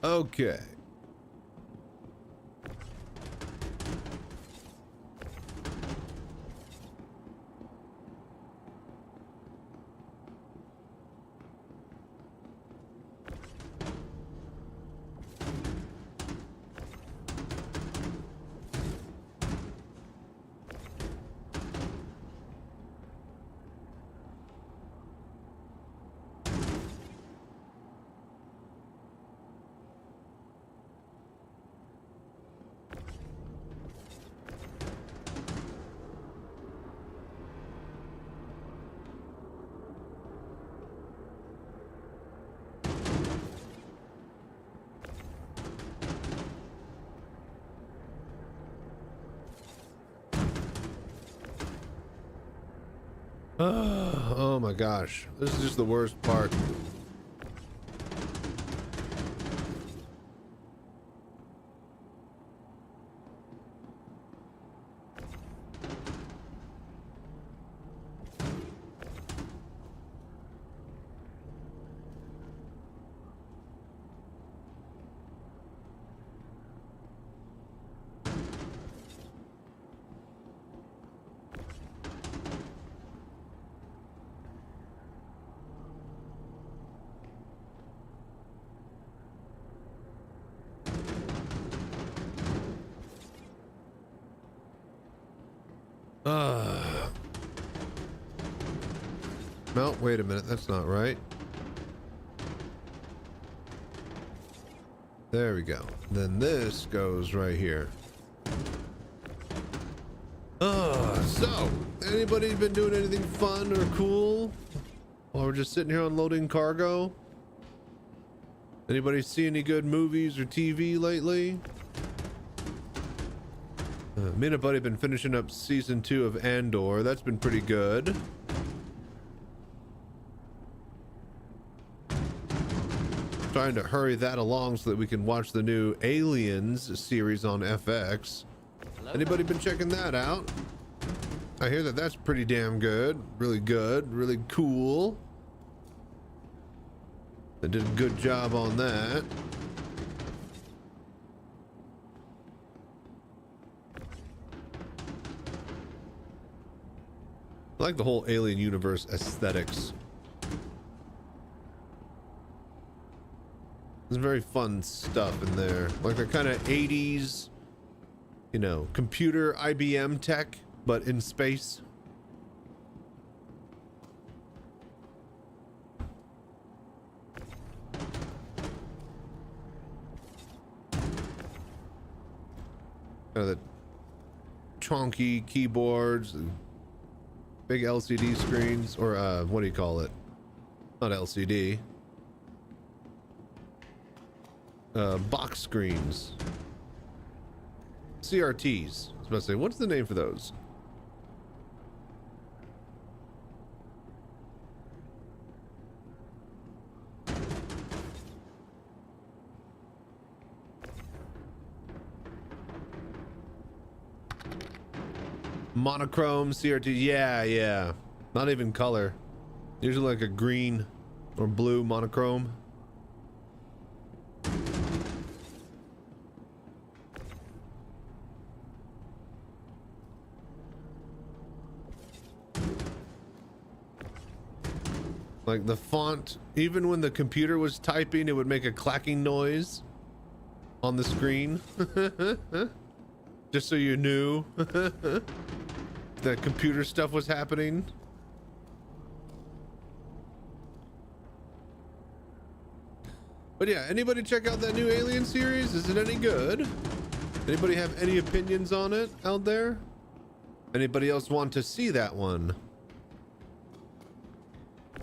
Okay. Oh my gosh, this is just the worst part. No, wait a minute, that's not right. There we go. Then this goes right here. So, anybody been doing anything fun or cool? While we're just sitting here unloading cargo? Anybody see any good movies or TV lately? Me and a buddy have been finishing up season 2 of Andor. That's been pretty good. Trying to hurry that along so that we can watch the new Aliens series on FX. Anybody been checking that out? I hear that that's pretty damn good, really cool. They did a good job on that. I like the whole Alien universe aesthetics. There's very fun stuff in there, like the kind of 80s, you know, computer IBM tech, but in space. Kind of the chonky keyboards, and big LCD screens, or what do you call it? Not LCD. Box screens. CRTs. I was about to say, what's the name for those? Monochrome CRT. Yeah. Not even color. Usually like a green or blue monochrome. Like the font, even when the computer was typing, it would make a clacking noise on the screen. Just so you knew that computer stuff was happening. But yeah, anybody check out that new Alien series? Is it any good? Anybody have any opinions on it out there? Anybody else want to see that one?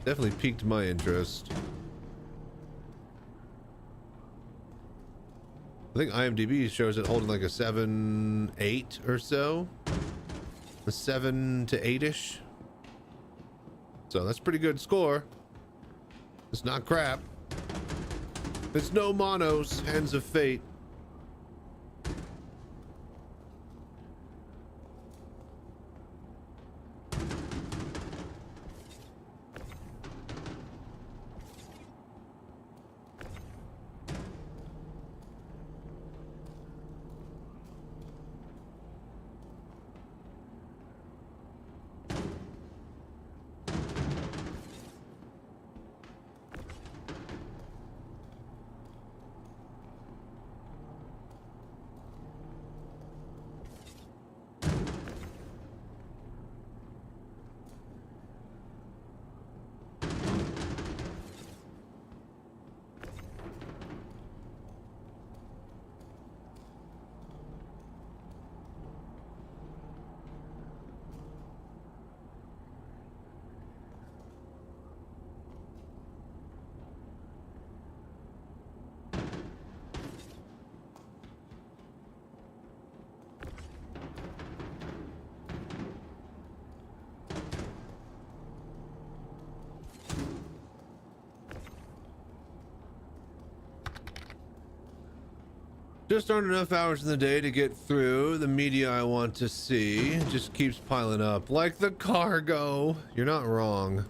Definitely piqued my interest. I think IMDb shows it holding like a 7.8 or so. A 7 to 8-ish. So that's a pretty good score. It's not crap. It's no monos, Hands of Fate. Just aren't enough hours in the day to get through the media I want to see. It just keeps piling up. Like the cargo. You're not wrong.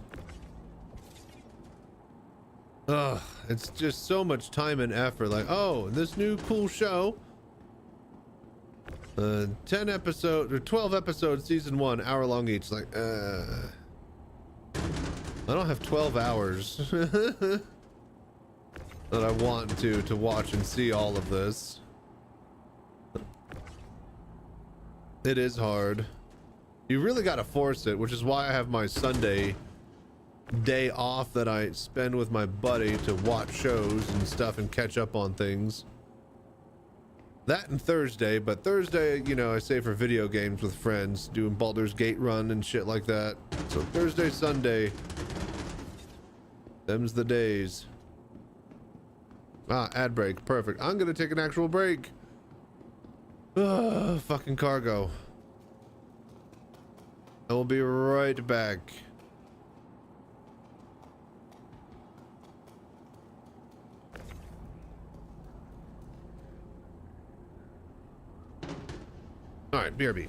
Ugh, it's just so much time and effort. Like, oh, this new cool show. 10 episode or 12 episodes, season 1, hour long each. Like, I don't have 12 hours that I want to watch and see all of this. It is hard. You really got to force it, which is why I have my Sunday day off that I spend with my buddy to watch shows and stuff and catch up on things. That and Thursday, but Thursday, you know, I save for video games with friends, doing Baldur's Gate run and shit like that. So Thursday, Sunday, them's the days. Ah, ad break, perfect. I'm gonna take an actual break. Ugh, fucking cargo. I will be right back. All right, BRB.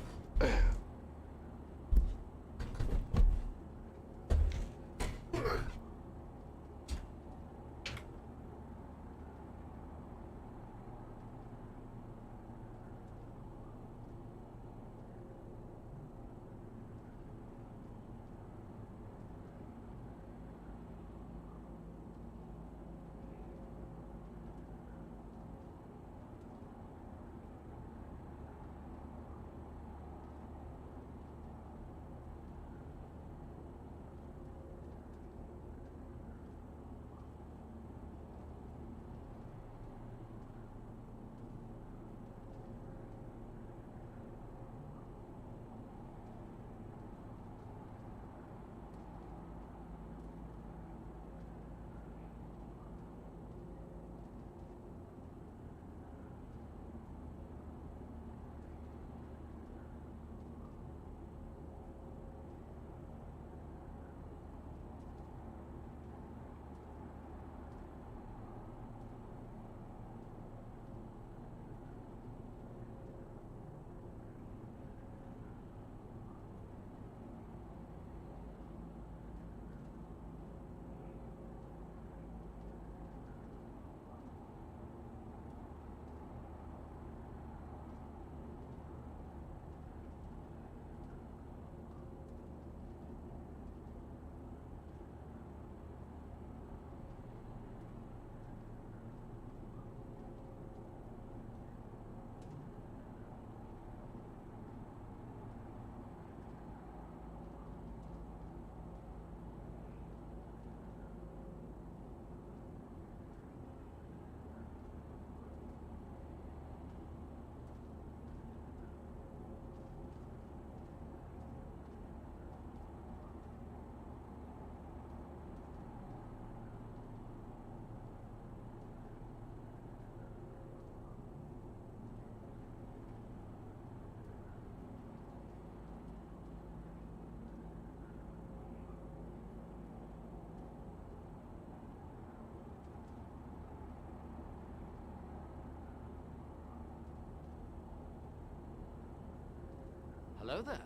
Hello there.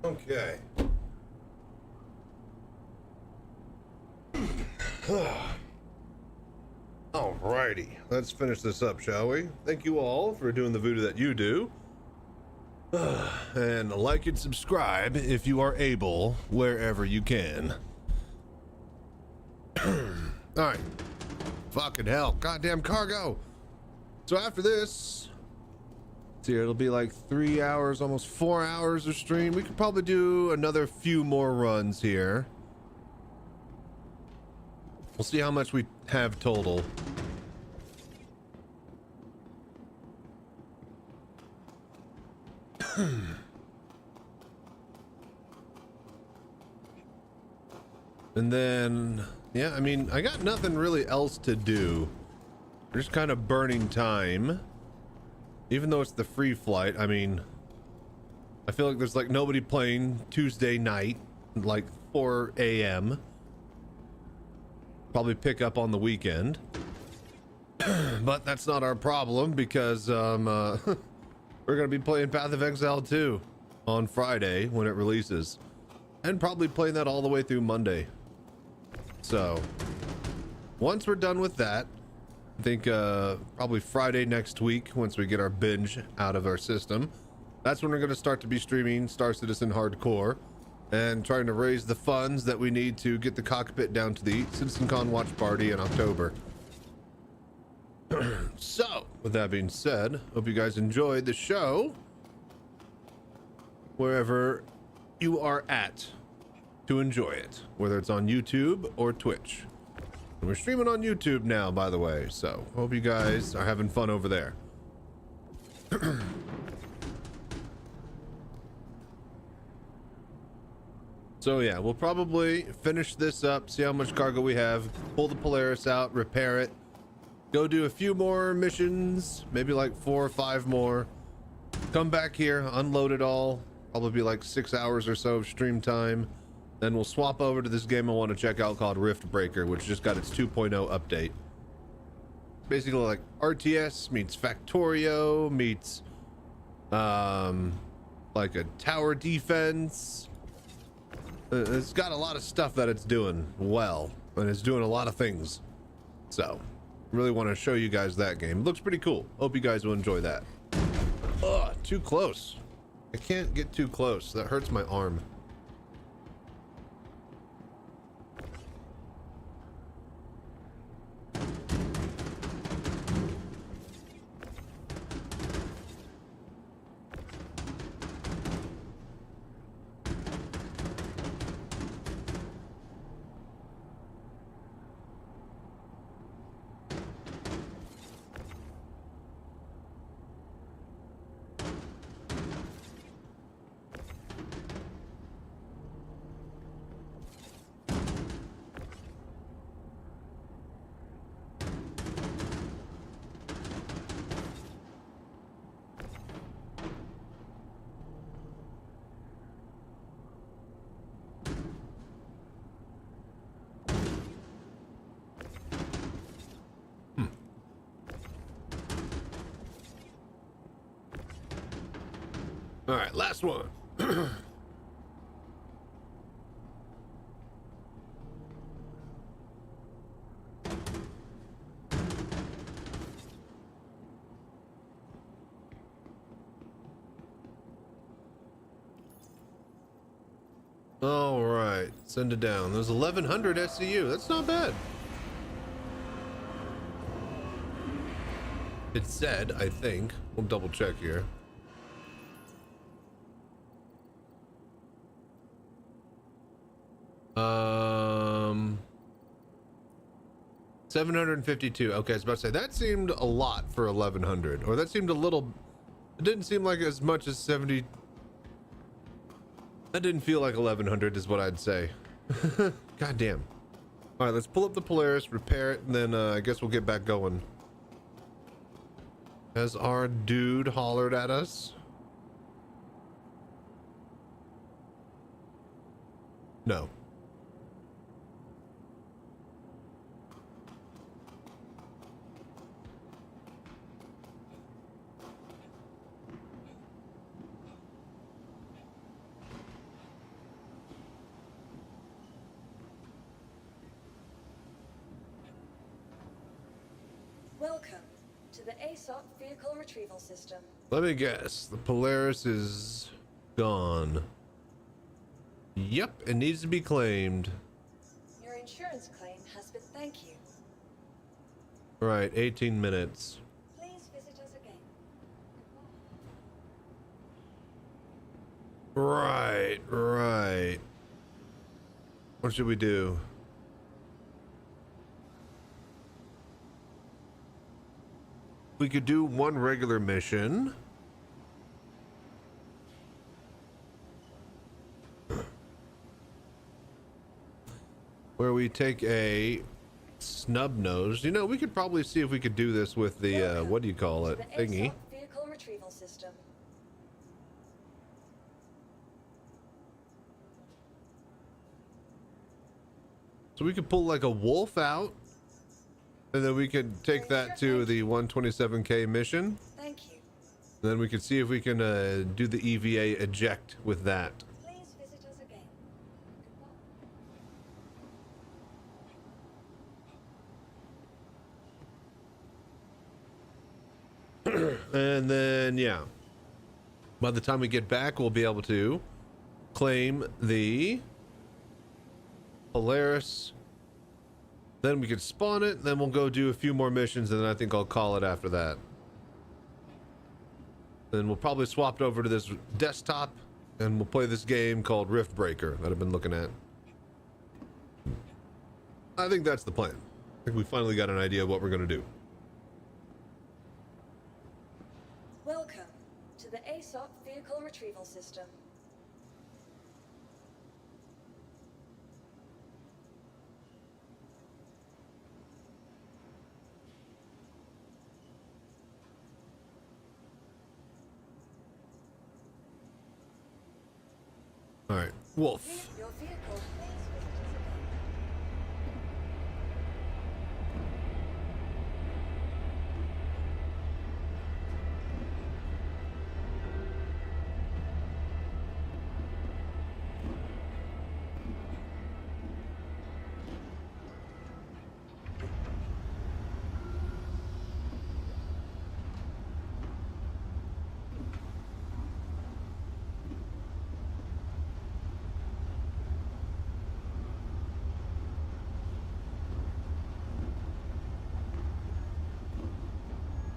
Okay. Alrighty, let's finish this up, shall we? Thank you all for doing the voodoo that you do. And like and subscribe if you are able, wherever you can. Alright. Fucking hell. Goddamn cargo. So after this, see, it'll be like 3 hours, almost 4 hours of stream. We could probably do another few more runs here. We'll see how much we have total. And then, yeah, I mean, I got nothing really else to do. We're just kind of burning time. Even though it's the free flight, I mean, I feel like there's like nobody playing Tuesday night, like 4 a.m. Probably pick up on the weekend. But that's not our problem because we're gonna be playing Path of Exile 2 on Friday when it releases, and probably playing that all the way through Monday. So once we're done with that, I think probably Friday next week, once we get our binge out of our system, that's when we're gonna start to be streaming Star Citizen Hardcore and trying to raise the funds that we need to get the Cockpit down to the Citizencon watch party in October. So, with that being said, hope you guys enjoyed the show, wherever you are at to enjoy it, whether it's on YouTube or Twitch. And we're streaming on YouTube now, by the way, so hope you guys are having fun over there. So yeah, we'll probably finish this up, see how much cargo we have, pull the Polaris out, repair it, go do a few more missions, maybe like 4 or 5 more, come back here, unload it all, probably be like 6 hours or so of stream time. Then we'll swap over to this game I want to check out called Rift Breaker, which just got its 2.0 update. Basically like RTS meets Factorio meets like a tower defense. It's got a lot of stuff that it's doing well, and it's doing a lot of things. So really want to show you guys that game. It looks pretty cool. Hope you guys will enjoy that. Ugh, too close. I can't get too close. That hurts my arm. All right, last one. All right, send it down. There's 1100 SCU. That's not bad. It said, I think. We'll double check here. 752. Okay, I was about to say that seemed a lot for 1100, or that seemed a little. It didn't seem like as much as 70. That didn't feel like 1100 is what I'd say. God damn. All right, let's pull up the Polaris, repair it, and then I guess we'll get back going. Has our dude hollered at us? No. Welcome to the ASOP Vehicle Retrieval System. Let me guess. The Polaris is gone. Yep, it needs to be claimed. Your insurance claim has been thank you. Right, 18 minutes. Please visit us again. Right, right. What should we do? We could do one regular mission. Where we take a snub nose. You know, we could probably see if we could do this with the, what do you call it? The Thingy. ASOP Vehicle Retrieval System. So we could pull like a wolf out. And then we could take that to the 127K mission. Thank you. And then we could see if we can do the EVA eject with that. Please visit us again. And then, yeah. By the time we get back, we'll be able to claim the Polaris. Then we could spawn it. Then we'll go do a few more missions. And then I think I'll call it after that. Then we'll probably swap it over to this desktop. And we'll play this game called Rift Breaker that I've been looking at. I think that's the plan. I think we finally got an idea of what we're going to do. Welcome to the ASOP Vehicle Retrieval System. All right, wolf. Your vehicle. Please visit us again.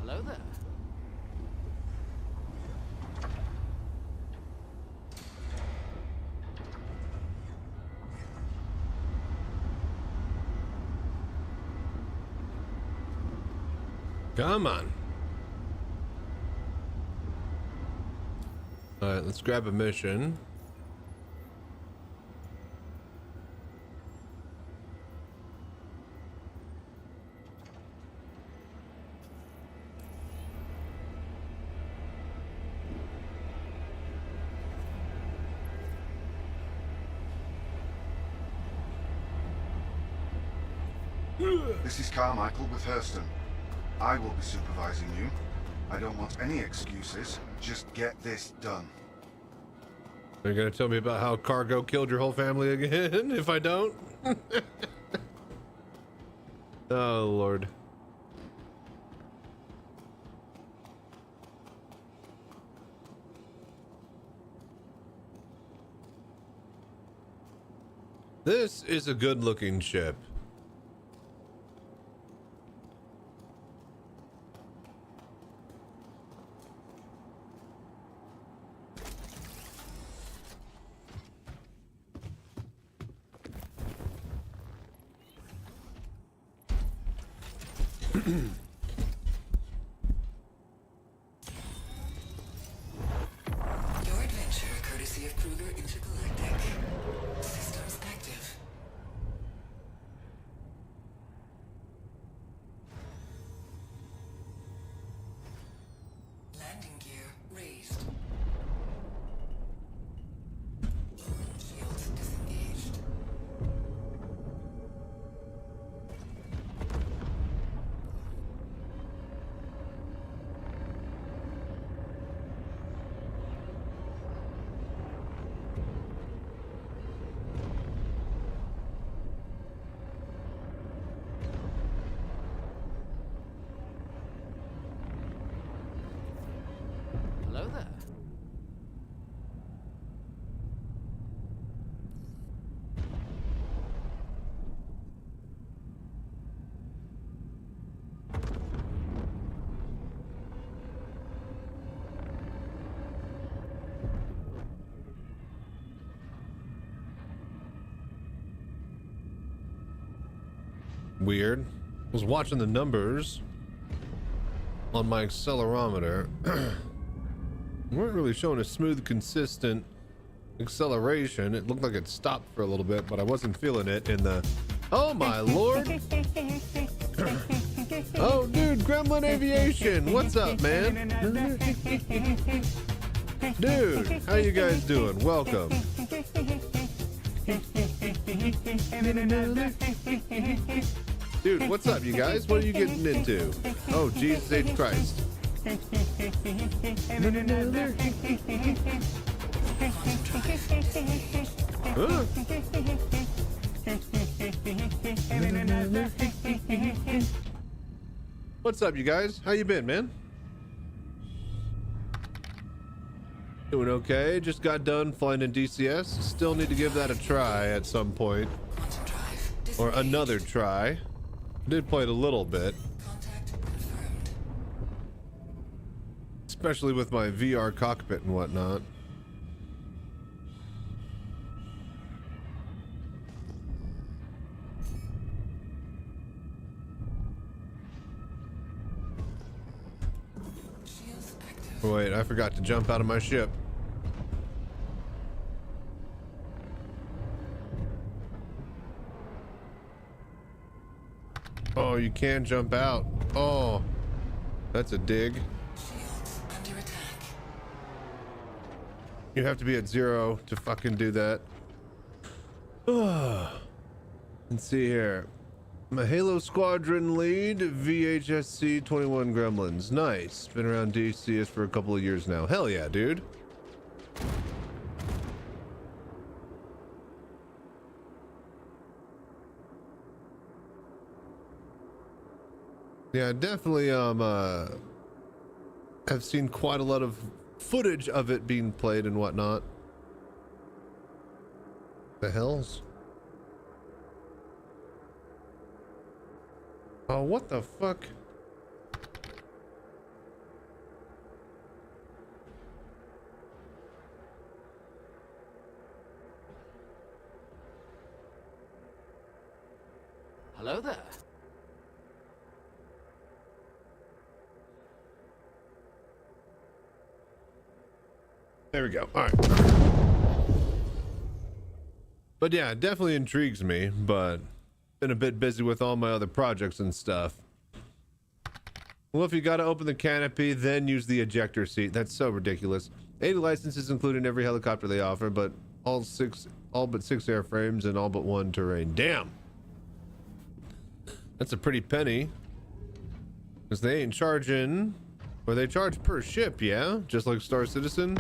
Hello there. Come on. All right, let's grab a mission. This is Carmichael with Hurston. I will be supervising you. I don't want any excuses. Just get this done. Are you gonna tell me about how cargo killed your whole family again if I don't? Oh, Lord. This is a good-looking ship. Your adventure, courtesy of Kruger Intergalactic. Systems active. Landing gear raised. Shields disengaged. weird. I was watching the numbers on my accelerometer. We weren't really showing a smooth, consistent acceleration. It looked like it stopped for a little bit, but I wasn't feeling it in the... Oh my lord! Oh dude, Gremlin Aviation, what's up, man? Dude, how you guys doing? Welcome. Dude, what's up, you guys? What are you getting into? Oh, Jesus H. Christ. Huh? What's up, you guys? How you been, man? Doing okay. Just got done flying in DCS. Still need to give that a try at some point. Or another try. Did play it a little bit. Especially with my VR cockpit and whatnot. Wait, I forgot to jump out of my ship. Oh, you can jump out. Oh, that's a dig. You have to be at 0 to fucking do that. Let's see here. My Halo Squadron lead, VHSC 21 Gremlins. Nice. Been around DCS for a couple of years now. Hell yeah, dude. Yeah, definitely have seen quite a lot of footage of it being played and whatnot. The hells? Oh, what the fuck? Hello there. There we go. All right. But yeah, it definitely intrigues me, but been a bit busy with all my other projects and stuff. Well, if you got to open the canopy, then use the ejector seat. That's so ridiculous. 80 licenses including every helicopter they offer, but all but 6 airframes and all but 1 terrain. Damn. That's a pretty penny. Because they ain't charging, or they charge per ship, yeah? Just like Star Citizen.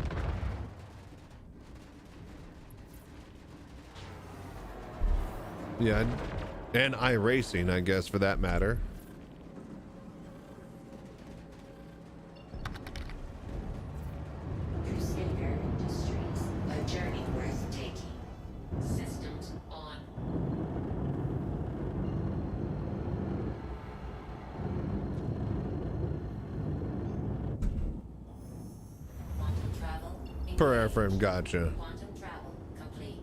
Yeah, and iRacing, I guess, for that matter. Crusader Industries, a journey worth taking. Systems on. Quantum travel. Per airframe, gotcha. Quantum travel complete.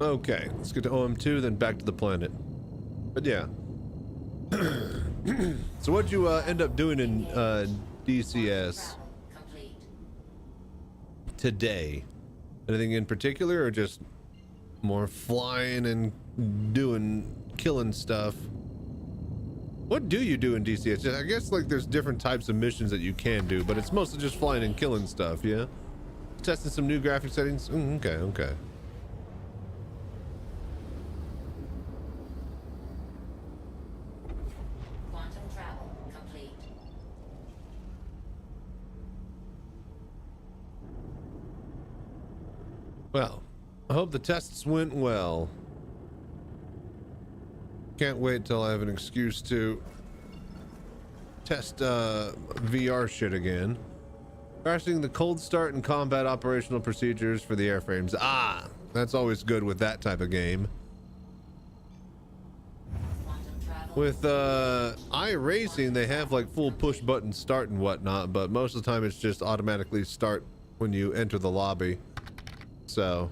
Okay, let's get to OM2, then back to the planet. But yeah. So what'd you end up doing in DCS today? Anything in particular, or just more flying and killing stuff? What do you do in DCS? I guess like there's different types of missions that you can do, but it's mostly just flying and killing stuff, yeah? Testing some new graphic settings? Okay. Well, I hope the tests went well. Can't wait till I have an excuse to test VR shit again. Crashing the cold start and combat operational procedures for the airframes. Ah, that's always good with that type of game. With iRacing, they have like full push button start and whatnot, but most of the time it's just automatically start when you enter the lobby. So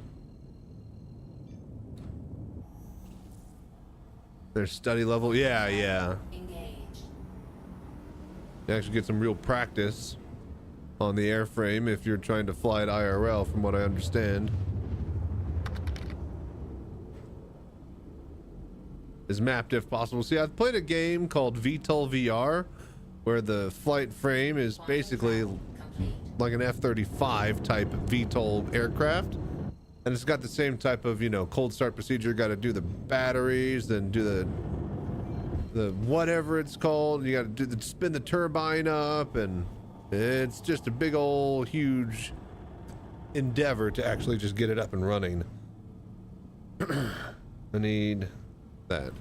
there's study level. Yeah, yeah. Engaged. You actually get some real practice on the airframe if you're trying to fly it IRL, from what I understand. Is mapped if possible. See, I've played a game called VTOL VR where the flight frame is basically like an F-35 type VTOL aircraft, and it's got the same type of, you know, cold start procedure. Got to do the batteries, then do the whatever it's called. You got to do the spin the turbine up, and it's just a big old huge endeavor to actually just get it up and running. I need that.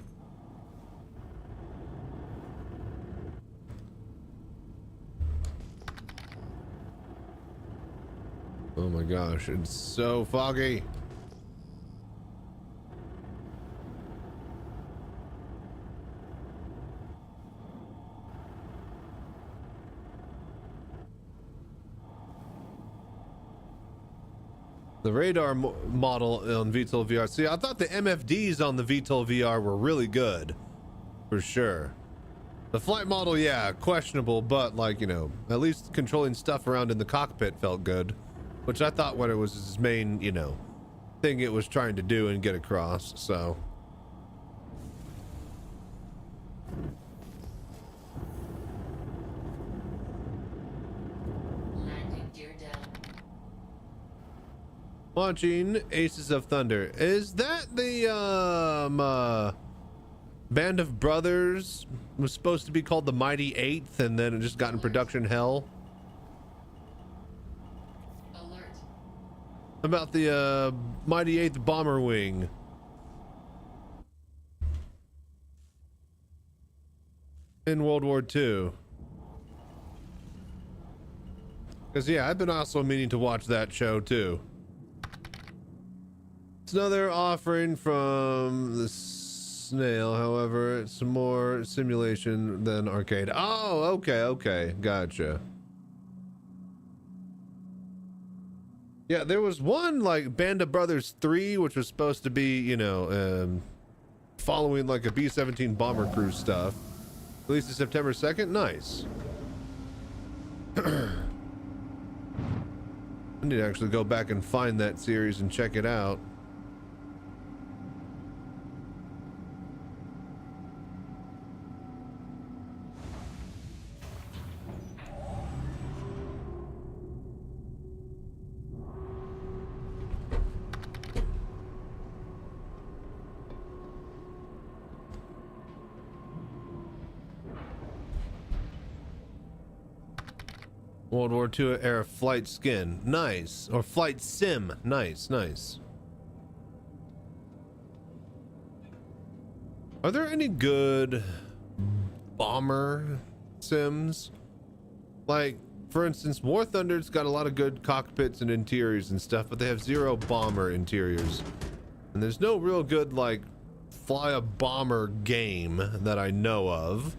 Oh my gosh, it's so foggy. The radar model on VTOL VR. See, I thought the MFDs on the VTOL VR were really good, for sure. The flight model, yeah, questionable, but like, you know, at least controlling stuff around in the cockpit felt good, which I thought what it was his main, you know, thing it was trying to do and get across. So Landing gear down. watching Aces of Thunder. Is that the Band of Brothers was supposed to be called the Mighty Eighth, and then it just got in production hell? Alert. About the Mighty Eighth Bomber Wing. In World War II. Because, yeah, I've been also meaning to watch that show, too. It's another offering from the Snail, however, it's more simulation than arcade. Oh, okay, gotcha. Yeah, there was one, like, Band of Brothers 3, which was supposed to be, you know, following, like, a B-17 bomber crew stuff. Released on September 2nd? Nice. I need to actually go back and find that series and check it out. World War II era flight skin. Nice. Or flight sim. Nice, nice. Are there any good bomber sims? Like, for instance, War Thunder's got a lot of good cockpits and interiors and stuff, but they have zero bomber interiors. And there's no real good, like, fly a bomber game that I know of.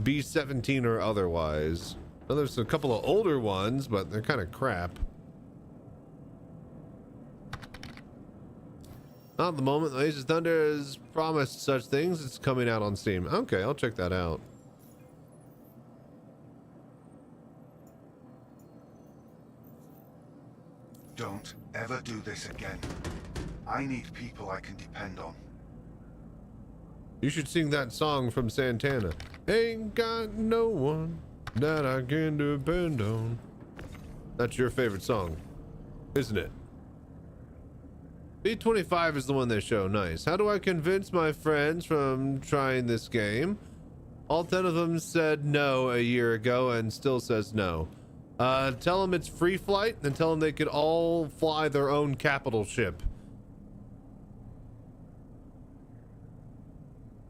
B-17 or otherwise. Well, there's a couple of older ones, but they're kind of crap. Not at the moment. Aces of Thunder has promised such things. It's coming out on Steam. Okay, I'll check that out. Don't ever do this again. I need people I can depend on. You should sing that song from Santana. Ain't got no one that I can depend on. That's your favorite song, isn't it? B25 is the one they show. Nice. How do I convince my friends from trying this game? All 10 of them said no a year ago and still says no. Tell them it's free flight and tell them they could all fly their own capital ship.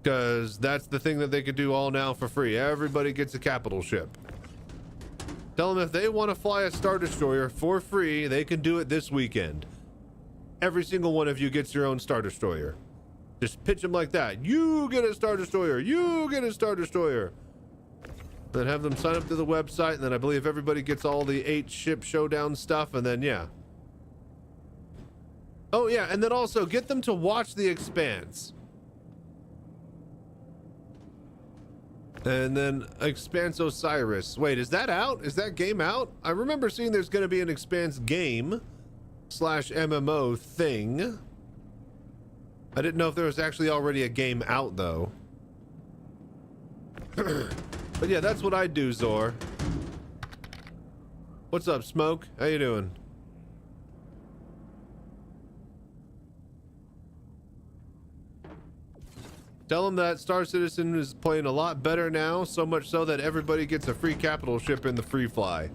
Because that's the thing that they could do all now for free. Everybody gets a capital ship. Tell them if they want to fly a Star Destroyer for free, they can do it this weekend. Every single one of you gets your own Star Destroyer. Just pitch them like that. You get a Star Destroyer. You get a Star Destroyer. Then have them sign up to the website, and then I believe everybody gets all the 8 ship showdown stuff, and then yeah. Oh yeah, and then also get them to watch The Expanse. And then Expanse Osiris. Wait, is that out? Is that game out? I remember seeing there's going to be an Expanse game / MMO thing. I didn't know if there was actually already a game out though. But yeah, that's what I do, Zor. What's up, Smoke? How you doing? Tell them that Star Citizen is playing a lot better now, so much so that everybody gets a free capital ship in the free fly.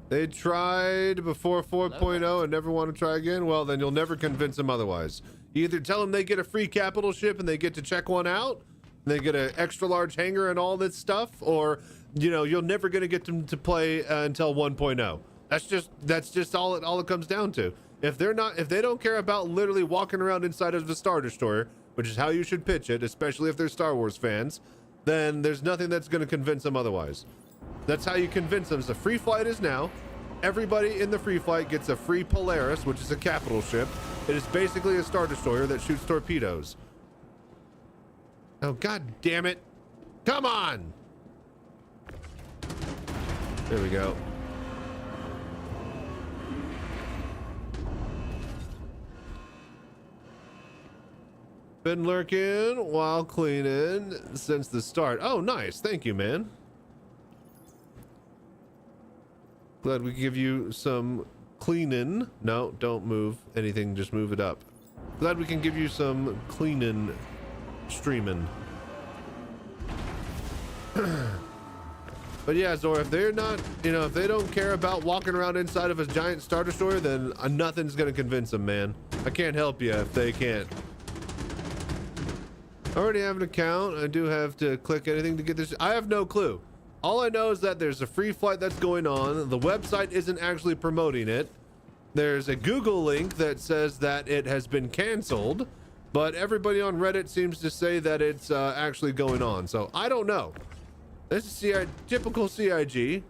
They tried before 4.0 and never want to try again? Well, then you'll never convince them otherwise. You either tell them they get a free capital ship and they get to check one out, and they get an extra large hangar and all this stuff, or, you know, you're never going to get them to play until 1.0. That's just all it comes down to. If they don't care about literally walking around inside of the Star Destroyer, which is how you should pitch it, especially if they're Star Wars fans, then there's nothing that's going to convince them otherwise. That's how you convince them. The free flight is now. Everybody in the free flight gets a free Polaris, which is a capital ship. It is basically a Star Destroyer that shoots torpedoes. Oh, god damn it. Come on! There we go. Been lurking while cleaning since the start. Oh, nice. Thank you, man. Glad we give you some cleaning. No, don't move anything. Just move it up. Glad we can give you some cleaning streaming. But yeah, Zora, if they're not, you know, if they don't care about walking around inside of a giant Star Destroyer, then nothing's gonna convince them, man. I can't help you if they can't. I already have an account. I do have to click anything to get this. I have no clue. All I know is that there's a free flight that's going on. The website isn't actually promoting it. There's a Google link that says that it has been canceled, but everybody on Reddit seems to say that it's actually going on. So I don't know. This is typical CIG.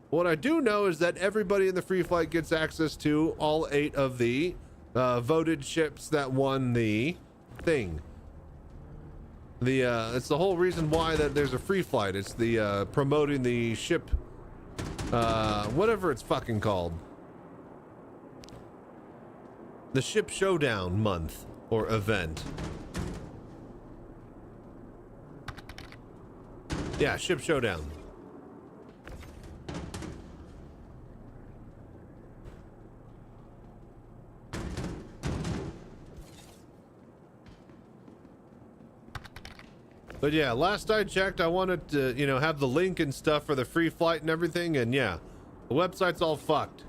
What I do know is that everybody in the free flight gets access to all 8 of the voted ships that won the thing. It's the whole reason why that there's a free flight. It's the promoting the ship, whatever it's fucking called, the Ship Showdown month or event. Yeah, Ship Showdown. But yeah, last I checked, I wanted to, you know, have the link and stuff for the free flight and everything, and yeah, the website's all fucked.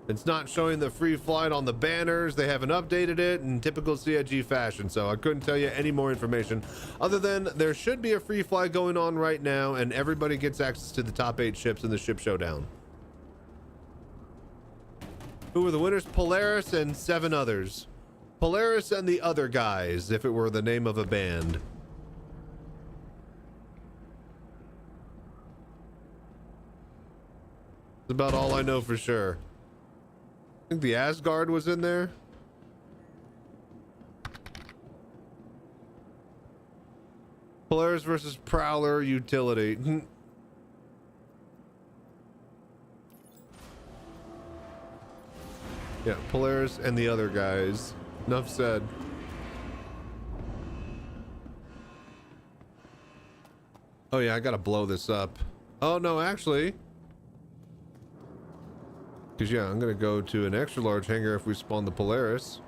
It's not showing the free flight on the banners. They haven't updated it in typical CIG fashion, so I couldn't tell you any more information other than there should be a free flight going on right now, and everybody gets access to the top 8 ships in the Ship Showdown. Who were the winners? Polaris and 7 others. Polaris and the Other Guys, if it were the name of a band. That's about all I know for sure. I think the Asgard was in there. Polaris versus Prowler utility. Yeah, Polaris and the Other Guys. Enough said. Oh yeah, I gotta blow this up. Oh no, actually. Because yeah, I'm gonna go to an extra large hangar if we spawn the Polaris.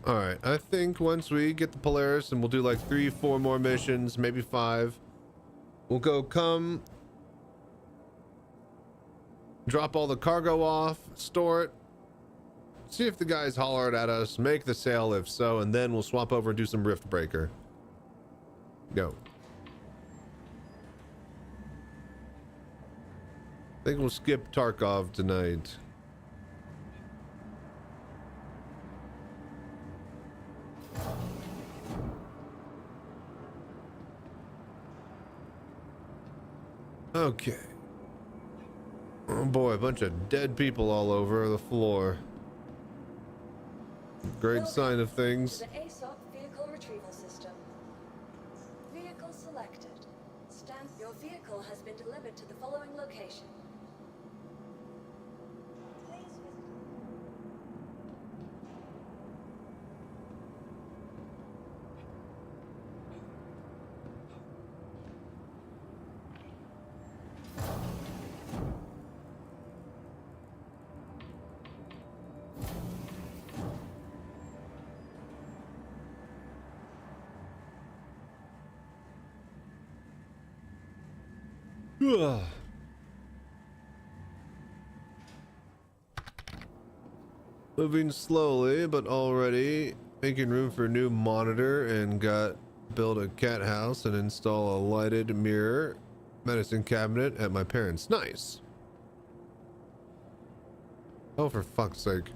All right, I think once we get the Polaris, and we'll do like 3-4 more missions, maybe 5, we'll go drop all the cargo off, store it, see if the guys hollered at us, make the sale if so, and then we'll swap over and do some Rift Breaker. Go. I think we'll skip Tarkov tonight. Okay. Oh boy, a bunch of dead people all over the floor. Great sign of things. To the ASOP vehicle retrieval system. Vehicle selected. Your vehicle has been delivered to the following location. Please visit. Moving slowly, but already making room for a new monitor, and build a cat house and install a lighted mirror medicine cabinet at my parents'. Nice. Oh, for fuck's sake.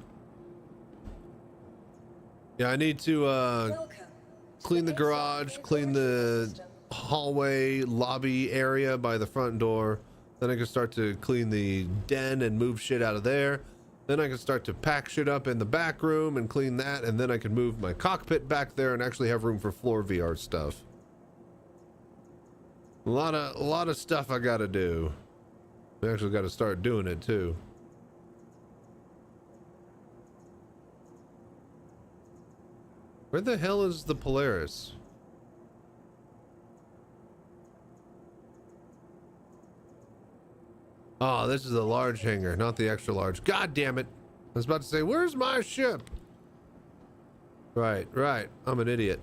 Yeah, I need to clean the garage, clean the hallway lobby area by the front door. Then I can start to clean the den and move shit out of there. Then I can start to pack shit up in the back room and clean that, and then I can move my cockpit back there and actually have room for floor VR stuff. A lot of stuff I gotta do. I actually gotta start doing it too. Where the hell is the Polaris? Oh, this is the large hangar, not the extra large. God damn it. I was about to say, where's my ship? Right. I'm an idiot.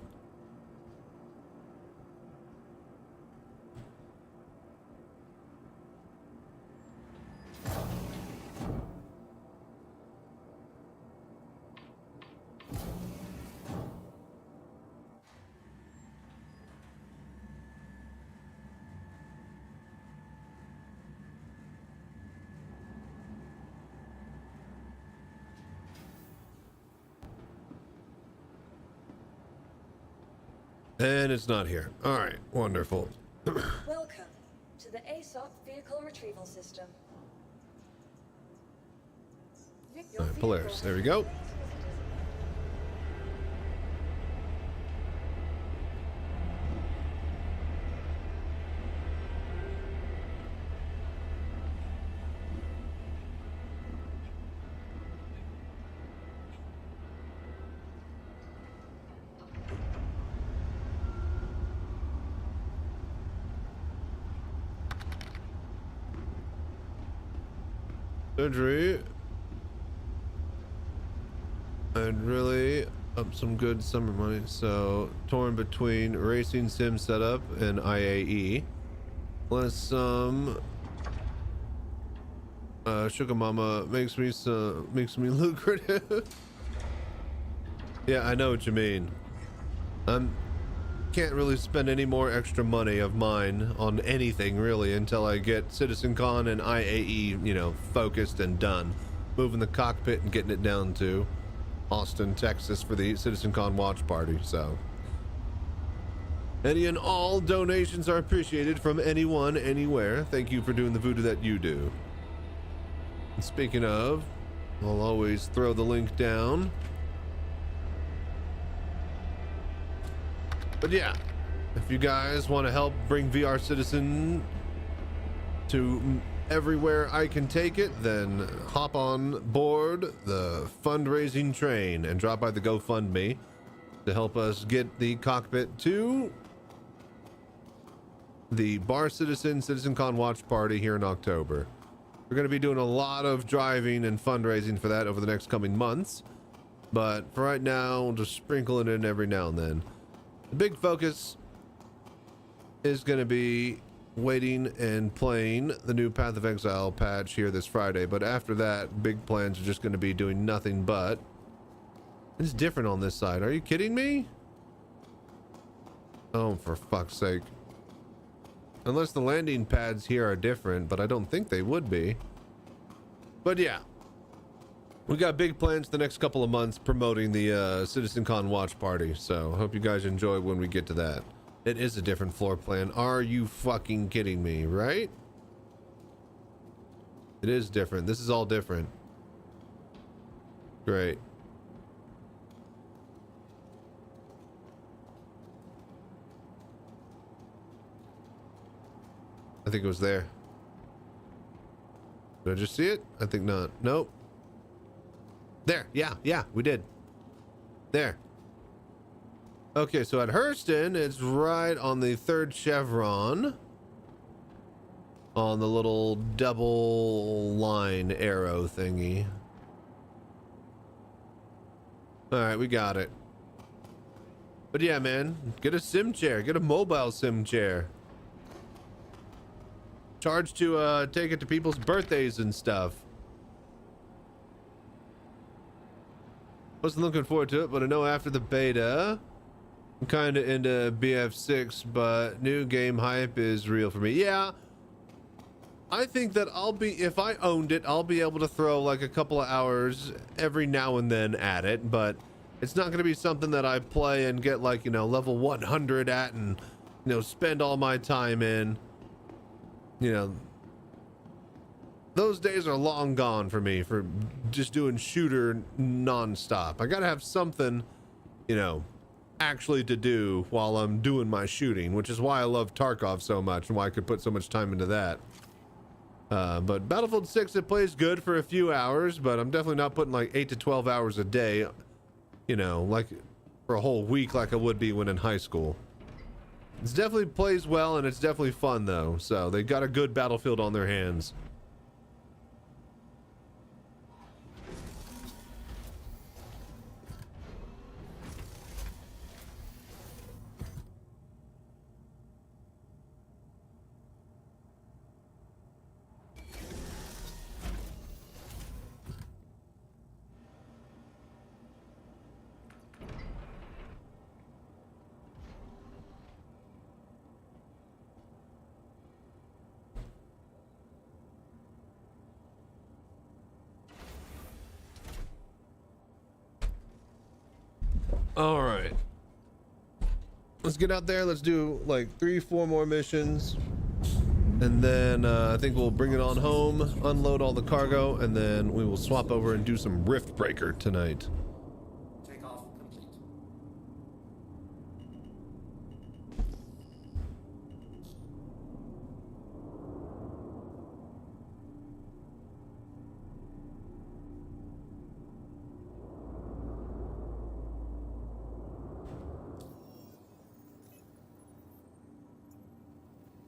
And it's not here. All right, wonderful. Welcome to the ASOP vehicle retrieval system. All right, Polaris, there we go. Surgery. I'd really up some good summer money. So torn between racing sim setup and IAE. Plus some Sugar Mama makes me lucrative. Yeah, I know what you mean. Can't really spend any more extra money of mine on anything really until I get Citizencon and IAE, you know, focused and done. Moving the cockpit and getting it down to Austin, Texas for the Citizencon watch party. So any and all donations are appreciated from anyone, anywhere. Thank you for doing the voodoo that you do. And speaking of, I'll always throw the link down. But yeah, if you guys want to help bring VR Citizen to everywhere I can take it, then hop on board the fundraising train and drop by the GoFundMe to help us get the cockpit to the Bar Citizen Citizencon watch party here in October. We're going to be doing a lot of driving and fundraising for that over the next coming months, but for right now, we'll just sprinkle it in every now and then. The big focus is going to be waiting and playing the new Path of Exile patch here this Friday, but after that, big plans are just going to be doing nothing but. It's different on this side. Are you kidding me? Oh, for fuck's sake. Unless the landing pads here are different, but I don't think they would be. But yeah. We got big plans the next couple of months promoting the Citizencon watch party, so hope you guys enjoy when we get to that. It is a different floor plan. Are you fucking kidding me, right? It is different. This is all different. Great. I think it was there. Did I just see it? I think not. Nope. There. Yeah, we did. There. Okay, so at Hurston, it's right on the third chevron. On the little double line arrow thingy. Alright, we got it. But yeah, man, get a sim chair. Get a mobile sim chair. Charge to take it to people's birthdays and stuff. Wasn't looking forward to it, but I know after the beta, I'm kind of into BF6, but new game hype is real for me. Yeah, I think that if I owned it, I'll be able to throw like a couple of hours every now and then at it, but it's not going to be something that I play and get like, you know, level 100 at and, you know, spend all my time in. You know, those days are long gone for me for just doing shooter non-stop. I gotta have something, you know, actually to do while I'm doing my shooting, which is why I love Tarkov so much and why I could put so much time into that. But Battlefield 6, it plays good for a few hours, but I'm definitely not putting like 8 to 12 hours a day, you know, like for a whole week like I would be when in high school. It definitely plays well, and it's definitely fun, though. So they got a good Battlefield on their hands. All right, let's get out there. Let's do like 3-4 more missions, and then I think we'll bring it on home, unload all the cargo, and then we will swap over and do some Rift Breaker tonight. Takeoff complete.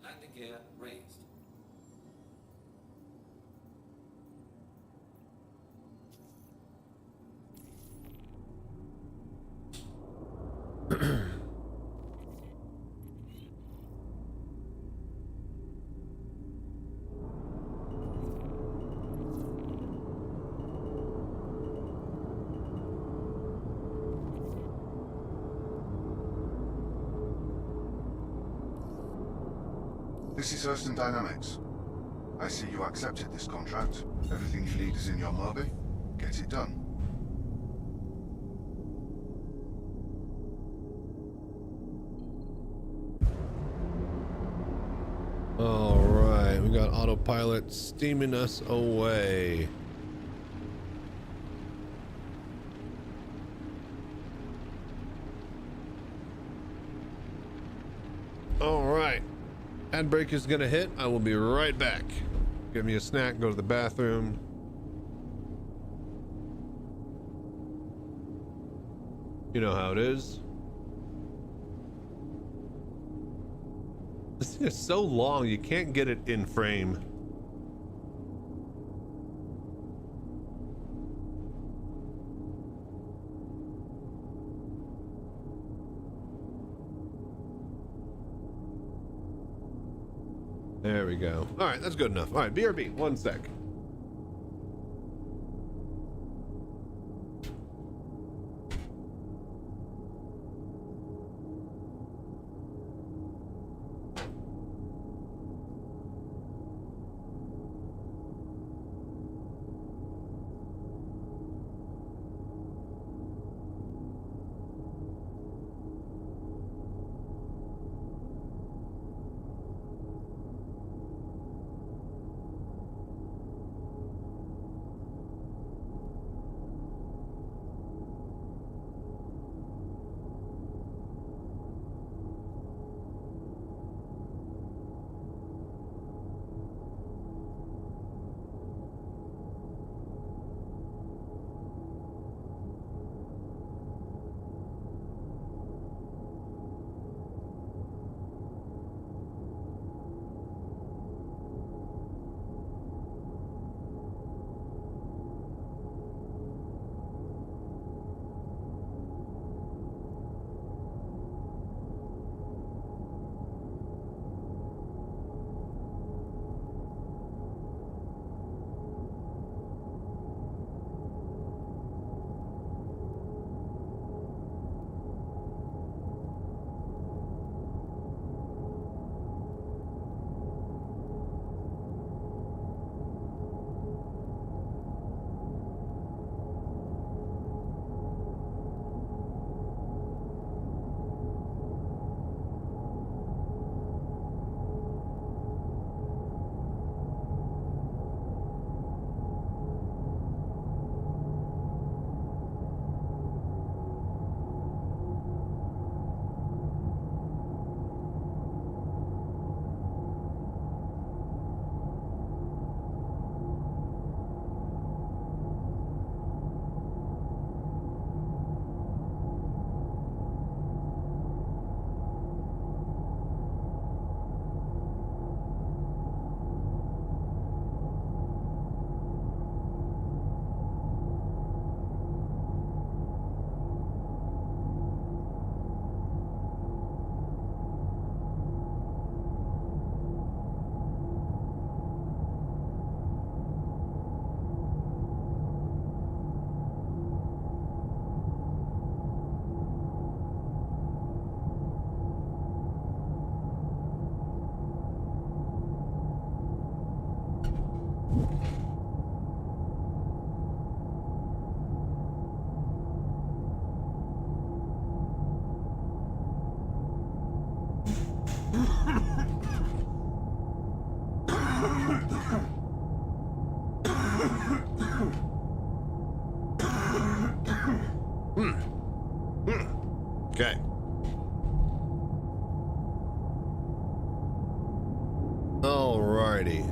Landing gear raised. This is Hurston Dynamics. I see you accepted this contract. Everything you need is in your Moby. Get it done. All right, we got autopilot steaming us away. All right. Handbrake is gonna hit. I will be right back. Give me a snack, go to the bathroom. You know how it is. This thing is so long, you can't get it in frame. There we go. All right, that's good enough. All right, BRB, 1 sec. Okay. Alrighty.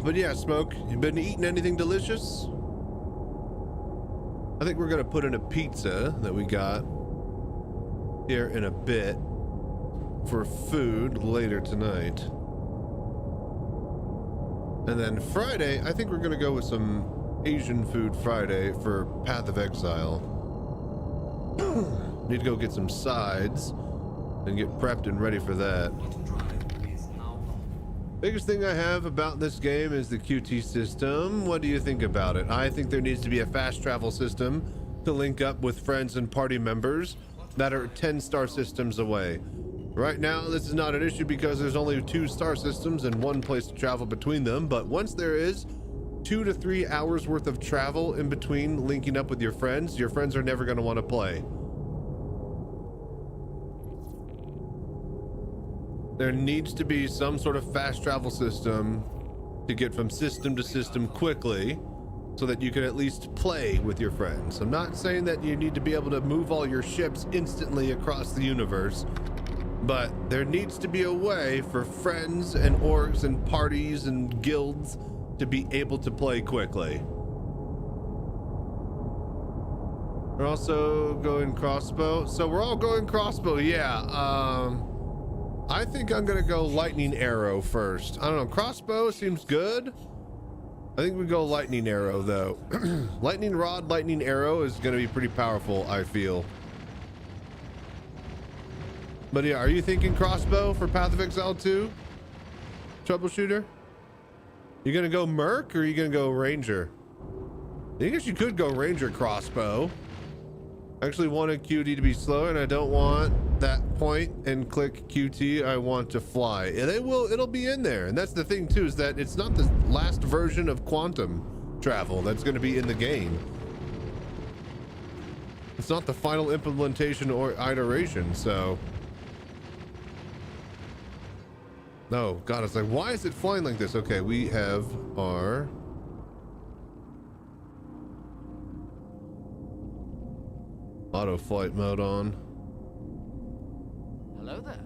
But yeah, Smoke, you been eating anything delicious? I think we're gonna put in a pizza that we got here in a bit for food later tonight. And then Friday, I think we're gonna go with some Asian food Friday for Path of Exile. Need to go get some sides and get prepped and ready for that. Biggest thing I have about this game is the QT system. What do you think about it? I think there needs to be a fast travel system to link up with friends and party members that are 10-star systems away. Right now, this is not an issue because there's only 2-star systems and 1 place to travel between them. But once there is 2 to 3 hours worth of travel in between linking up with your friends are never going to want to play. There needs to be some sort of fast travel system to get from system to system quickly so that you can at least play with your friends. I'm not saying that you need to be able to move all your ships instantly across the universe, but there needs to be a way for friends and orgs and parties and guilds to be able to play quickly. We're also going crossbow. So we're all going crossbow, yeah. I think I'm gonna go lightning arrow first. I don't know, crossbow seems good. I think we go lightning arrow though. Lightning rod, lightning arrow is gonna be pretty powerful, I feel. But yeah, are you thinking crossbow for Path of Exile 2? Troubleshooter? You gonna go Merc or are you gonna go Ranger? I guess you could go Ranger crossbow. I actually wanted QD to be slower and I don't want that point and click QT. I want to fly. And it'll be in there. And that's the thing too, is that it's not the last version of quantum travel that's gonna be in the game. It's not the final implementation or iteration, so. No, God, it's like, why is it flying like this? Okay, we have our auto flight mode on. Hello there.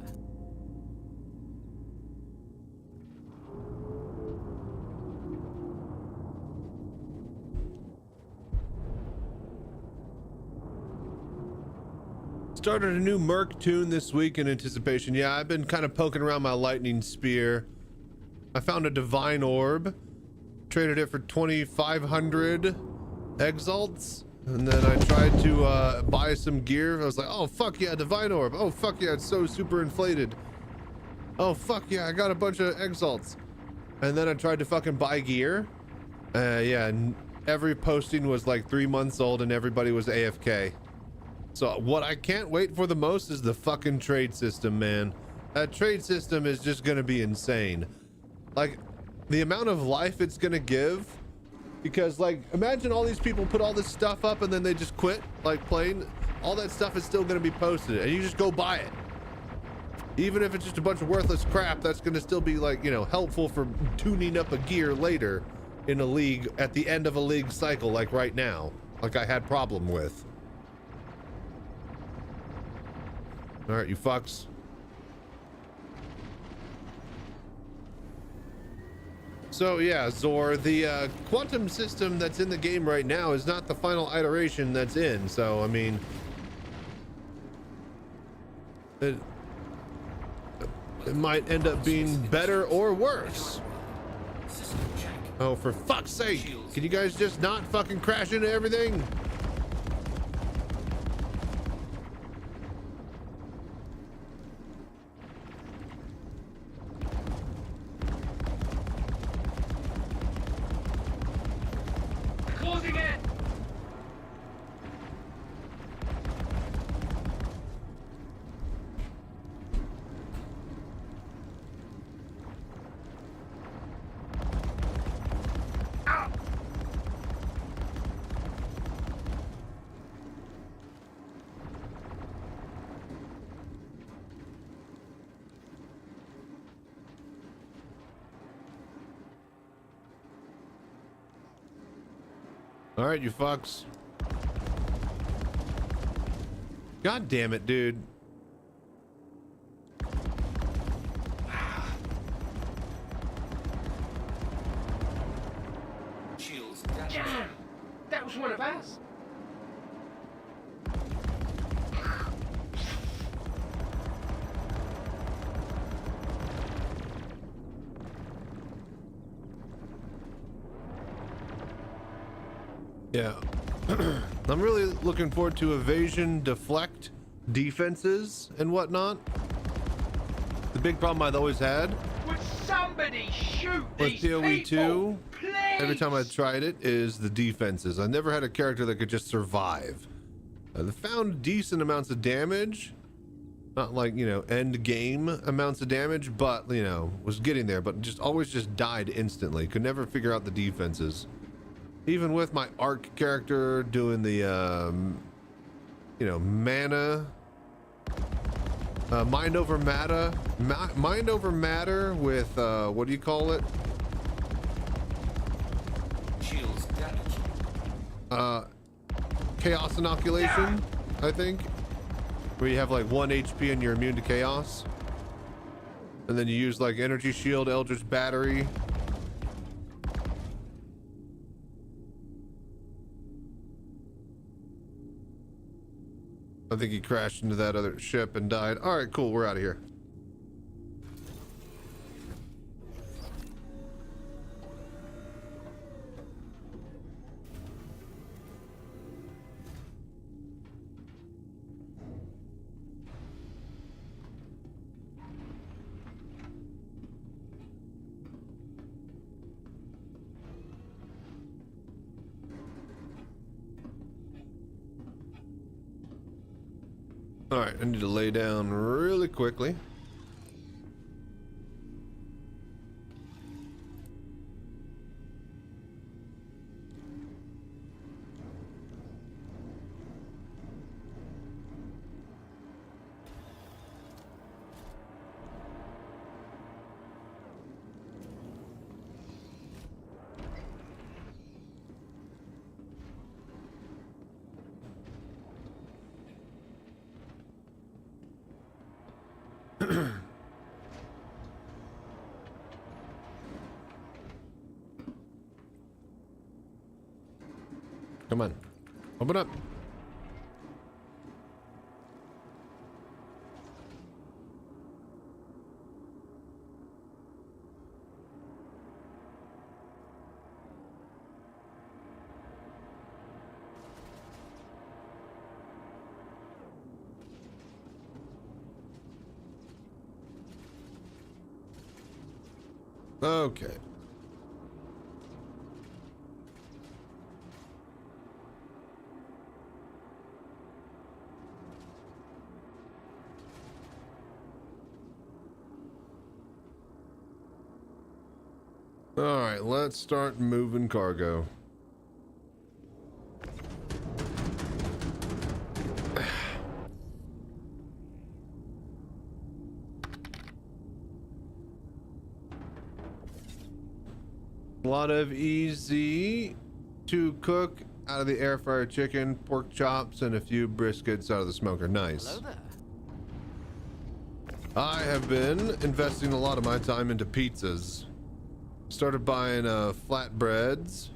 Started a new Merc tune this week in anticipation. Yeah, I've been kind of poking around my lightning spear. I found a divine orb, traded it for 2,500 exalts, and then I tried to buy some gear. I was like, oh fuck yeah, divine orb. Oh fuck yeah, it's so super inflated. Oh fuck yeah, I got a bunch of exalts. And then I tried to fucking buy gear. Yeah, and every posting was like 3 months old and everybody was AFK. So what I can't wait for the most is the fucking trade system, man. That trade system is just gonna be insane. Like, the amount of life it's gonna give, because like, imagine all these people put all this stuff up and then they just quit, like playing. All that stuff is still gonna be posted and you just go buy it. Even if it's just a bunch of worthless crap, that's gonna still be like, you know, helpful for tuning up a gear later in a league at the end of a league cycle, like right now, like I had problem with. All right, you fucks. So yeah, Zor, the quantum system that's in the game right now is not the final iteration that's in. So, I mean, it might end up being better or worse. Oh, for fuck's sake. Can you guys just not fucking crash into everything? Closing in! Ow! All right, you fucks. God damn it, dude. Shields Damn! damaged. That was one of us. Yeah. I'm really looking forward to evasion, deflect, defenses, and whatnot. The big problem I've always had Would somebody shoot with these PoE 2, people, please? every time I tried it, is the defenses. I never had a character that could just survive. They found decent amounts of damage. Not like, you know, end game amounts of damage, but, you know, was getting there, but just always just died instantly. Could never figure out the defenses. Even with my arc character doing the, you know, mana, mind over matter, mind over matter with, what do you call it? Shields damaged. Chaos inoculation, I think, where you have like 1 HP and you're immune to chaos. And then you use like energy shield, eldritch battery. I think he crashed into that other ship and died. All right, cool. We're out of here. All right, I need to lay down really quickly. Come on, open up. Okay. All right, let's start moving cargo. A lot of easy to cook out of the air fryer chicken, pork chops, and a few briskets out of the smoker. Nice. Hello there. I have been investing a lot of my time into pizzas. Started buying flatbreads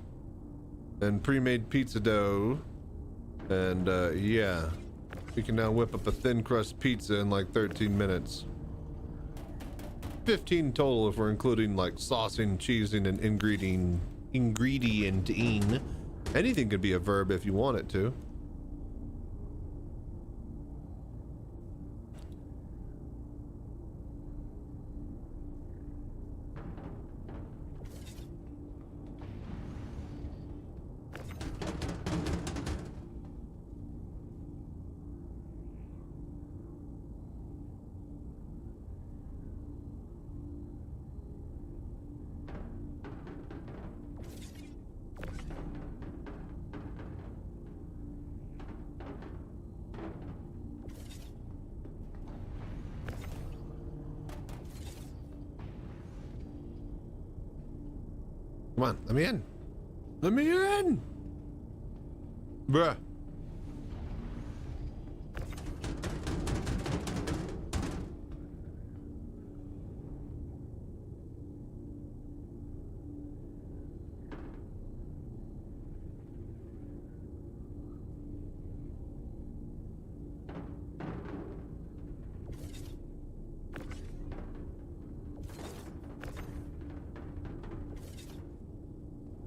and pre-made pizza dough, and yeah, we can now whip up a thin crust pizza in like 13 minutes. 15 total if we're including like saucing, cheesing, and ingredienting. Anything could be a verb if you want it to. Come on, let me in. Let me in. Bruh.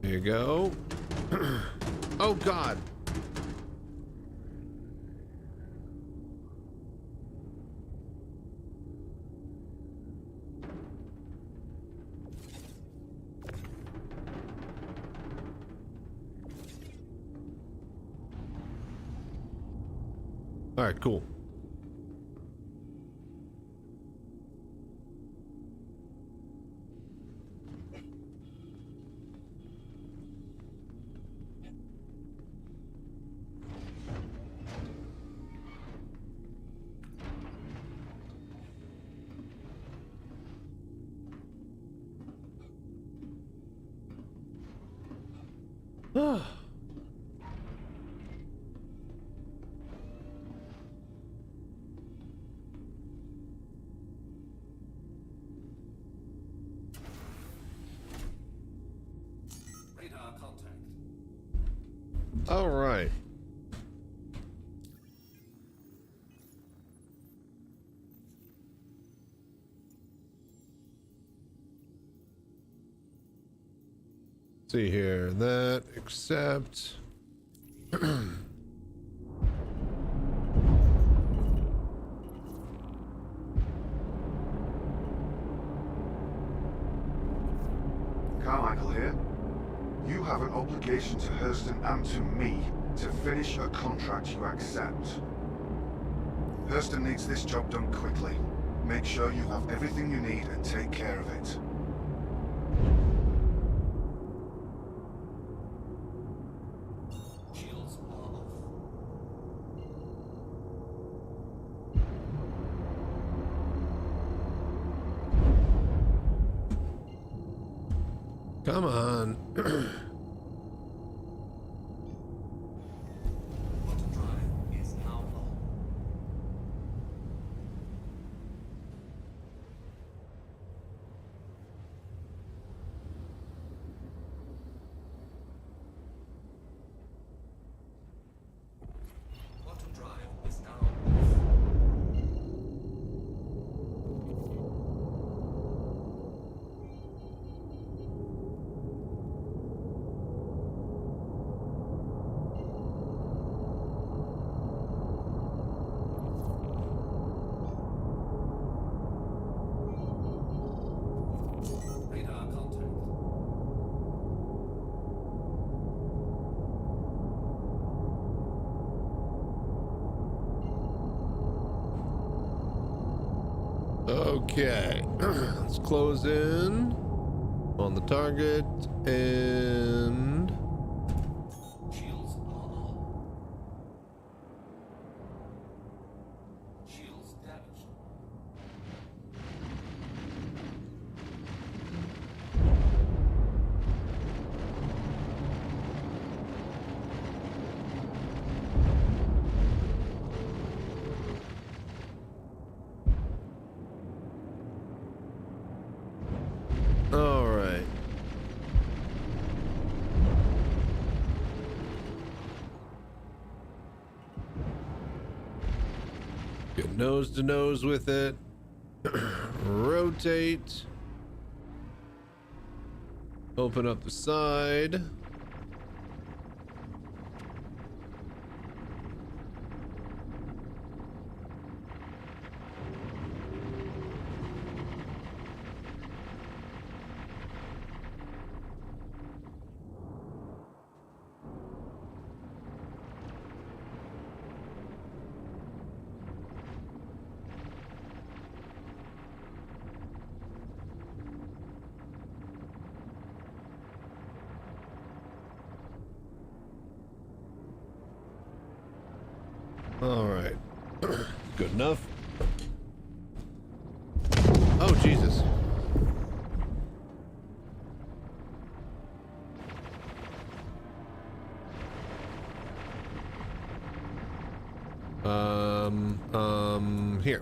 There you go. Oh God. All right, cool. Radar contact. All right. See here, that, accept. Carmichael here. You have an obligation to Hurston and to me to finish a contract you accept. Hurston needs this job done quickly. Make sure you have everything you need and take care of it. Shields are off. Come on. Auto drive is now on. Auto drive is now off. Radar contact. Okay. Let's close in on the target and Shields are on. Shields damaged. all right. Get nose to nose with it. Rotate. Open up the side. All right. Good enough. Oh, Jesus. Here.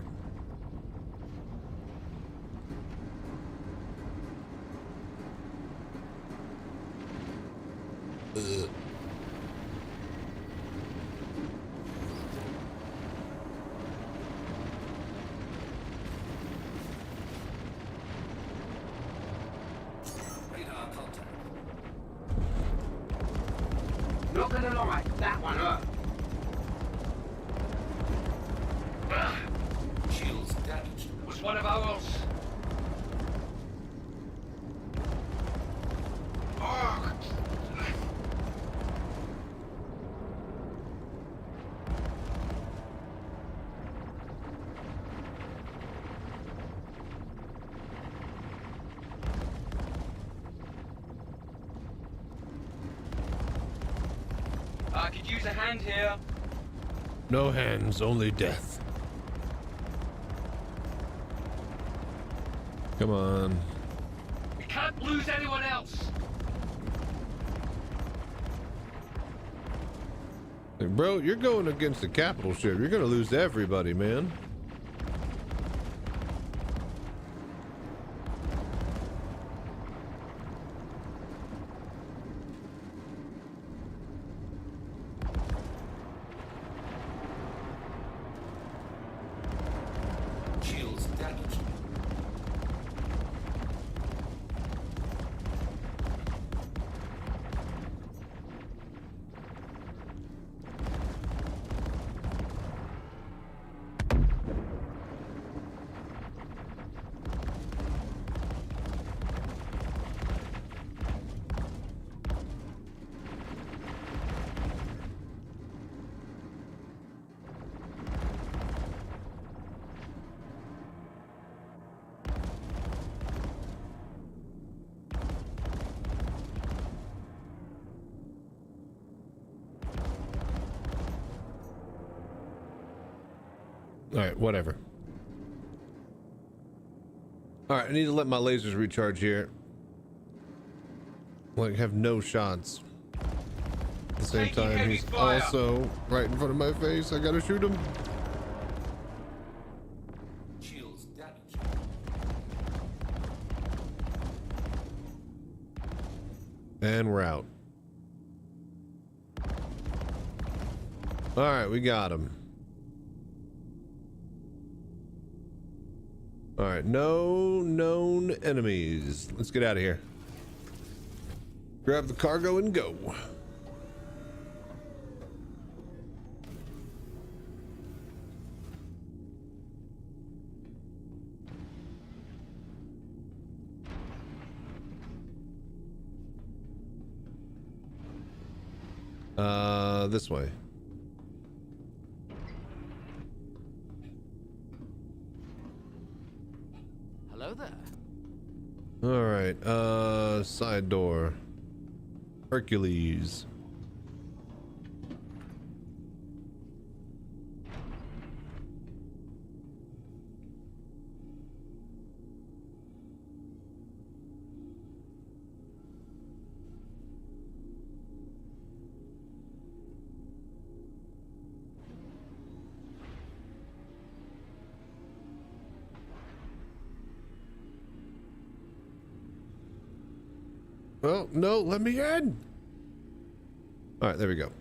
Radar contact. Not gonna lie, that one hurt. Shields damaged. Was one of ours. I could use a hand here. No hands, only death. Come on. We can't lose anyone else. Hey, bro, you're going against the capital ship. You're gonna lose everybody, man. Shields damaged. All right, whatever. All right, I need to let my lasers recharge here. Like, have no shots. At the same Taking time, heavy he's fire. also right in front of my face. I gotta shoot him. Shields damaged. And we're out. All right, we got him. All right, no known enemies. Let's get out of here. Grab the cargo and go. This way. Hello there. All right, side door. Hercules. Well, no, let me in. All right, there we go.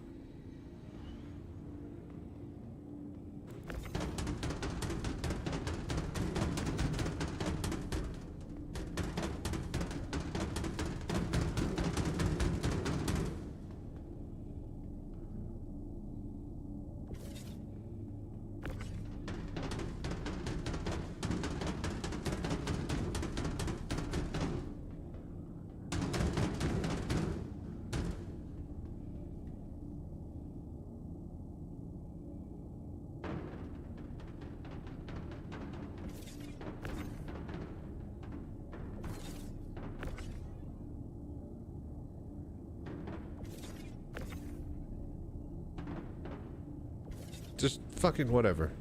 Just fucking whatever.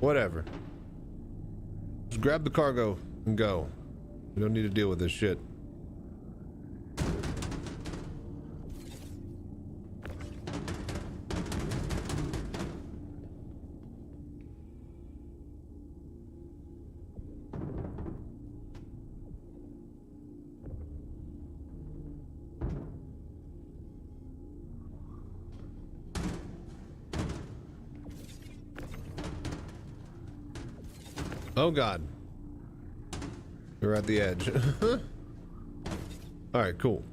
Whatever. Just grab the cargo and go. We don't need to deal with this shit. Oh God. We're at the edge. All right, cool.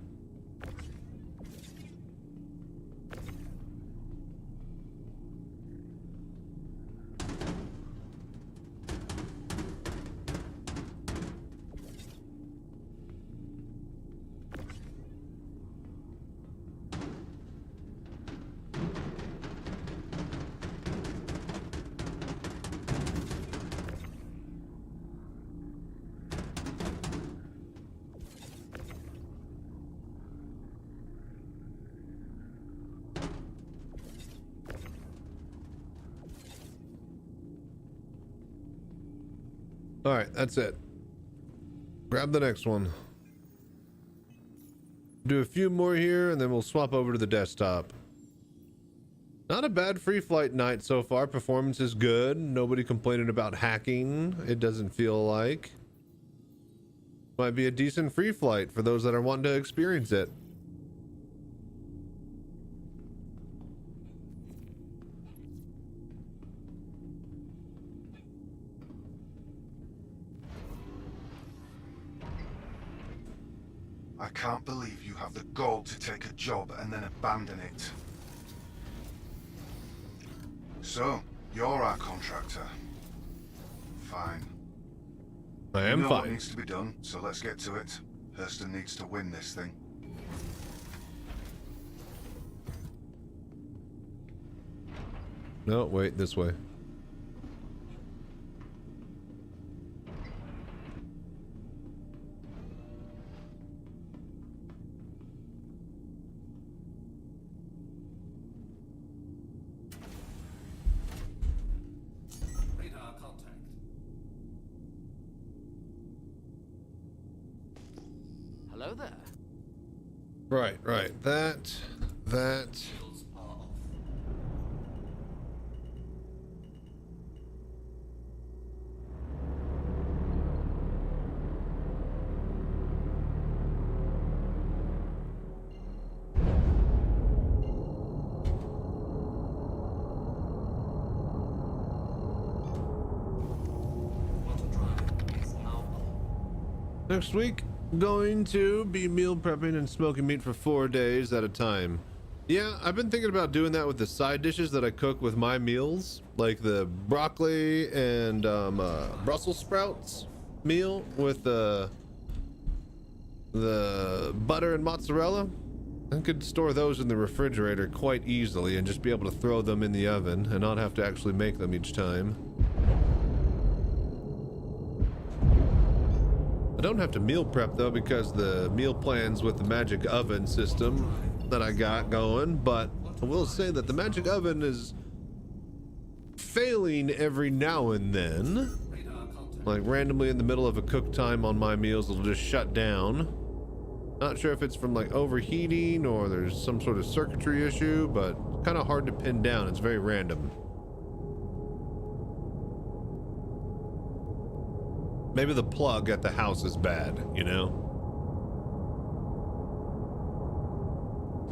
All right, that's it. Grab the next one. Do a few more here and then we'll swap over to the desktop. Not a bad free flight night so far. Performance is good. Nobody complaining about hacking. It doesn't feel like. Might be a decent free flight for those that are wanting to experience it. I can't believe you have the gall to take a job and then abandon it. So, you're our contractor. Fine. I am You know what fine. needs to be done, so let's get to it. Hurston needs to win this thing. No, wait, this way. Hello there. Right, right. That. Shields are off. Auto drive is now on. Next week, going to be meal prepping and smoking meat for 4 days at a time. Yeah, I've been thinking about doing that with the side dishes that I cook with my meals, like the broccoli and Brussels sprouts meal with the butter and mozzarella. I could store those in the refrigerator quite easily and just be able to throw them in the oven and not have to actually make them each time. I don't have to meal prep though, because the meal plans with the magic oven system that I got going, but I will say that the magic oven is failing every now and then. Like randomly in the middle of a cook time on my meals, it'll just shut down. Not sure if it's from like overheating or there's some sort of circuitry issue, but kind of hard to pin down. It's very random. Maybe the plug at the house is bad, you know?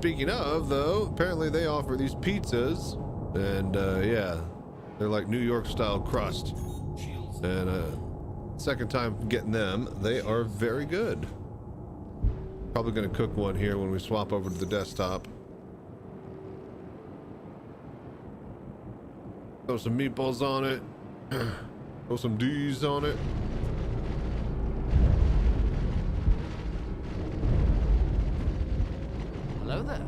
Speaking of, though, apparently they offer these pizzas, and yeah, they're like New York style crust. And second time getting them, they are very good. Probably gonna cook one here when we swap over to the desktop. Throw some meatballs on it. Throw some D's on it. Hello there.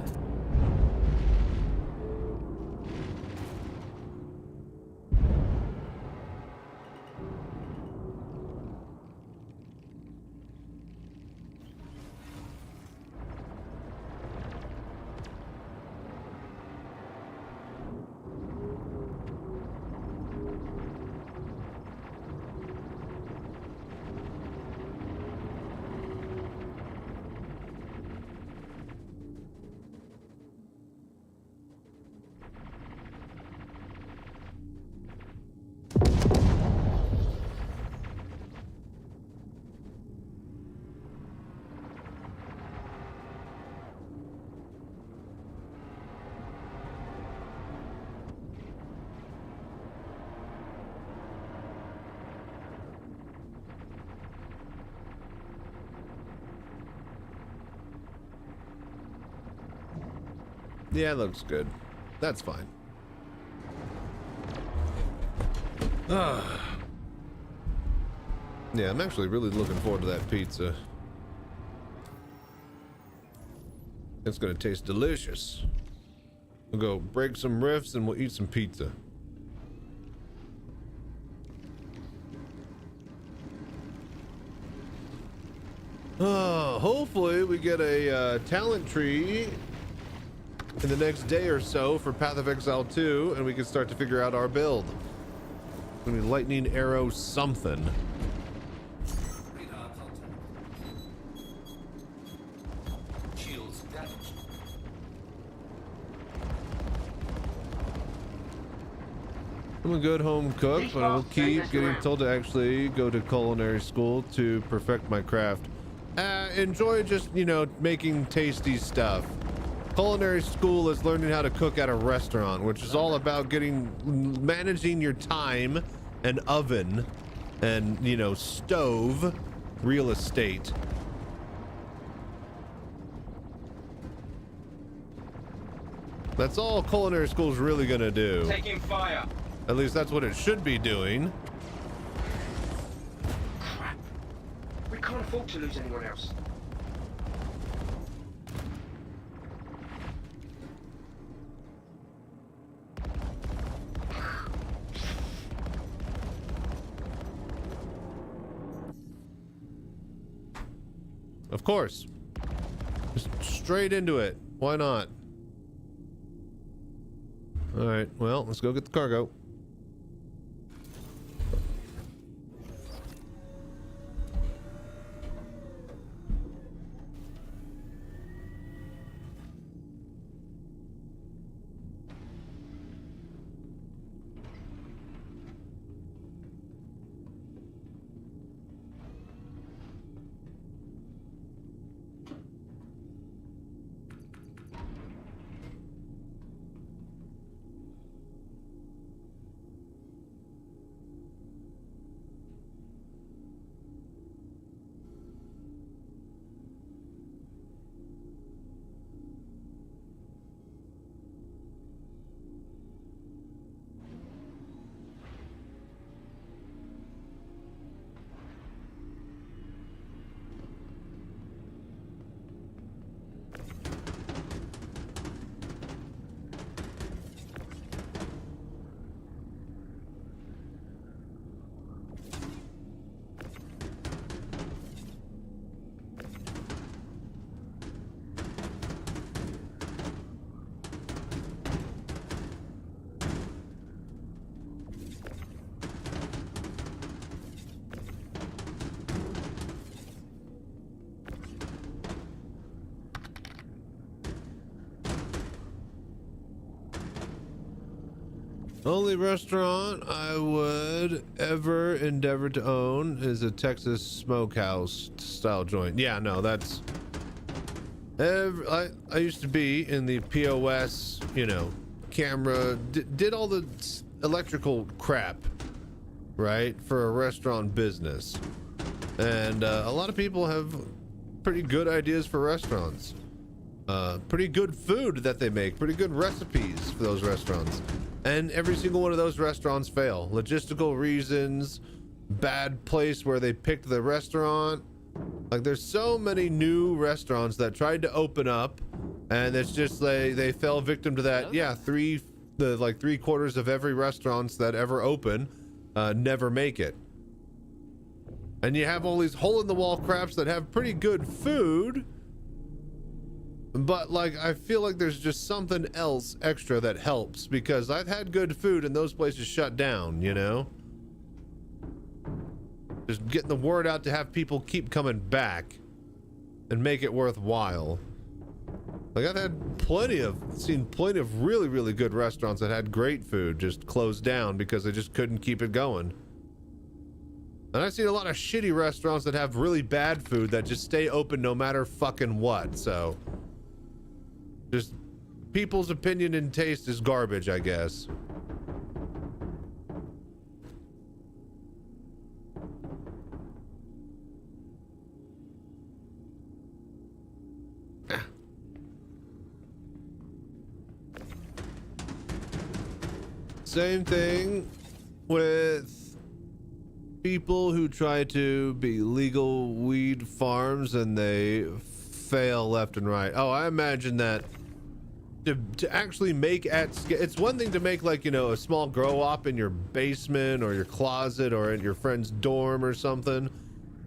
Yeah, it looks good. That's fine. Yeah, I'm actually really looking forward to that pizza. It's gonna taste delicious. We'll go break some riffs and we'll eat some pizza. Hopefully we get a talent tree in the next day or so for Path of Exile 2, and we can start to figure out our build. It's gonna be lightning arrow something. Radar contact. Shields damaged. I'm a good home cook, but I will keep getting told to actually go to culinary school to perfect my craft. Enjoy just, you know, making tasty stuff. Culinary school is learning how to cook at a restaurant, which is all about managing your time and oven and, you know, stove real estate. That's all culinary school's really gonna do. Taking fire. At least that's what it should be doing. Crap. We can't afford to lose anyone else. Of course. Just straight into it. Why not? All right, well, let's go get the cargo. Only restaurant I would ever endeavor to own is a Texas smokehouse style joint. Yeah, no, that's I used to be in the POS, you know, camera, did all the electrical crap, right, for a restaurant business. And a lot of people have pretty good ideas for restaurants, pretty good food that they make, pretty good recipes for those restaurants. And every single one of those restaurants fail. Logistical reasons, bad place where they picked the restaurant. Like, there's so many new restaurants that tried to open up, and it's just like they fell victim to that. Yeah, like 3/4 of every restaurants that ever open never make it. And you have all these hole in the wall craps that have pretty good food, but like I feel like there's just something else extra that helps, because I've had good food and those places shut down, you know? Just getting the word out to have people keep coming back and make it worthwhile. Like, I've had seen plenty of really, really good restaurants that had great food just closed down because they just couldn't keep it going. And I've seen a lot of shitty restaurants that have really bad food that just stay open no matter fucking what. So just people's opinion and taste is garbage, I guess. Same thing with people who try to be legal weed farms and they fail left and right. Oh, I imagine that to actually make at scale, it's one thing to make, like, you know, a small grow op in your basement or your closet or in your friend's dorm or something.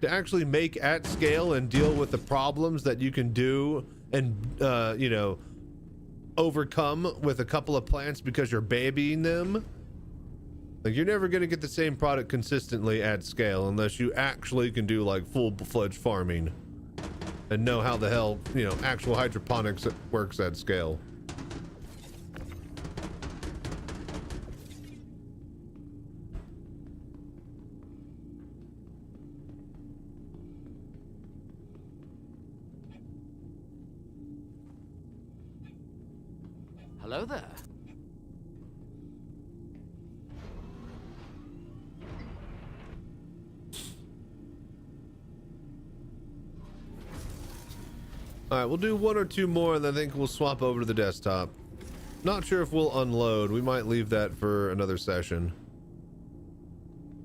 To actually make at scale and deal with the problems that you can do and you know, overcome with a couple of plants because you're babying them. Like, you're never going to get the same product consistently at scale unless you actually can do like full-fledged farming and know how the hell, you know, actual hydroponics works at scale. Hello there. All right, we'll do one or two more and then I think we'll swap over to the desktop. Not sure if we'll unload. We might leave that for another session.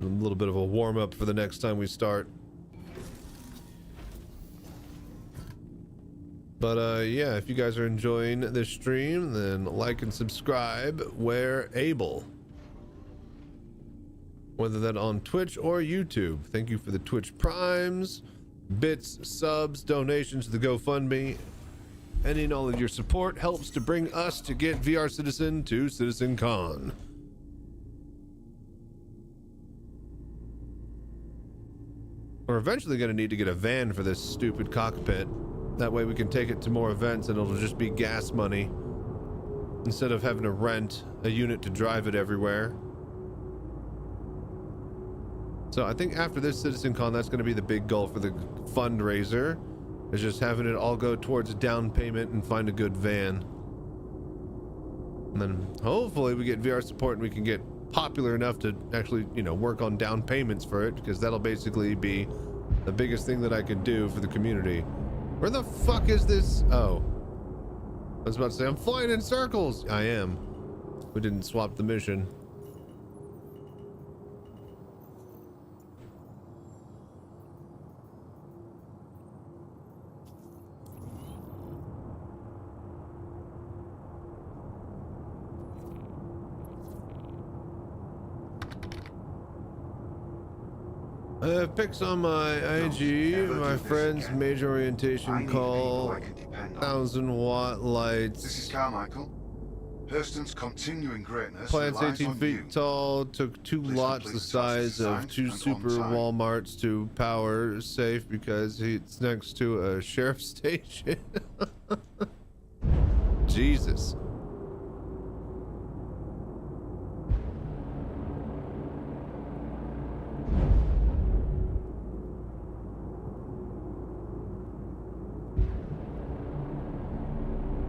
A little bit of a warm-up for the next time we start. But yeah, if you guys are enjoying this stream, then like and subscribe where able. Whether that on Twitch or YouTube. Thank you for the Twitch primes, bits, subs, donations to the GoFundMe. Any and all of your support helps to bring us to get VR Citizen to Citizencon. We're eventually going to need to get a van for this stupid cockpit. That way we can take it to more events and it'll just be gas money instead of having to rent a unit to drive it everywhere. So I think after this Citizencon, that's going to be the big goal for the fundraiser, is just having it all go towards down payment and find a good van. And then hopefully we get VR support and we can get popular enough to actually, you know, work on down payments for it, because that'll basically be the biggest thing that I could do for the community. Where the fuck is this? Oh, I was about to say, I'm flying in circles. I am. We didn't swap the mission. Pics on my IG, my friend's major orientation call, 1,000-watt lights. This is Carmichael. Hurston's continuing greatness. Plants relies 18 on feet you. tall, took 2 Please lots complete the the tasks size of assigned 2 and super on time. Walmarts to power safe because it's next to a sheriff's station.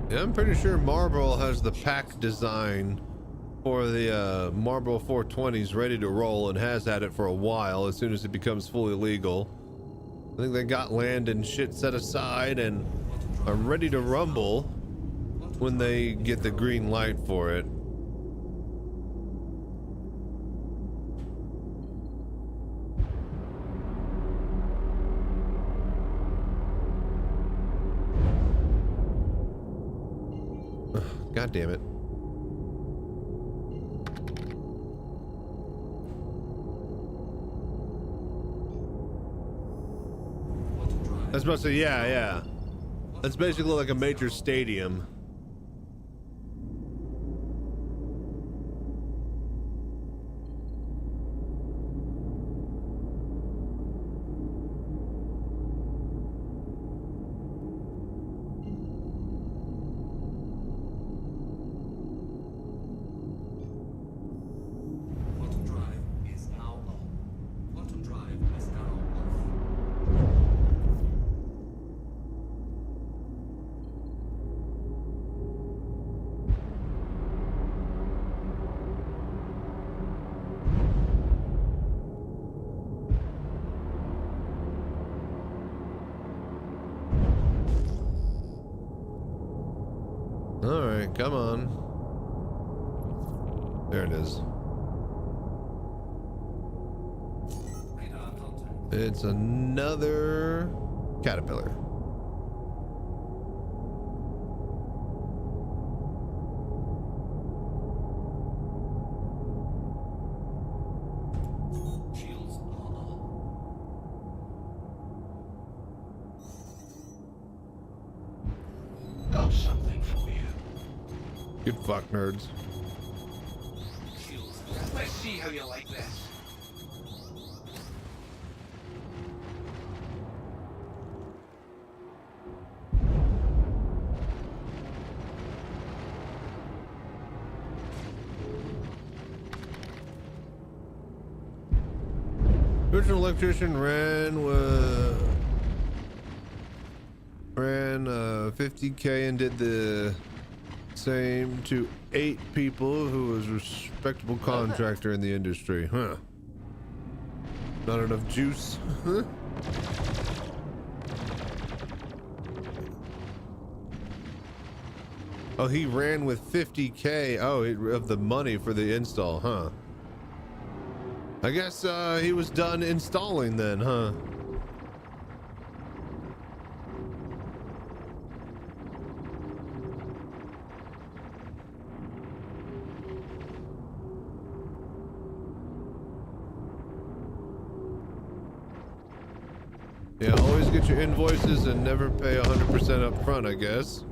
Yeah, I'm pretty sure Marlboro has the pack design for the Marlboro 420s ready to roll and has had it for a while as soon as it becomes fully legal. I think they got land and shit set aside and are ready to rumble when they get the green light for it. God damn it. I was supposed to, yeah. That's basically like a major stadium. All right, come on. There it is. It's another caterpillar. Got something for you. Good fuck, nerds. Let's see how you like this. Original electrician ran 50K and did the same to 8 people who was a respectable contractor in the industry. Huh. Not enough juice. Huh? Oh, he ran with 50K. Oh, of the money for the install, huh? I guess he was done installing then, huh? Yeah, always get your invoices and never pay 100% up front, I guess.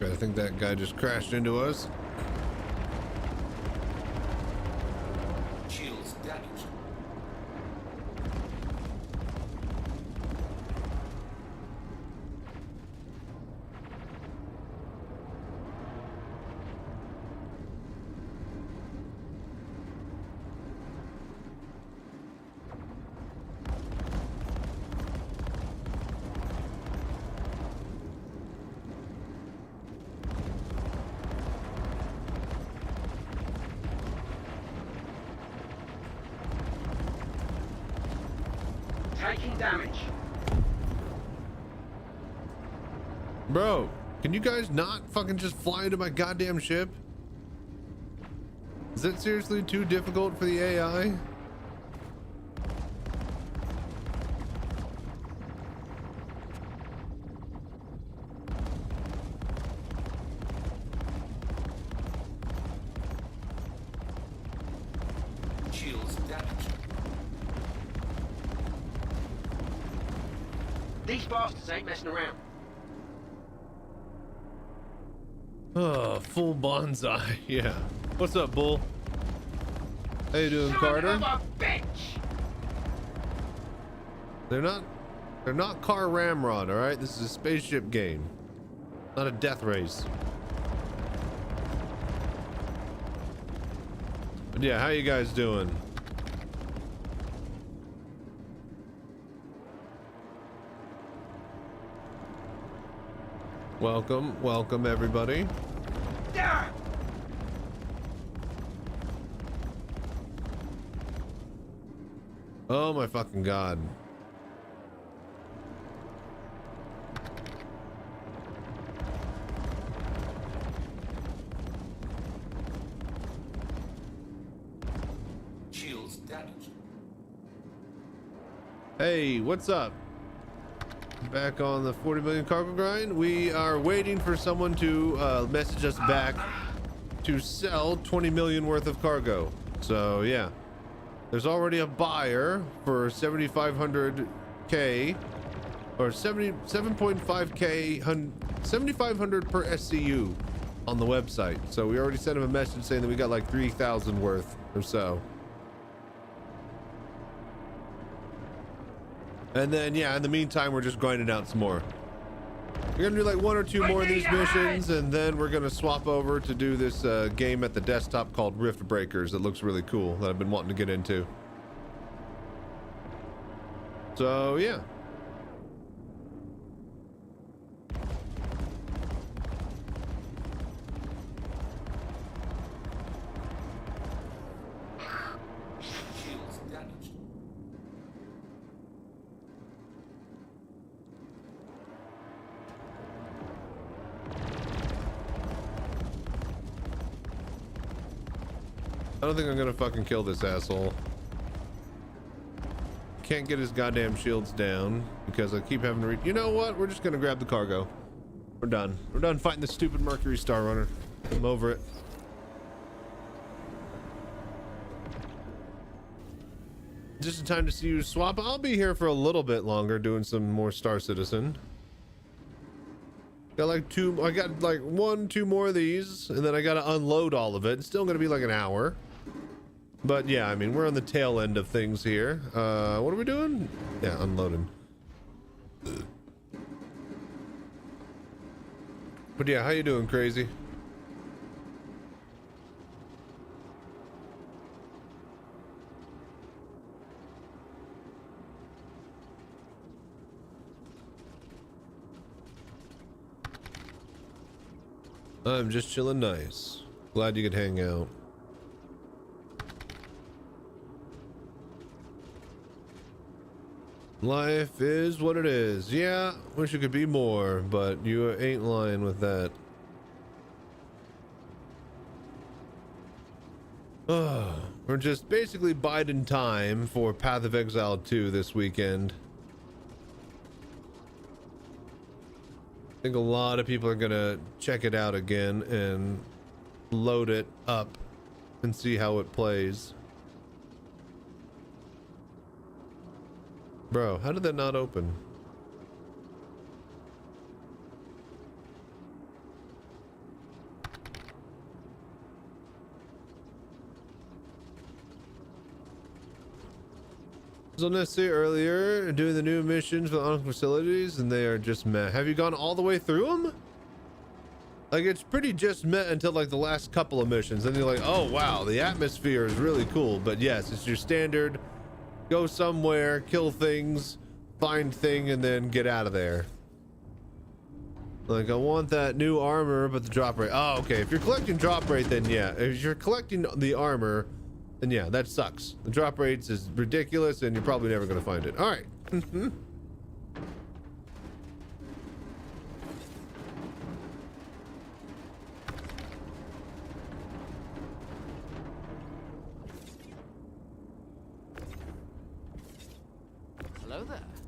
I think that guy just crashed into us. Shields damaged. Taking damage. Bro, can you guys not fucking just fly into my goddamn ship? Is that seriously too difficult for the AI? Shields damaged. These bastards ain't messing around. Oh, full bonsai. Yeah. What's up, Bull? How you doing, Carter? Son of a bitch! They're not car ramrod, all right? This is a spaceship game, not a death race. But yeah, how you guys doing? Welcome everybody. Yeah. Oh my fucking god. Shields damaged. Hey, what's up? Back on the 40 million cargo grind. We are waiting for someone to message us back to sell 20 million worth of cargo. So yeah, there's already a buyer for 7,500k or 7.5k 7,500 per SCU on the website. So we already sent him a message saying that we got like 3,000 worth or so. And then, yeah, in the meantime, we're just grinding out some more. We're gonna do like 1 or 2 more of these missions, and then we're gonna swap over to do this game at the desktop called Rift Breakers. That looks really cool, that I've been wanting to get into. So, yeah. Shields damaged. I don't think I'm gonna fucking kill this asshole. Can't get his goddamn shields down because I keep having to read. You know what? We're just gonna grab the cargo. We're done. We're done fighting the stupid Mercury Star Runner. I'm over it. Just in time to see you swap. I'll be here for a little bit longer doing some more Star Citizen. Got like 2. I got like 1, 2 more of these, and then I gotta unload all of it. It's still gonna be like an hour. But yeah, I mean, we're on the tail end of things here. What are we doing? Yeah, unloading. But yeah, how you doing, Crazy? I'm just chilling nice. Glad you could hang out. Life is what it is. Yeah, wish it could be more, but you ain't lying with that. We're just basically biding time for Path of Exile 2 this weekend. I think a lot of people are gonna check it out again and load it up and see how it plays. Bro, how did that not open? Was on Nessie earlier doing the new missions for the on facilities, and they are just meh. Have you gone all the way through them? Like, it's pretty just meh until like the last couple of missions, and you're like, oh wow, the atmosphere is really cool. But yes, it's your standard go somewhere, kill things, find thing, and then get out of there. Like, I want that new armor, but the drop rate. Oh, okay. If you're collecting drop rate, then yeah. If you're collecting the armor, then yeah, that sucks. The drop rates is ridiculous, and you're probably never going to find it. All right. Hello there.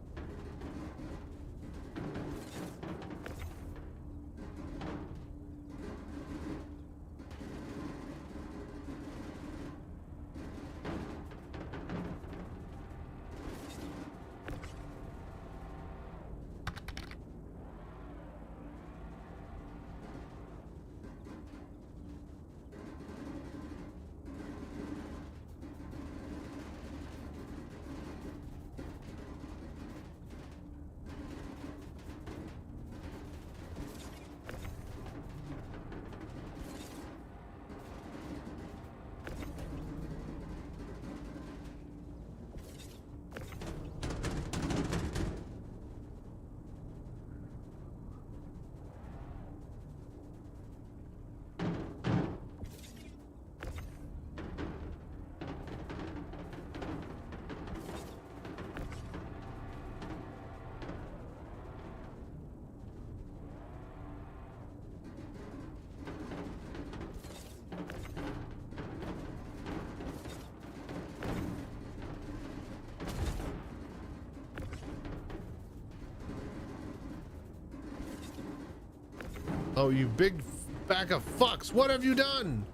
Oh, you big bag of fucks. What have you done?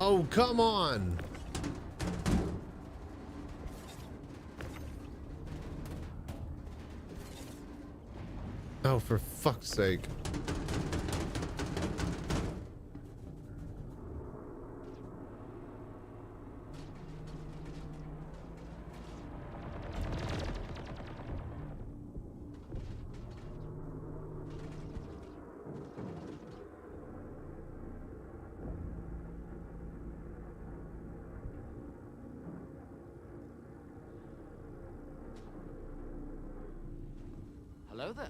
Oh, come on. Oh, for fuck's sake. Hello there.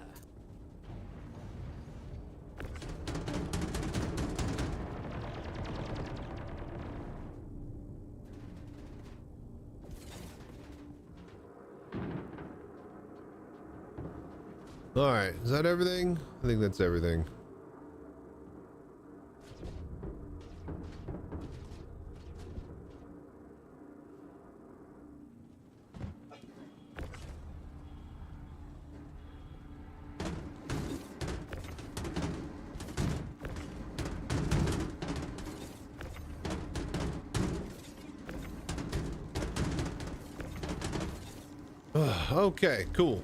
All right, is that everything? I think that's everything. Okay, cool.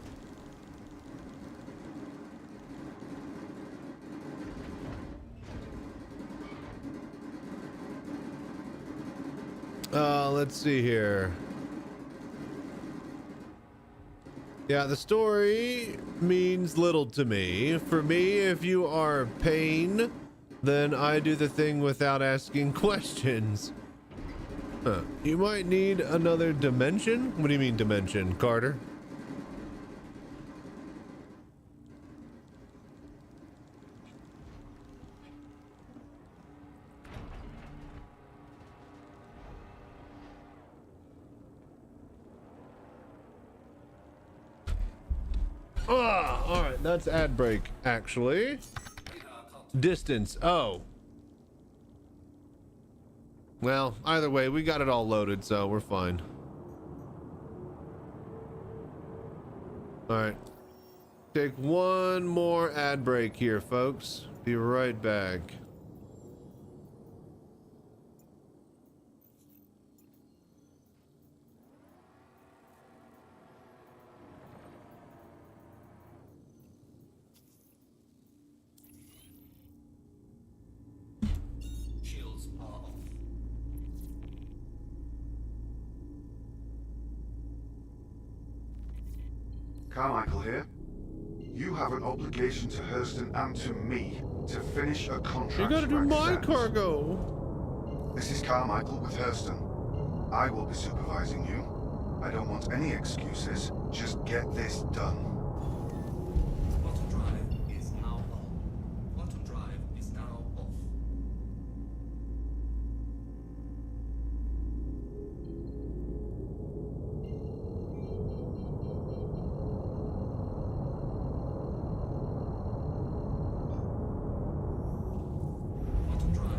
Let's see here. Yeah, the story means little to me. For me, if you are pain, then I do the thing without asking questions. Huh. You might need another dimension? What do you mean dimension, Carter? All right, that's ad break, actually. Distance. Oh. Well, either way, we got it all loaded, so we're fine. All right. Take one more ad break here, folks. Be right back. Shields are off. Carmichael here. You have an obligation to Hurston and to me to finish a contract. You gotta do my accept. cargo. This is Carmichael with Hurston. I will be supervising you. I don't want any excuses. Just get this done. Quantum drive is now on. Quantum drive is now off.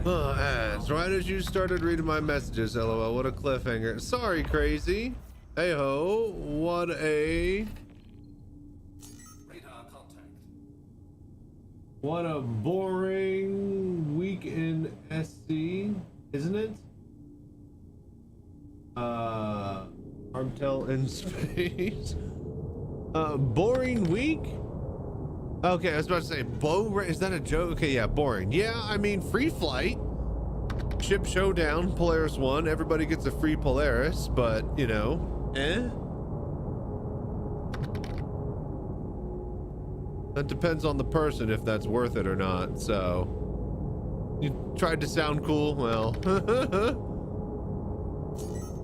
Ads. Right as you started reading my messages, lol. What a cliffhanger. Sorry, crazy. Hey ho, what a Radar contact. what a boring week in SC, isn't it? Armtel in space. Boring week? Okay, I was about to say, is that a joke? Okay, yeah, boring. Yeah, I mean, free flight. Ship showdown, Polaris 1. Everybody gets a free Polaris, but, you know, That depends on the person if that's worth it or not, so. You tried to sound cool? Well,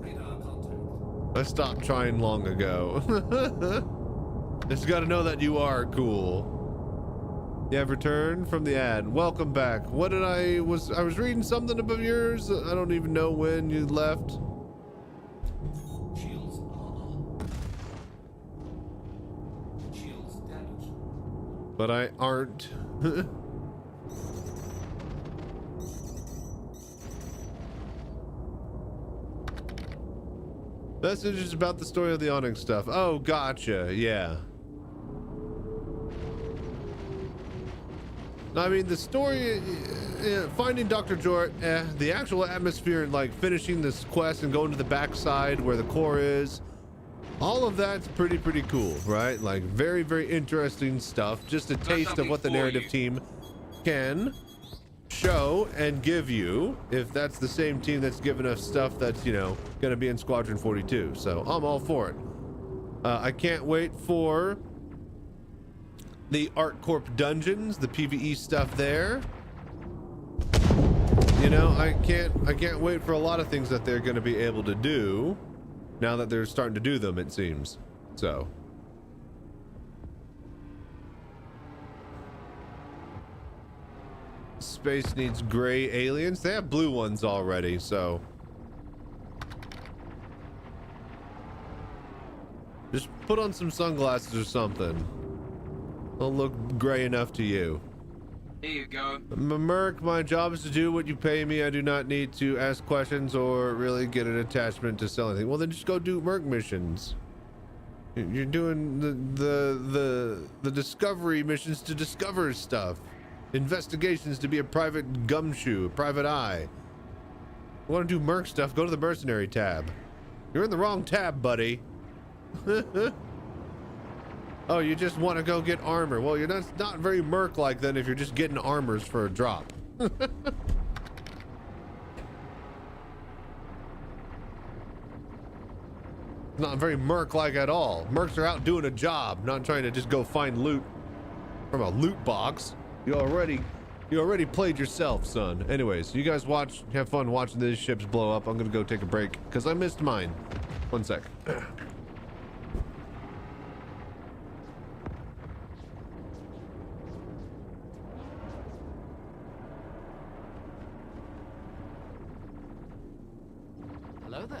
Radar contact. I stopped trying long ago. Just gotta know that you are cool. You have returned from the ad. Welcome back. What did I was reading something about yours? I don't even know when you left. Shields are on. Shields damaged. But I aren't. Messages about the story of the Onyx stuff. Oh, gotcha. Yeah. I mean, the story, finding Dr. Jort, the actual atmosphere and like finishing this quest and going to the backside where the core is, all of that's pretty cool, right? Like very, very interesting stuff. Just a taste of what the narrative team can show and give you, if that's the same team that's giving us stuff that's, you know, gonna be in Squadron 42. So I'm all for it. I can't wait for the ArcCorp dungeons, the PvE stuff there. You know, I can't wait for a lot of things that they're going to be able to do now that they're starting to do them, it seems. So space needs gray aliens. They have blue ones already, so just put on some sunglasses or something. They'll look gray enough to you. Here you go. Merc, my job is to do what you pay me. I do not need to ask questions or really get an attachment to sell anything. Well, then just go do Merc missions. You're doing the discovery missions to discover stuff. Investigations to be a private gumshoe, a private eye. You want to do Merc stuff, go to the mercenary tab. You're in the wrong tab, buddy. Oh, you just want to go get armor. Well, you're not very Merc-like then if you're just getting armors for a drop. Not very Merc-like at all. Mercs are out doing a job, not trying to just go find loot from a loot box. You already played yourself, son. Anyways, you guys have fun watching these ships blow up. I'm gonna go take a break because I missed mine. One sec. Hello there.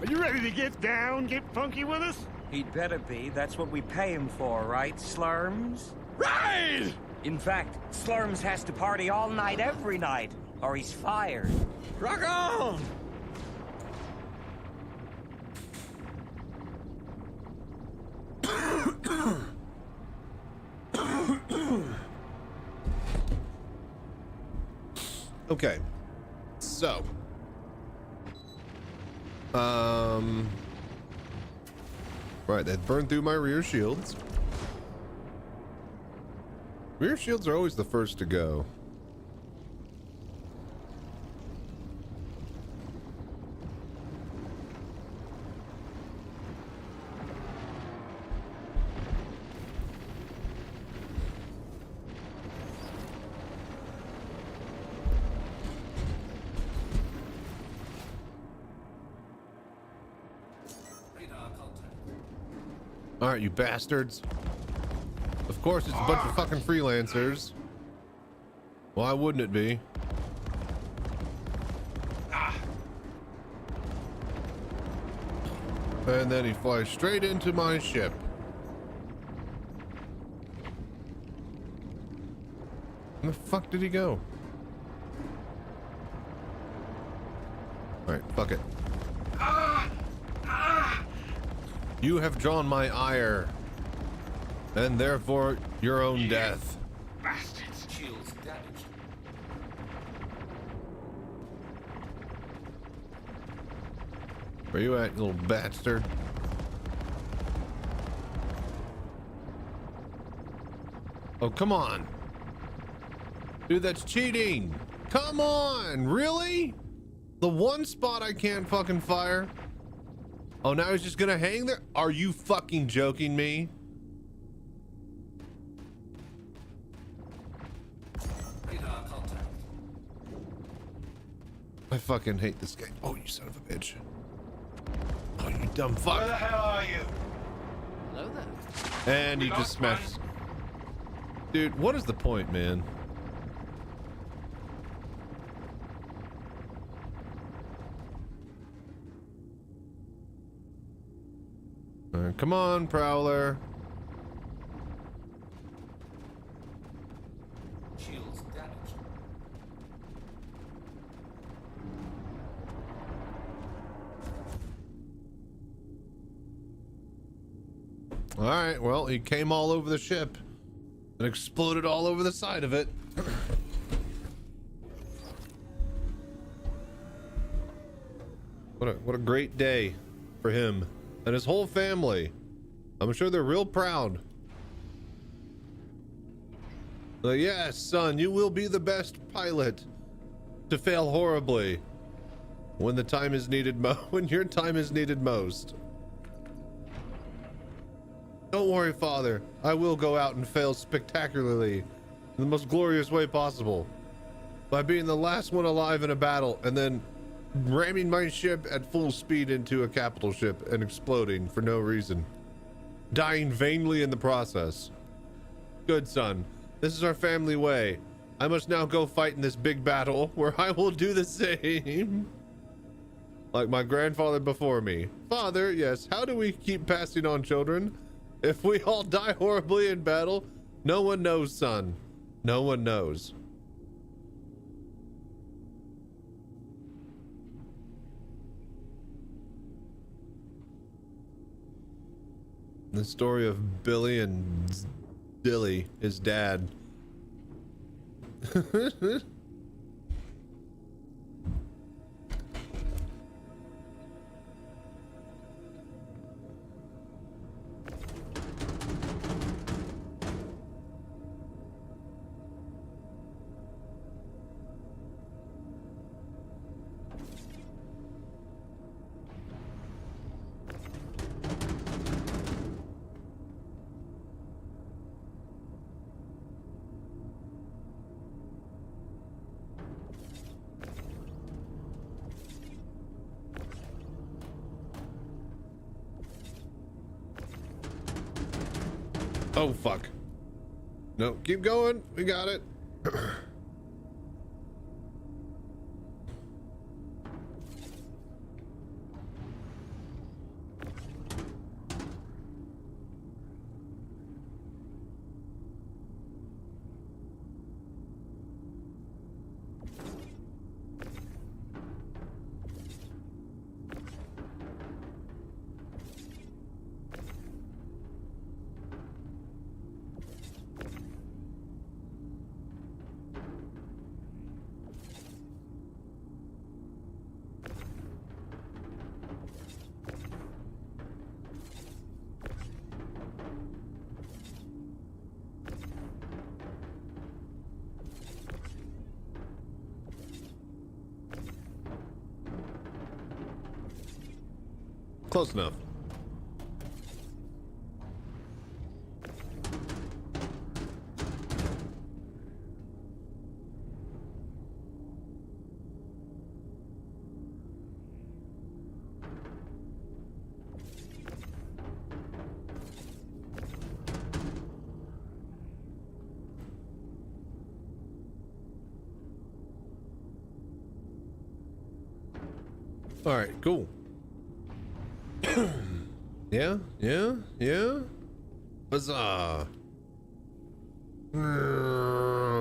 Are you ready to get down, get funky with us? He'd better be. That's what we pay him for, right, Slurms? Right! In fact, Slurms has to party all night every night, or he's fired. Rock on! Okay, so right, that burned through my rear shields. Rear shields are always the first to go. All right, you bastards. Of course, it's a bunch of fucking freelancers. Why wouldn't it be? And then he flies straight into my ship. Where the fuck did he go? All right, fuck it. You have drawn my ire, and therefore your own death. Bastards. Shields damaged. Where you at, you little bastard? Oh, come on. Dude, that's cheating. Come on, really? The one spot I can't fucking fire? Oh, now he's just gonna hang there? Are you fucking joking me? Radar contact. I fucking hate this game. Oh, you son of a bitch. Oh, you dumb fuck. Where the hell are you? Hello there. And he just smashed. Dude, what is the point, man? Come on, Prowler. Shields damaged. All right, well, he came all over the ship and exploded all over the side of it. What a great day for him and his whole family. I'm sure they're real proud. Like, yes, son, you will be the best pilot to fail horribly when the time is needed when your time is needed most. Don't worry, father. I will go out and fail spectacularly in the most glorious way possible by being the last one alive in a battle and then ramming my ship at full speed into a capital ship and exploding for no reason, dying vainly in the process. Good son, this is our family way. I must now go fight in this big battle where I will do the same like my grandfather before me. Father, yes, how do we keep passing on children? If we all die horribly in battle, no one knows, son. No one knows. The story of Billy and Dilly, his dad. Oh, fuck. No, keep going. We got it. Close enough. All right, cool. Yeah. Huzzah.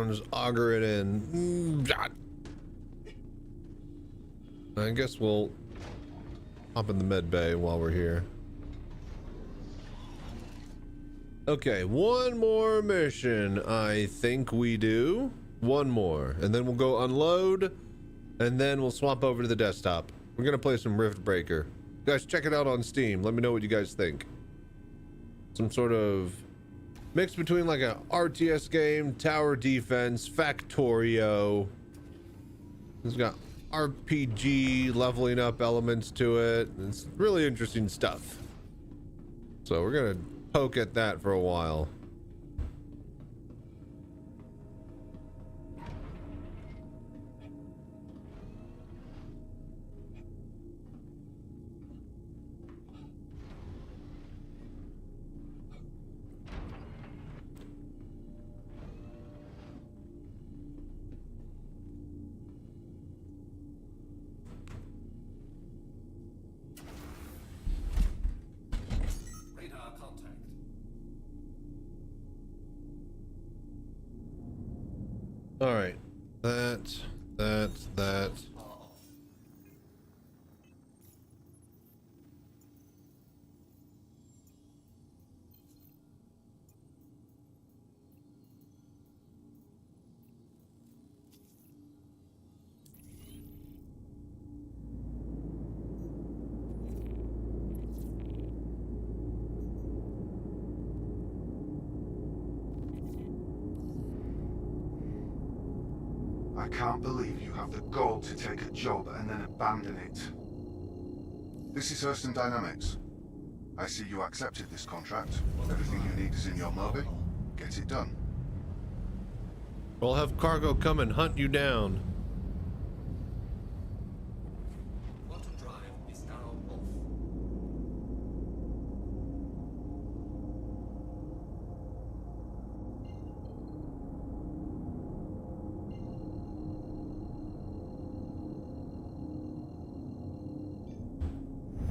Just auger it in. I guess we'll hop in the med bay while we're here. Okay, one more mission. I think we do. One more. And then we'll go unload. And then we'll swap over to the desktop. We're gonna play some Rift Breaker. Guys, check it out on Steam. Let me know what you guys think. Some sort of mix between like a RTS game, tower defense, Factorio. It's got RPG leveling up elements to it. It's really interesting stuff. So we're gonna poke at that for a while. All right, that. I can't believe you have the gall to take a job and then abandon it. This is Hurston Dynamics. I see you accepted this contract. Everything you need is in your Moby. Get it done. We'll have cargo come and hunt you down. Quantum drive is now off.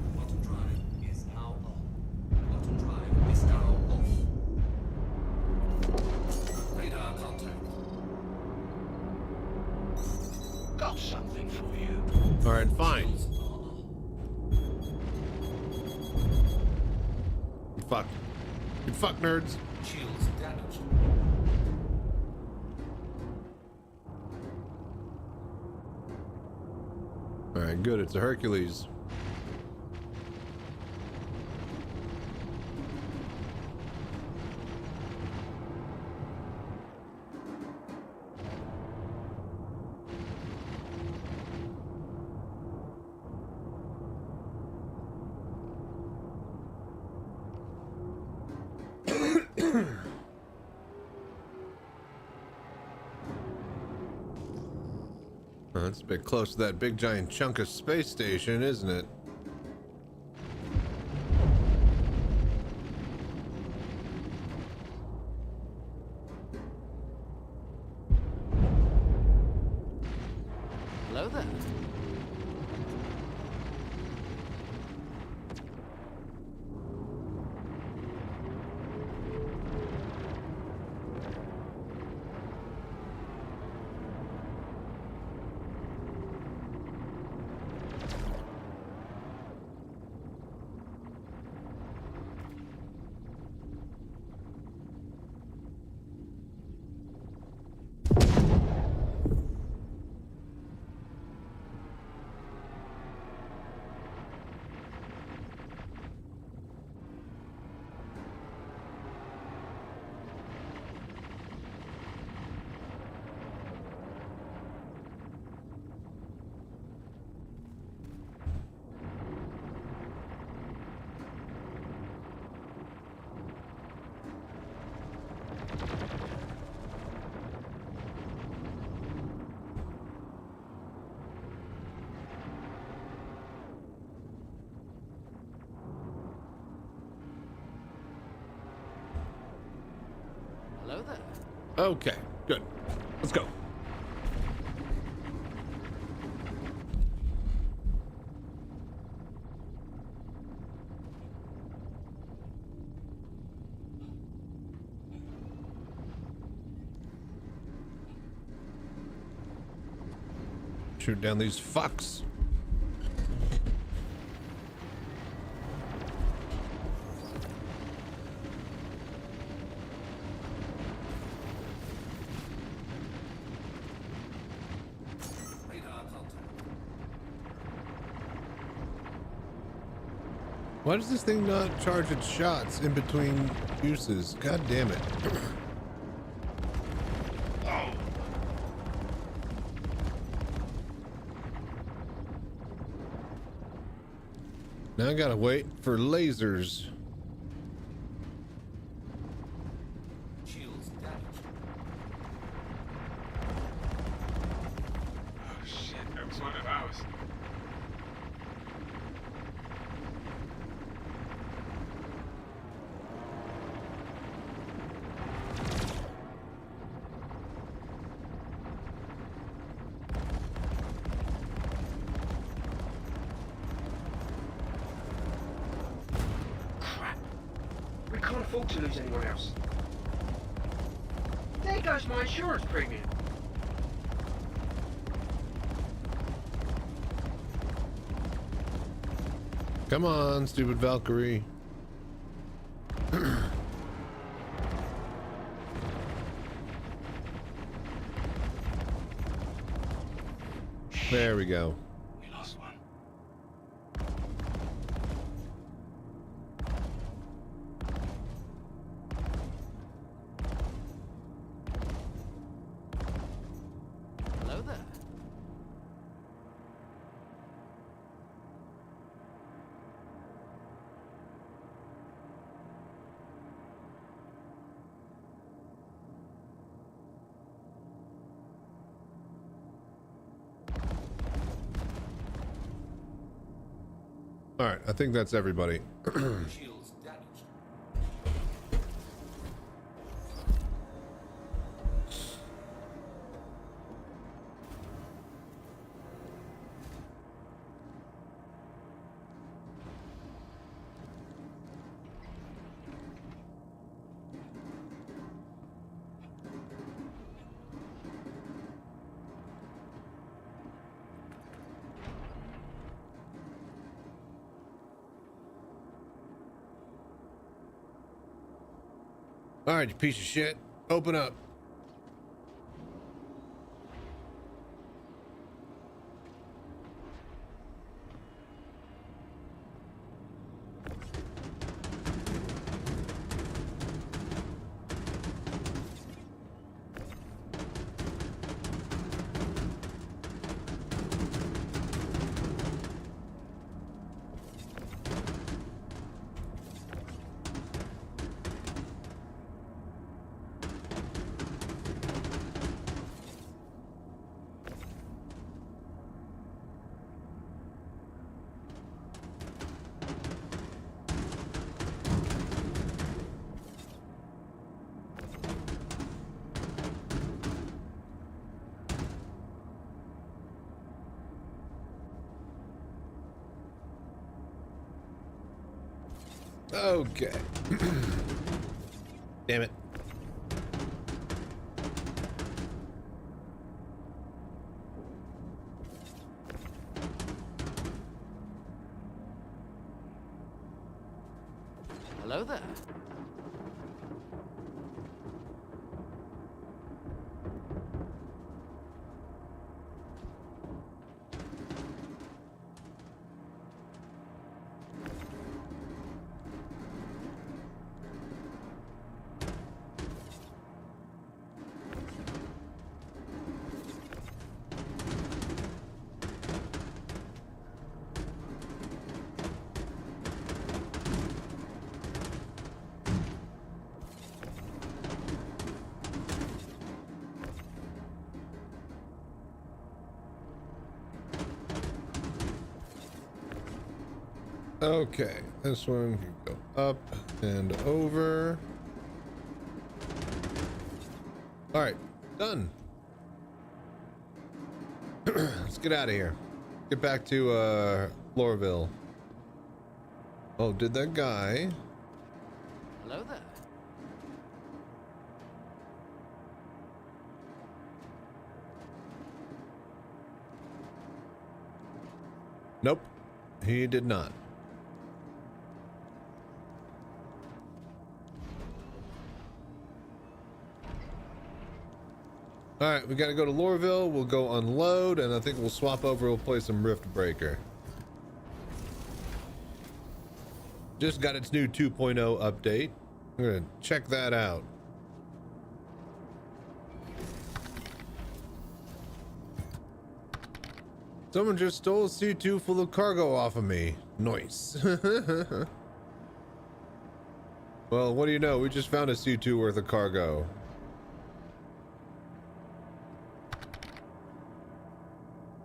Quantum drive is now on. Quantum drive is now off. Radar contact. Got something for you. All right, fine. You fuck nerds. Shields damaged. All right, good. It's a Hercules. That's a bit close to that big giant chunk of space station, isn't it? Hello there. Hello there. Okay, good. Let's go. Shoot down these fucks. Why does this thing not charge its shots in between uses? God damn it. Now I gotta wait for lasers. Shields damaged. Oh shit, that was one of ours. We can't afford to lose anyone else. There goes my insurance premium. Come on, stupid Valkyrie. There we go. We lost one. Hello there. All right, I think that's everybody. Shields damaged. All right, you piece of shit. Open up. Okay. Damn it. Hello there. Okay, this one can go up and over. All right, done. Let's get out of here. Get back to Lorville. Oh, did that guy? Hello there. Nope, he did not. All right, we got to go to Lorville. We'll go unload, and I think we'll swap over. We'll play some Rift Breaker. Just got its new 2.0 update. I'm gonna check that out. Someone just stole a C2 full of cargo off of me. Nice. Well, what do you know? We just found a C2 worth of cargo.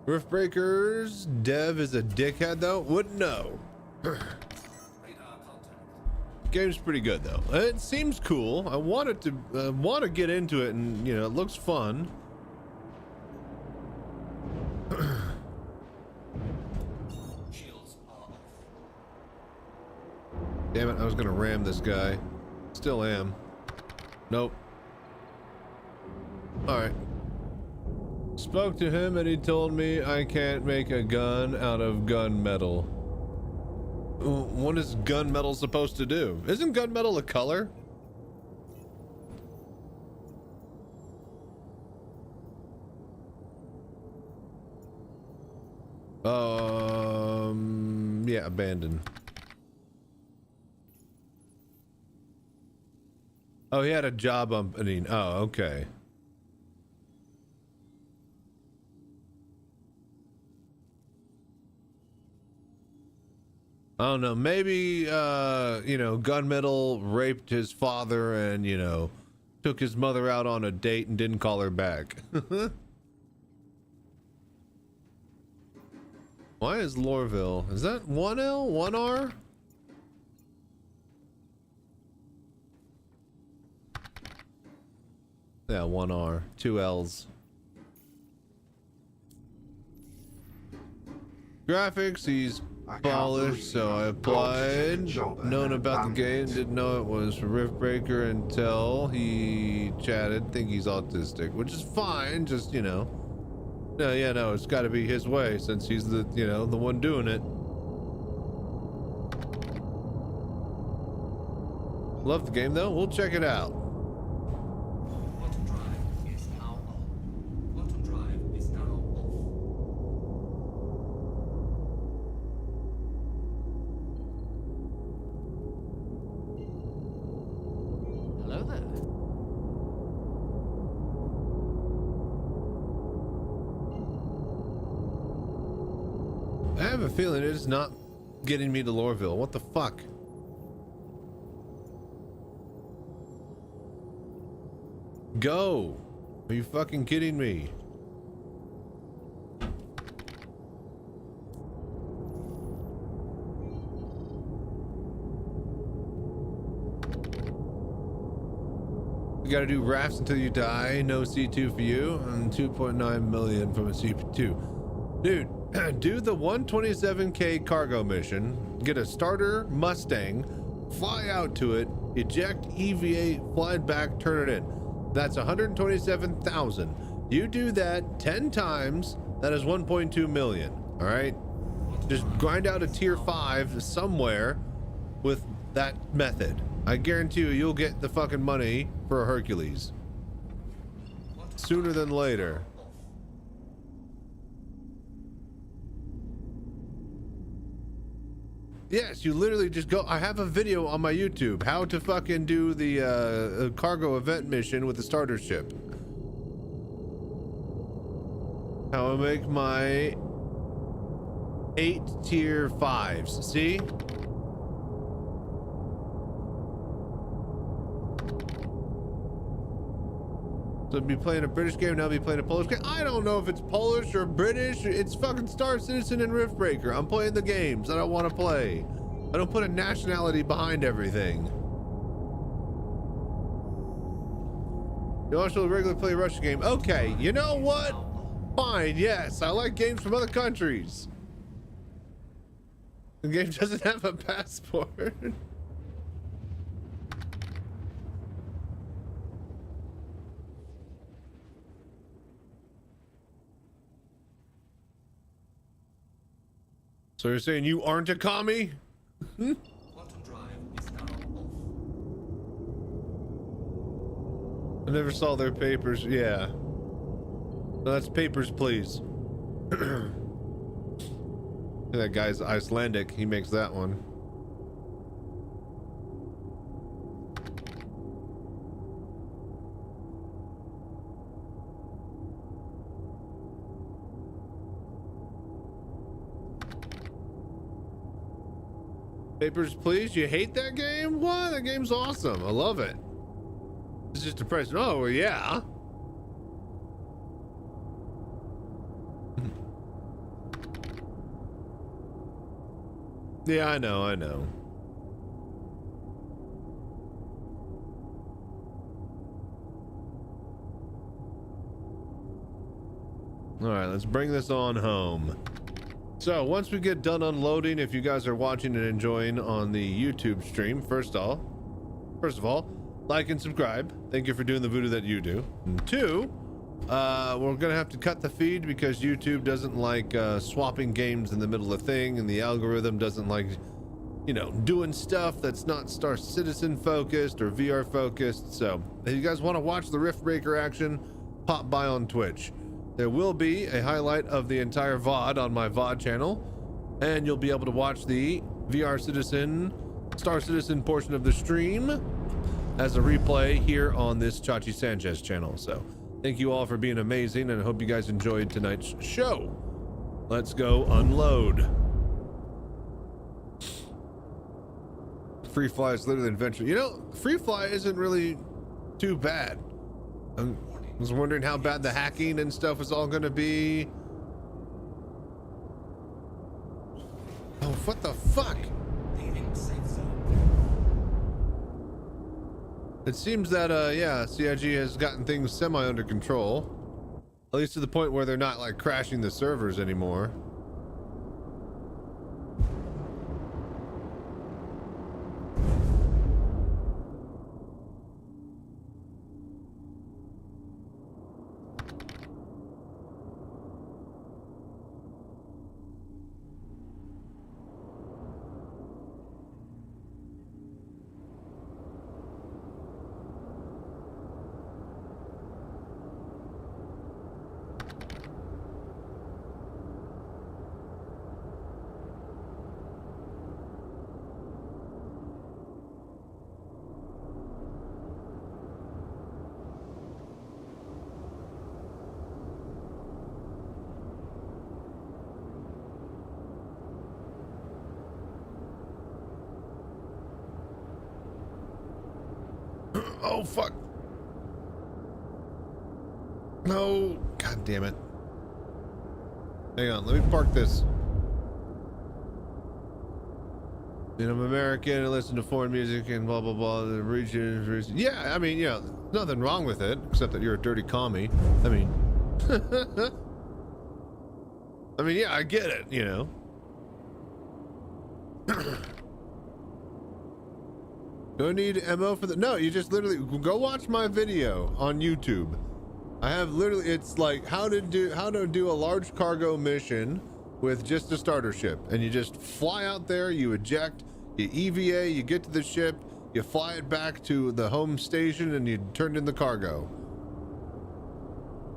Rift Breakers dev is a dickhead though? Wouldn't know. Game's pretty good though. It seems cool. I wanted to want to get into it, and you know, it looks fun. Damn it, I was gonna ram this guy. Still am. Nope. Alright. Spoke to him and he told me I can't make a gun out of gunmetal. What is gunmetal supposed to do? Isn't gunmetal a color? Yeah, abandoned. Oh, he had a job opening. Oh, okay. I don't know. Maybe, you know, gunmetal raped his father and, you know, took his mother out on a date and didn't call her back. Why is Lorville? Is that 1L? 1R? Yeah, 1R. 2 L's. Graphics, he's polished, so I applied. Known about the game, didn't know it was for Rift Breaker until he chatted. Think he's autistic, which is fine, just, you know. No, yeah, no, it's got to be his way since he's the, you know, the one doing it. Love the game though. We'll check it out. I have a feeling it is not getting me to Lorville. What the fuck? Go! Are you fucking kidding me? You gotta do rafts until you die. No C2 for you, and 2.9 million from a C2. Dude. Do the 127k cargo mission, get a starter Mustang, fly out to it, eject EVA, fly back, turn it in. That's 127,000. You do that 10 times, that is 1.2 million. All right, just grind out a tier 5 somewhere with that method. I guarantee you, you'll get the fucking money for a Hercules sooner than later. Yes, you literally just go. I have a video on my YouTube how to fucking do the cargo event mission with the starter ship. How I make my 8 tier 5s. See? So I'd be playing a British game, now I'll be playing a Polish game. I don't know if it's Polish or British. It's fucking Star Citizen and Rift Breaker. I'm playing the games that I want to play. I don't put a nationality behind everything. You also regularly play a Russian game. Okay, you know what? Fine, yes. I like games from other countries. The game doesn't have a passport. So you're saying you aren't a commie? Quantum drive is now off. I never saw their papers. Yeah. No, that's papers, please. That guy's Icelandic. He makes that one. Papers, please. You hate that game? What? That game's awesome. I love it. It's just depressing. Oh, well, yeah. Yeah, I know. All right, let's bring this on home. So once we get done unloading, if you guys are watching and enjoying on the YouTube stream, first of all, like and subscribe. Thank you for doing the voodoo that you do. And two, we're gonna have to cut the feed because YouTube doesn't like swapping games in the middle of the thing, and the algorithm doesn't like, you know, doing stuff that's not Star Citizen focused or VR focused. So if you guys want to watch the Rift Breaker action, pop by on Twitch. There will be a highlight of the entire VOD on my VOD channel, and you'll be able to watch the VR Citizen, Star Citizen portion of the stream as a replay here on this Chachi Sanchez channel. So thank you all for being amazing, and I hope you guys enjoyed tonight's show. Let's go unload. Free fly is literally an adventure. You know, free fly isn't really too bad. I was wondering how bad the hacking and stuff is all gonna be. Oh, what the fuck? It seems that, yeah, CIG has gotten things semi under control. At least to the point where they're not like crashing the servers anymore. Oh, fuck. No. God damn it. Hang on. Let me park this. You know, I'm American and listen to foreign music and blah, blah, blah. The region. Yeah, I mean, yeah, nothing wrong with it, except that you're a dirty commie. I mean, yeah, I get it, you know. Do I need MO for the? No, you just literally go watch my video on YouTube. I have literally, it's like how to do a large cargo mission with just a starter ship, and you just fly out there, you eject, you EVA, you get to the ship, you fly it back to the home station, and you turn in the cargo.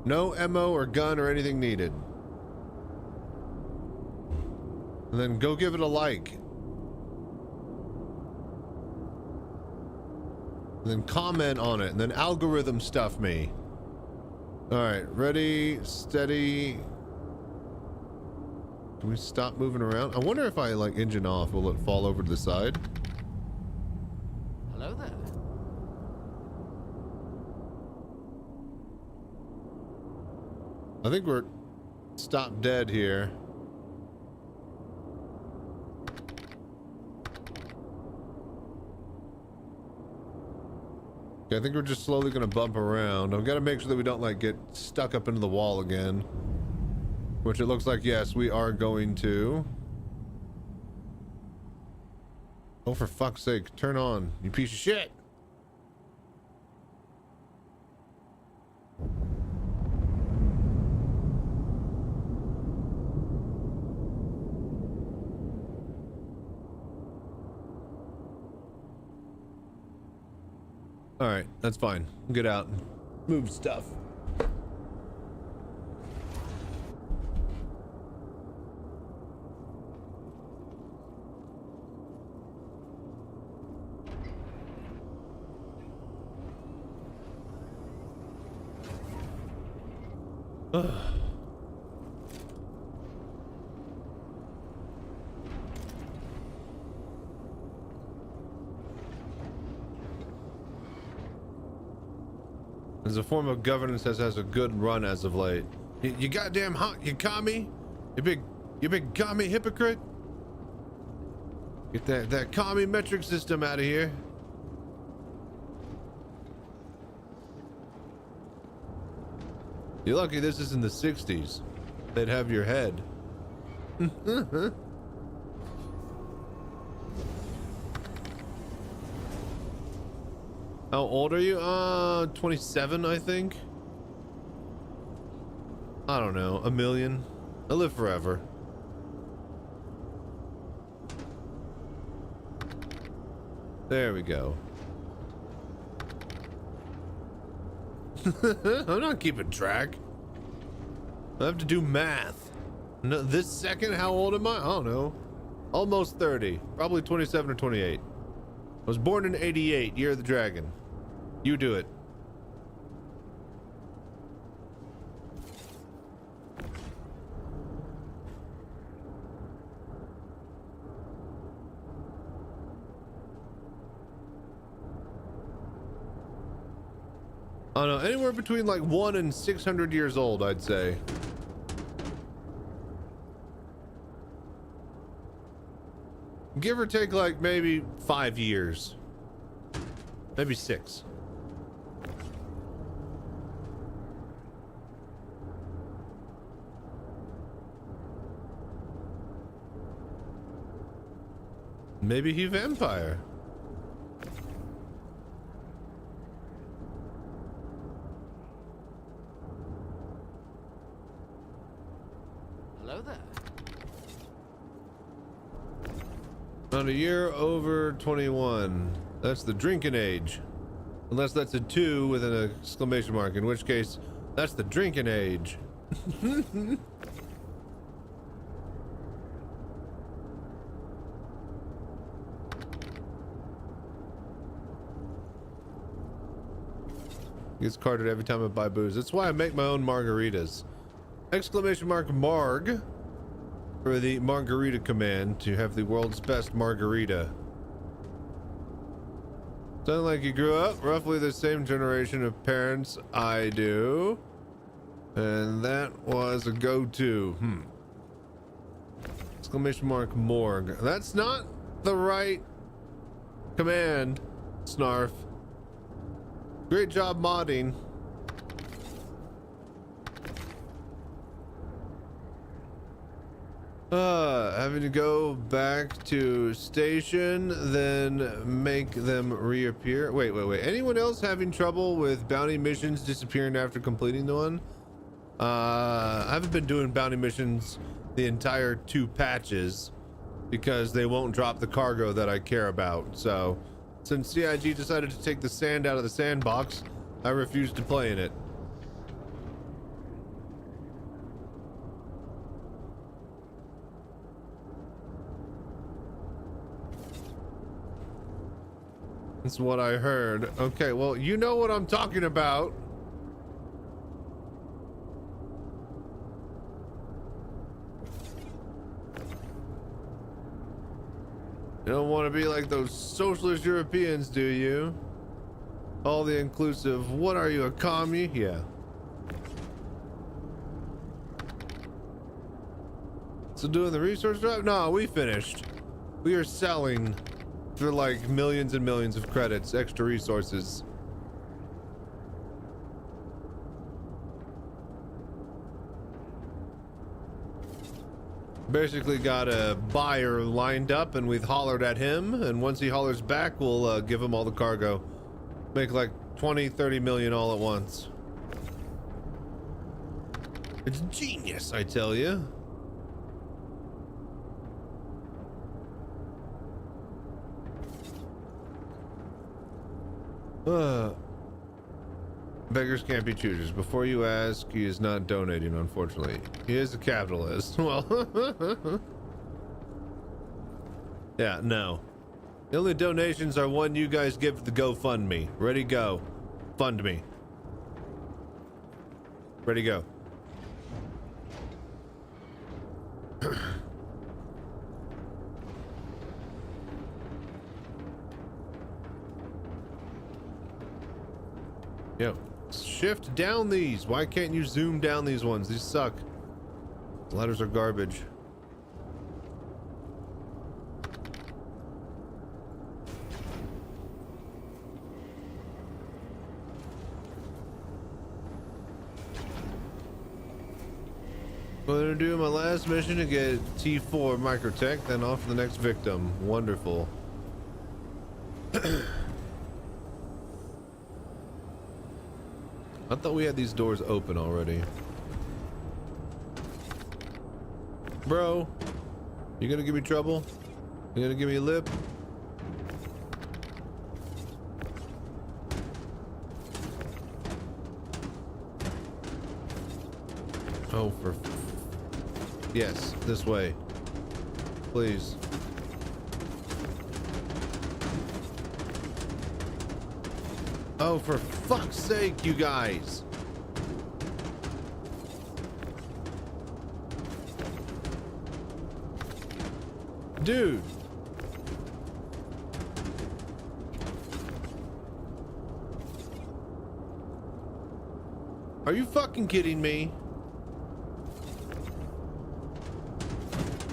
No MO or gun or anything needed. And then go give it a like. And then comment on it, and then algorithm stuff me. All right, ready, steady. Can we stop moving around? I wonder if I like engine off, will it fall over to the side? Hello there. I think we're stopped dead here. Okay, I think we're just slowly gonna bump around. I've got to make sure that we don't like get stuck up into the wall again. Which it looks like, yes, we are going to. Oh, for fuck's sake, turn on, you piece of shit. All right, that's fine. Get out. Move stuff. There's a form of governance that has a good run as of late. You goddamn hot, you commie? You big commie hypocrite? Get that commie metric system out of here. You're lucky this is in the 60s. They'd have your head. How old are you? 27, I think. I don't know, a million. I live forever. There we go. I'm not keeping track. I have to do math. No, this second, how old am I? I don't know. Almost 30. Probably 27 or 28. I was born in 88, Year of the Dragon. You do it. I don't know, anywhere between like 1 and 600 years old, I'd say. Give or take like maybe 5 years. Maybe 6. Maybe he vampire. Hello there. About a year over 21. That's the drinking age. Unless that's a 2 with an exclamation mark, in which case, that's the drinking age. Gets carded every time I buy booze. That's why I make my own margaritas. Exclamation mark marg for the margarita command to have the world's best margarita. Sound like you grew up roughly the same generation of parents I do. And that was a go-to. Exclamation mark morgue. That's not the right command, Snarf. Great job modding. Having to go back to station, then make them reappear. Wait. Anyone else having trouble with bounty missions disappearing after completing the one? I haven't been doing bounty missions the entire 2 patches because they won't drop the cargo that I care about. So since CIG decided to take the sand out of the sandbox, I refused to play in it. That's what I heard. Okay, well, you know what I'm talking about. You don't want to be like those socialist Europeans, do you? All the inclusive. What are you, a commie? Yeah. So doing the resource drive? No, we finished. We are selling for like millions and millions of credits, extra resources. Basically got a buyer lined up and we've hollered at him, and once he hollers back, we'll give him all the cargo. Make like 20-30 million all at once. It's genius, I tell you. Beggars can't be choosers. Before you ask, he is not donating, unfortunately. He is a capitalist. Well, yeah, no. The only donations are one you guys give to the GoFundMe. Ready, go. Fund me. Ready, go. Yo, shift down these. Why can't you zoom down these ones? These suck. The letters are garbage. I'm gonna do my last mission to get T4 Microtech, then off to the next victim. Wonderful. I thought we had these doors open already. Bro, you gonna give me trouble? You gonna give me a lip? Oh, for... Yes, this way. Please. Oh, for fuck's sake, you guys. Dude. Are you fucking kidding me?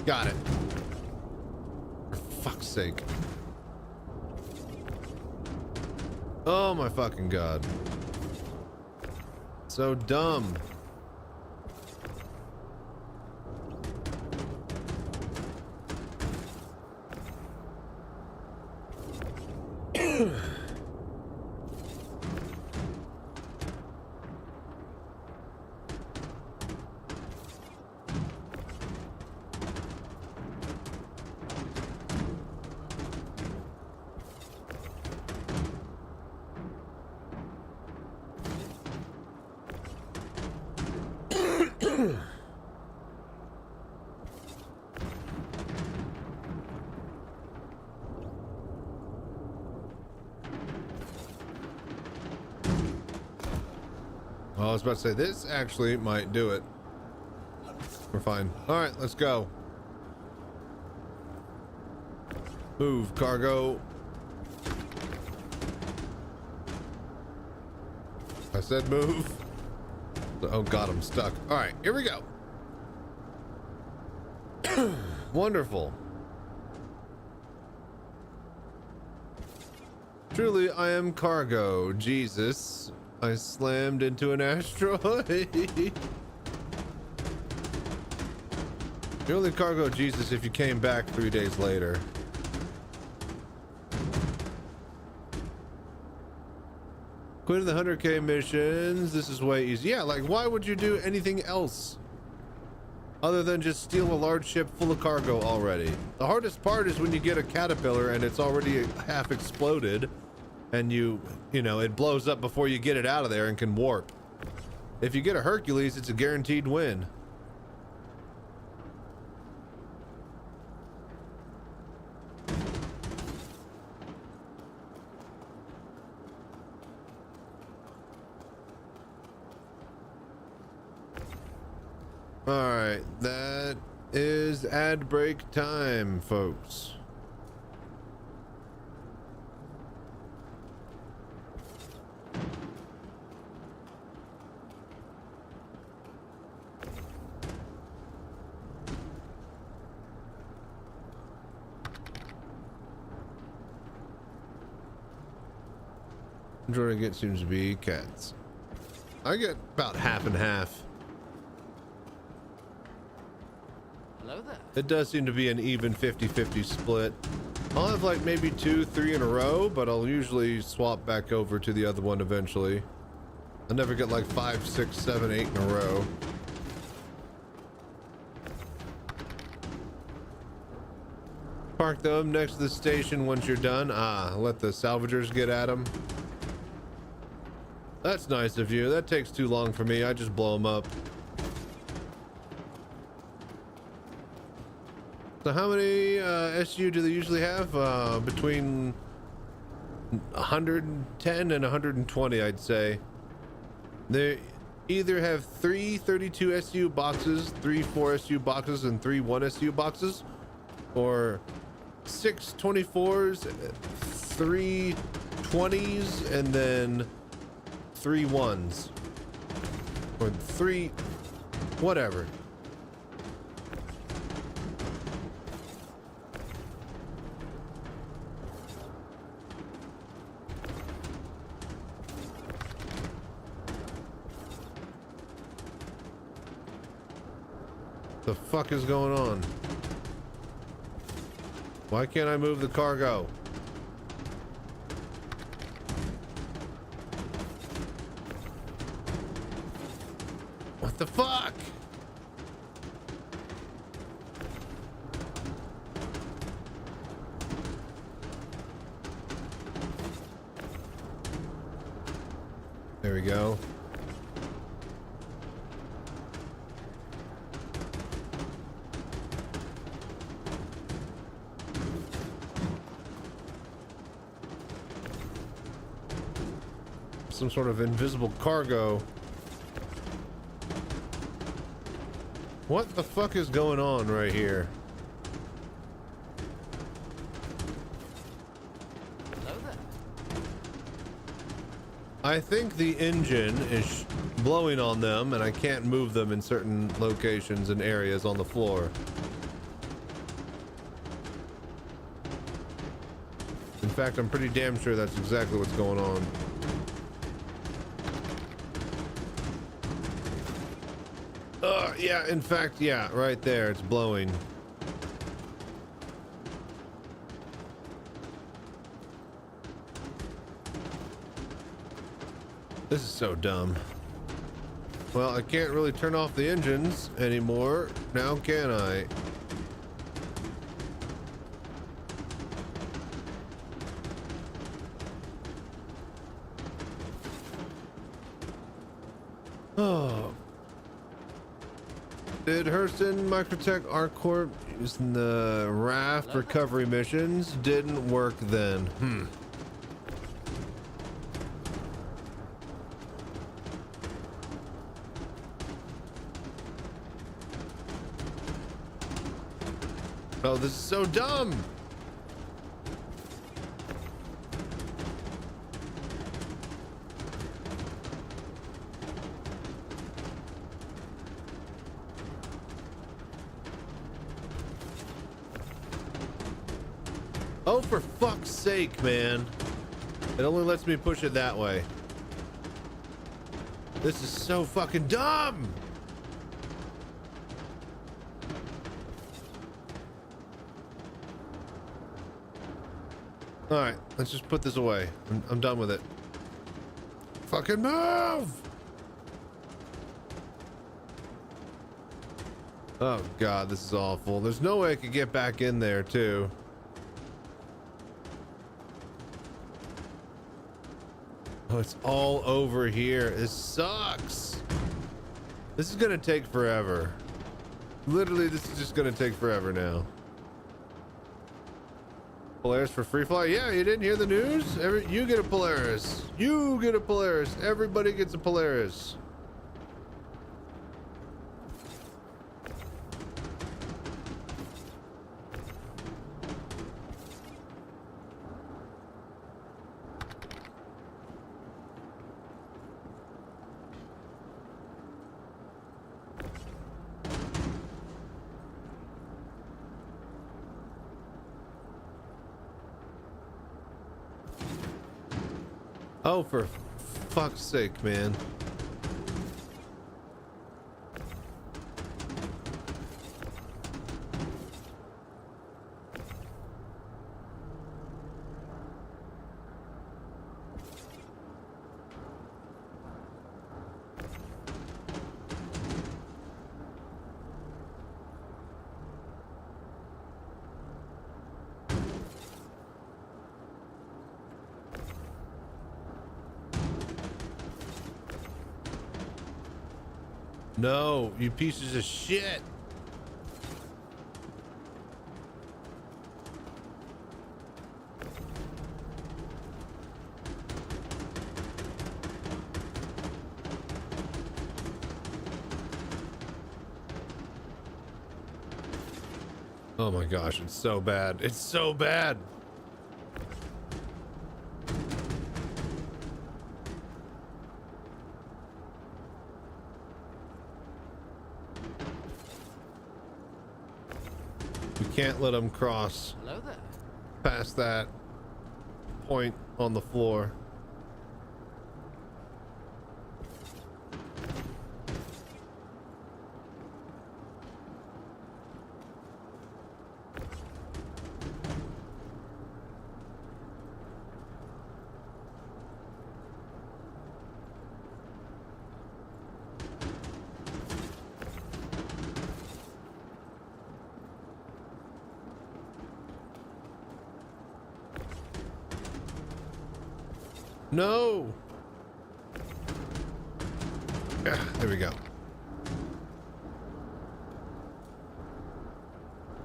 Got it. For fuck's sake. Oh my fucking god. So dumb. I was about to say, this actually might do it. We're fine. All right, let's go. Move, cargo. I said move. Oh god, I'm stuck. All right, here we go. Wonderful. Truly, I am cargo. Jesus. I slammed into an asteroid. You're only cargo Jesus if you came back 3 days later. Quit the 100K missions. This is way easy. Yeah, like why would you do anything else other than just steal a large ship full of cargo already? The hardest part is when you get a caterpillar and it's already half exploded. And you know, it blows up before you get it out of there and can warp. If you get a Hercules, it's a guaranteed win. All right, that is ad break time, folks. Majority get seems to be cats. I get about half and half. Hello Hello there. It does seem to be an even 50-50 split. I'll have like maybe 2, 3 in a row, but I'll usually swap back over to the other one eventually. I never get like 5, 6, 7, 8 in a row. Park them next to the station once you're done. Let the salvagers get at them. That's nice of you. That takes too long for me. I just blow them up. So how many SU do they usually have? Between 110 and 120, I'd say. They either have 3 32 SU boxes, 3 4 SU boxes, and 3 1 SU boxes, or 6 24s, 3 20s, and then 3 1s, or 3 whatever. The fuck is going on? Why can't I move the cargo? What the fuck? There we go. Some sort of invisible cargo. What the fuck is going on right here? Hello there. I think the engine is blowing on them and I can't move them in certain locations and areas on the floor. In fact, I'm pretty damn sure that's exactly what's going on. Yeah, in fact, yeah, right there, it's blowing. This is so dumb. Well, I can't really turn off the engines anymore, now can I? Oh. Did Hurston Microtech ArcCorp using the raft recovery missions? Didn't work then. Oh, this is so dumb. Oh, for fuck's sake, man. It only lets me push it that way. This is so fucking dumb. All right, let's just put this away. I'm done with it. Fucking move! Oh God, this is awful. There's no way I could get back in there too. Oh, it's all over here. This sucks. This is gonna take forever. Literally, this is just gonna take forever now. Polaris for free fly? Yeah, you didn't hear the news? You get a Polaris. You get a Polaris. Everybody gets a Polaris. Oh, for fuck's sake, man. No, you pieces of shit. Oh my gosh, it's so bad. It's so bad. We can't let them cross Hello there. past that point on the floor. No. Yeah, there we go.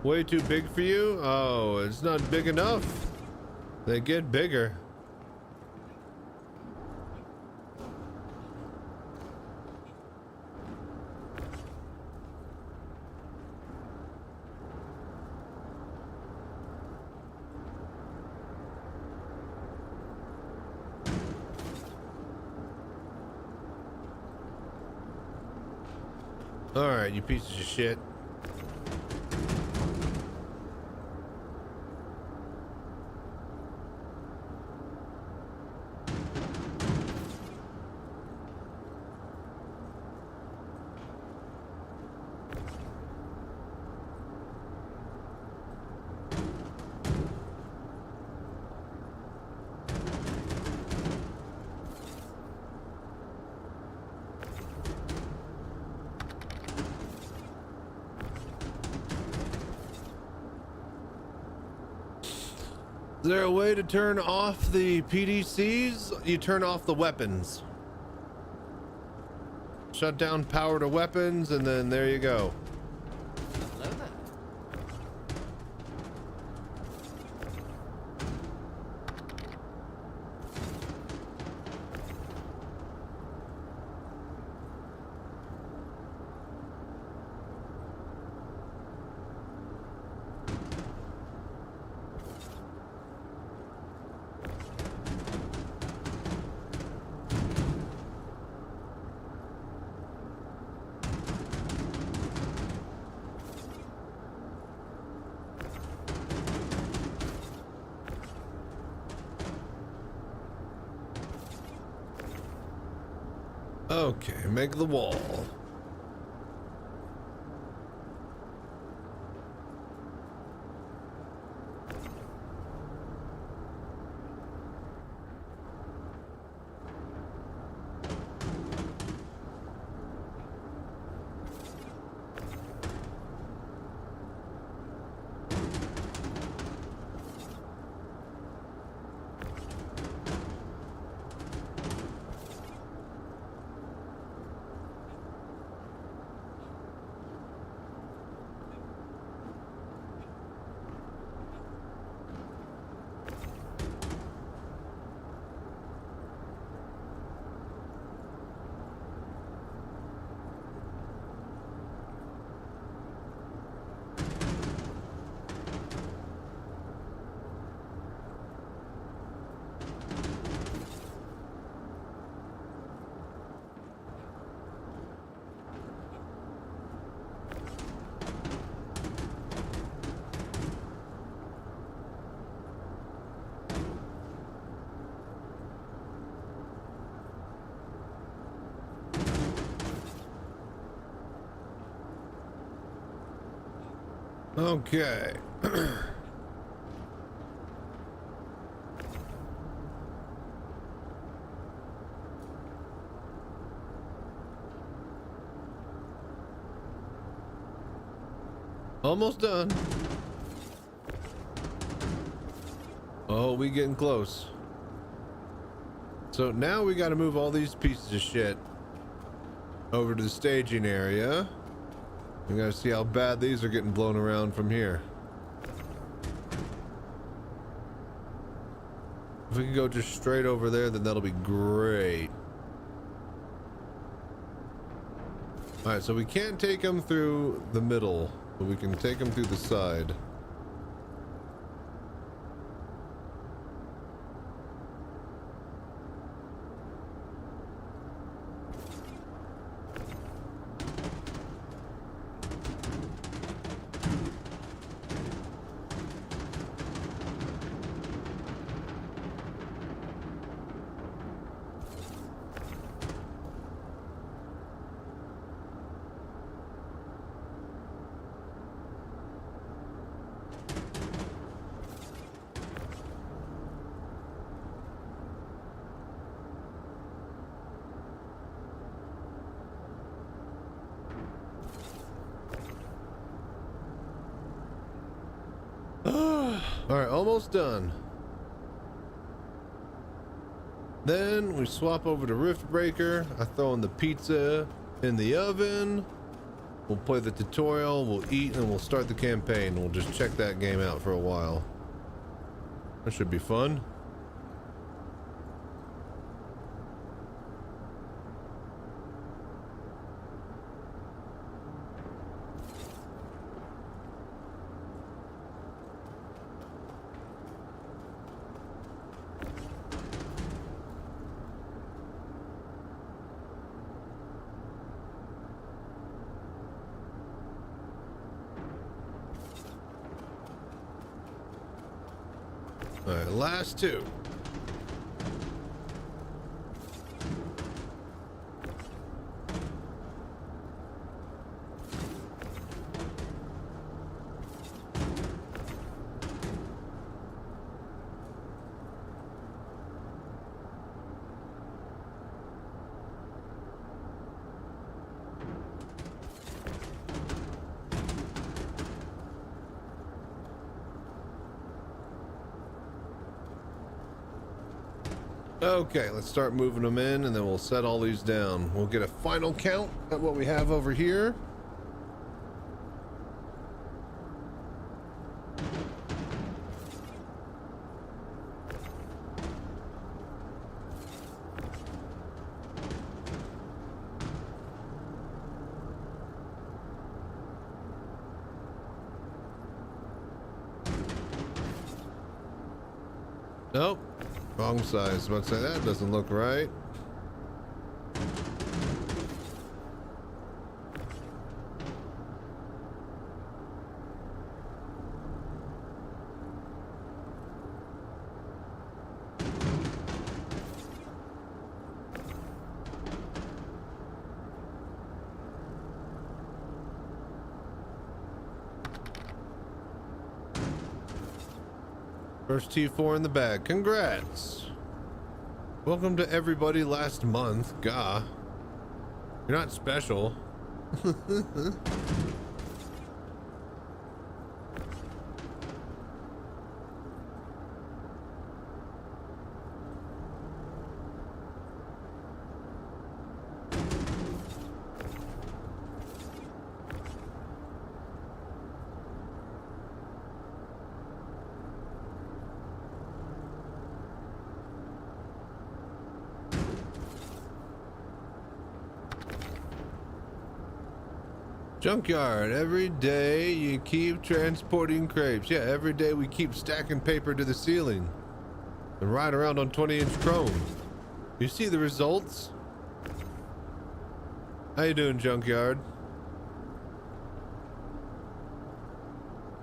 Way too big for you? Oh, it's not big enough. They get bigger. All right, you pieces of shit. Is there a way to turn off the PDCs? You turn off the weapons. Shut down power to weapons, and then there you go. Hello there. Okay, make the wall. Okay. Almost done. Oh, we getting close. So now we got to move all these pieces of shit over to the staging area. We gotta see how bad these are getting blown around from here. If we can go just straight over there, then that'll be great. Alright, so we can't take them through the middle, but we can take them through the side. Alright, almost done. Then we swap over to Rift Breaker. I throw in the pizza in the oven. We'll play the tutorial, we'll eat, and we'll start the campaign. We'll just check that game out for a while. That should be fun. Alright, last two. Okay, let's start moving them in, and then we'll set all these down. We'll get a final count at what we have over here. Nope. Wrong size. About to say that doesn't look right. First T4 in the bag. Congrats. Welcome to everybody last month. Gah. You're not special. Junkyard, every day you keep transporting crepes. Yeah, every day we keep stacking paper to the ceiling and ride around on 20-inch chrome. You see the results? How you doing, Junkyard?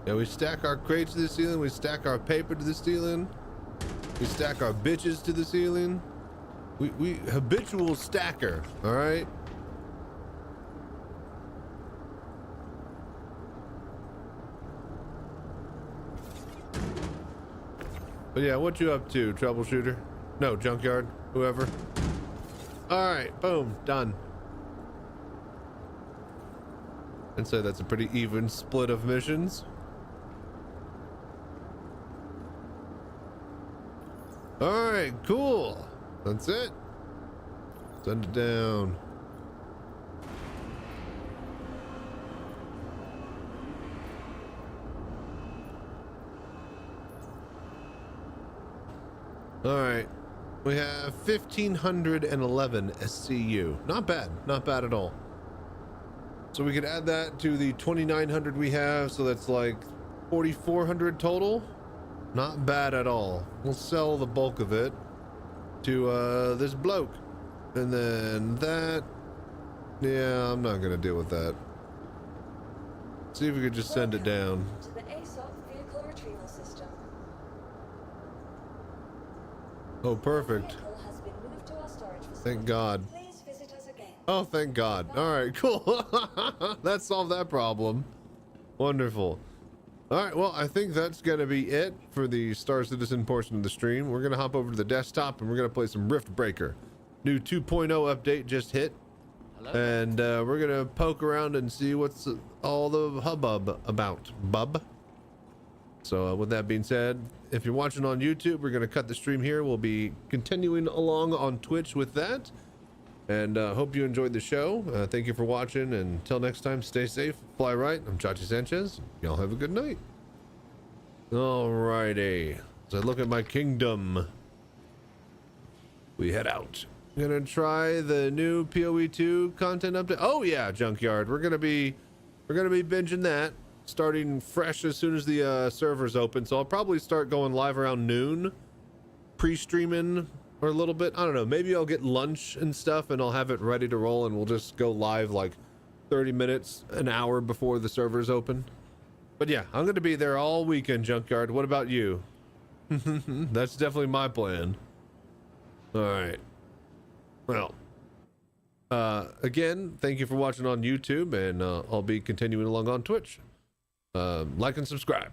Yeah, we stack our crates to the ceiling, we stack our paper to the ceiling, we stack our bitches to the ceiling. We habitual stacker, all right? But yeah, what you up to, troubleshooter? No, Junkyard, whoever. All right, boom, done. I'd say that's a pretty even split of missions. All right, cool. That's it. Send it down. All right. We have 1,511 SCU. Not bad. Not bad at all. So we could add that to the 2,900 we have. So that's like 4,400 total. Not bad at all. We'll sell the bulk of it to this bloke. And then that. Yeah, I'm not going to deal with that. See if we could just send it down. To the ASOP vehicle retrieval system. Oh, perfect. Vehicle has been moved to our storage facility. Thank God. Please visit us again. Oh, thank God. All right, cool. That solved that problem. Wonderful. All right, well, I think that's going to be it for the Star Citizen portion of the stream. We're going to hop over to the desktop and we're going to play some Rift Breaker. New 2.0 update just hit. Hello. And we're going to poke around and see what's all the hubbub about, bub. So with that being said, if you're watching on YouTube, we're going to cut the stream here. We'll be continuing along on Twitch with that. And hope you enjoyed the show. Thank you for watching. And until next time, stay safe, fly right. I'm Chachi Sanchez. Y'all have a good night. Alrighty. As I look at my kingdom, we head out. Gonna try the new PoE2 content update. Oh yeah, Junkyard. We're gonna be binging that, starting fresh as soon as the servers open. So I'll probably start going live around noon, pre-streaming or a little bit. I don't know. Maybe I'll get lunch and stuff, and I'll have it ready to roll, and we'll just go live like 30 minutes, an hour before the servers open. But yeah, I'm gonna be there all weekend, Junkyard. What about you? That's definitely my plan. All right. Well, again, thank you for watching on YouTube, and I'll be continuing along on Twitch. Like and subscribe.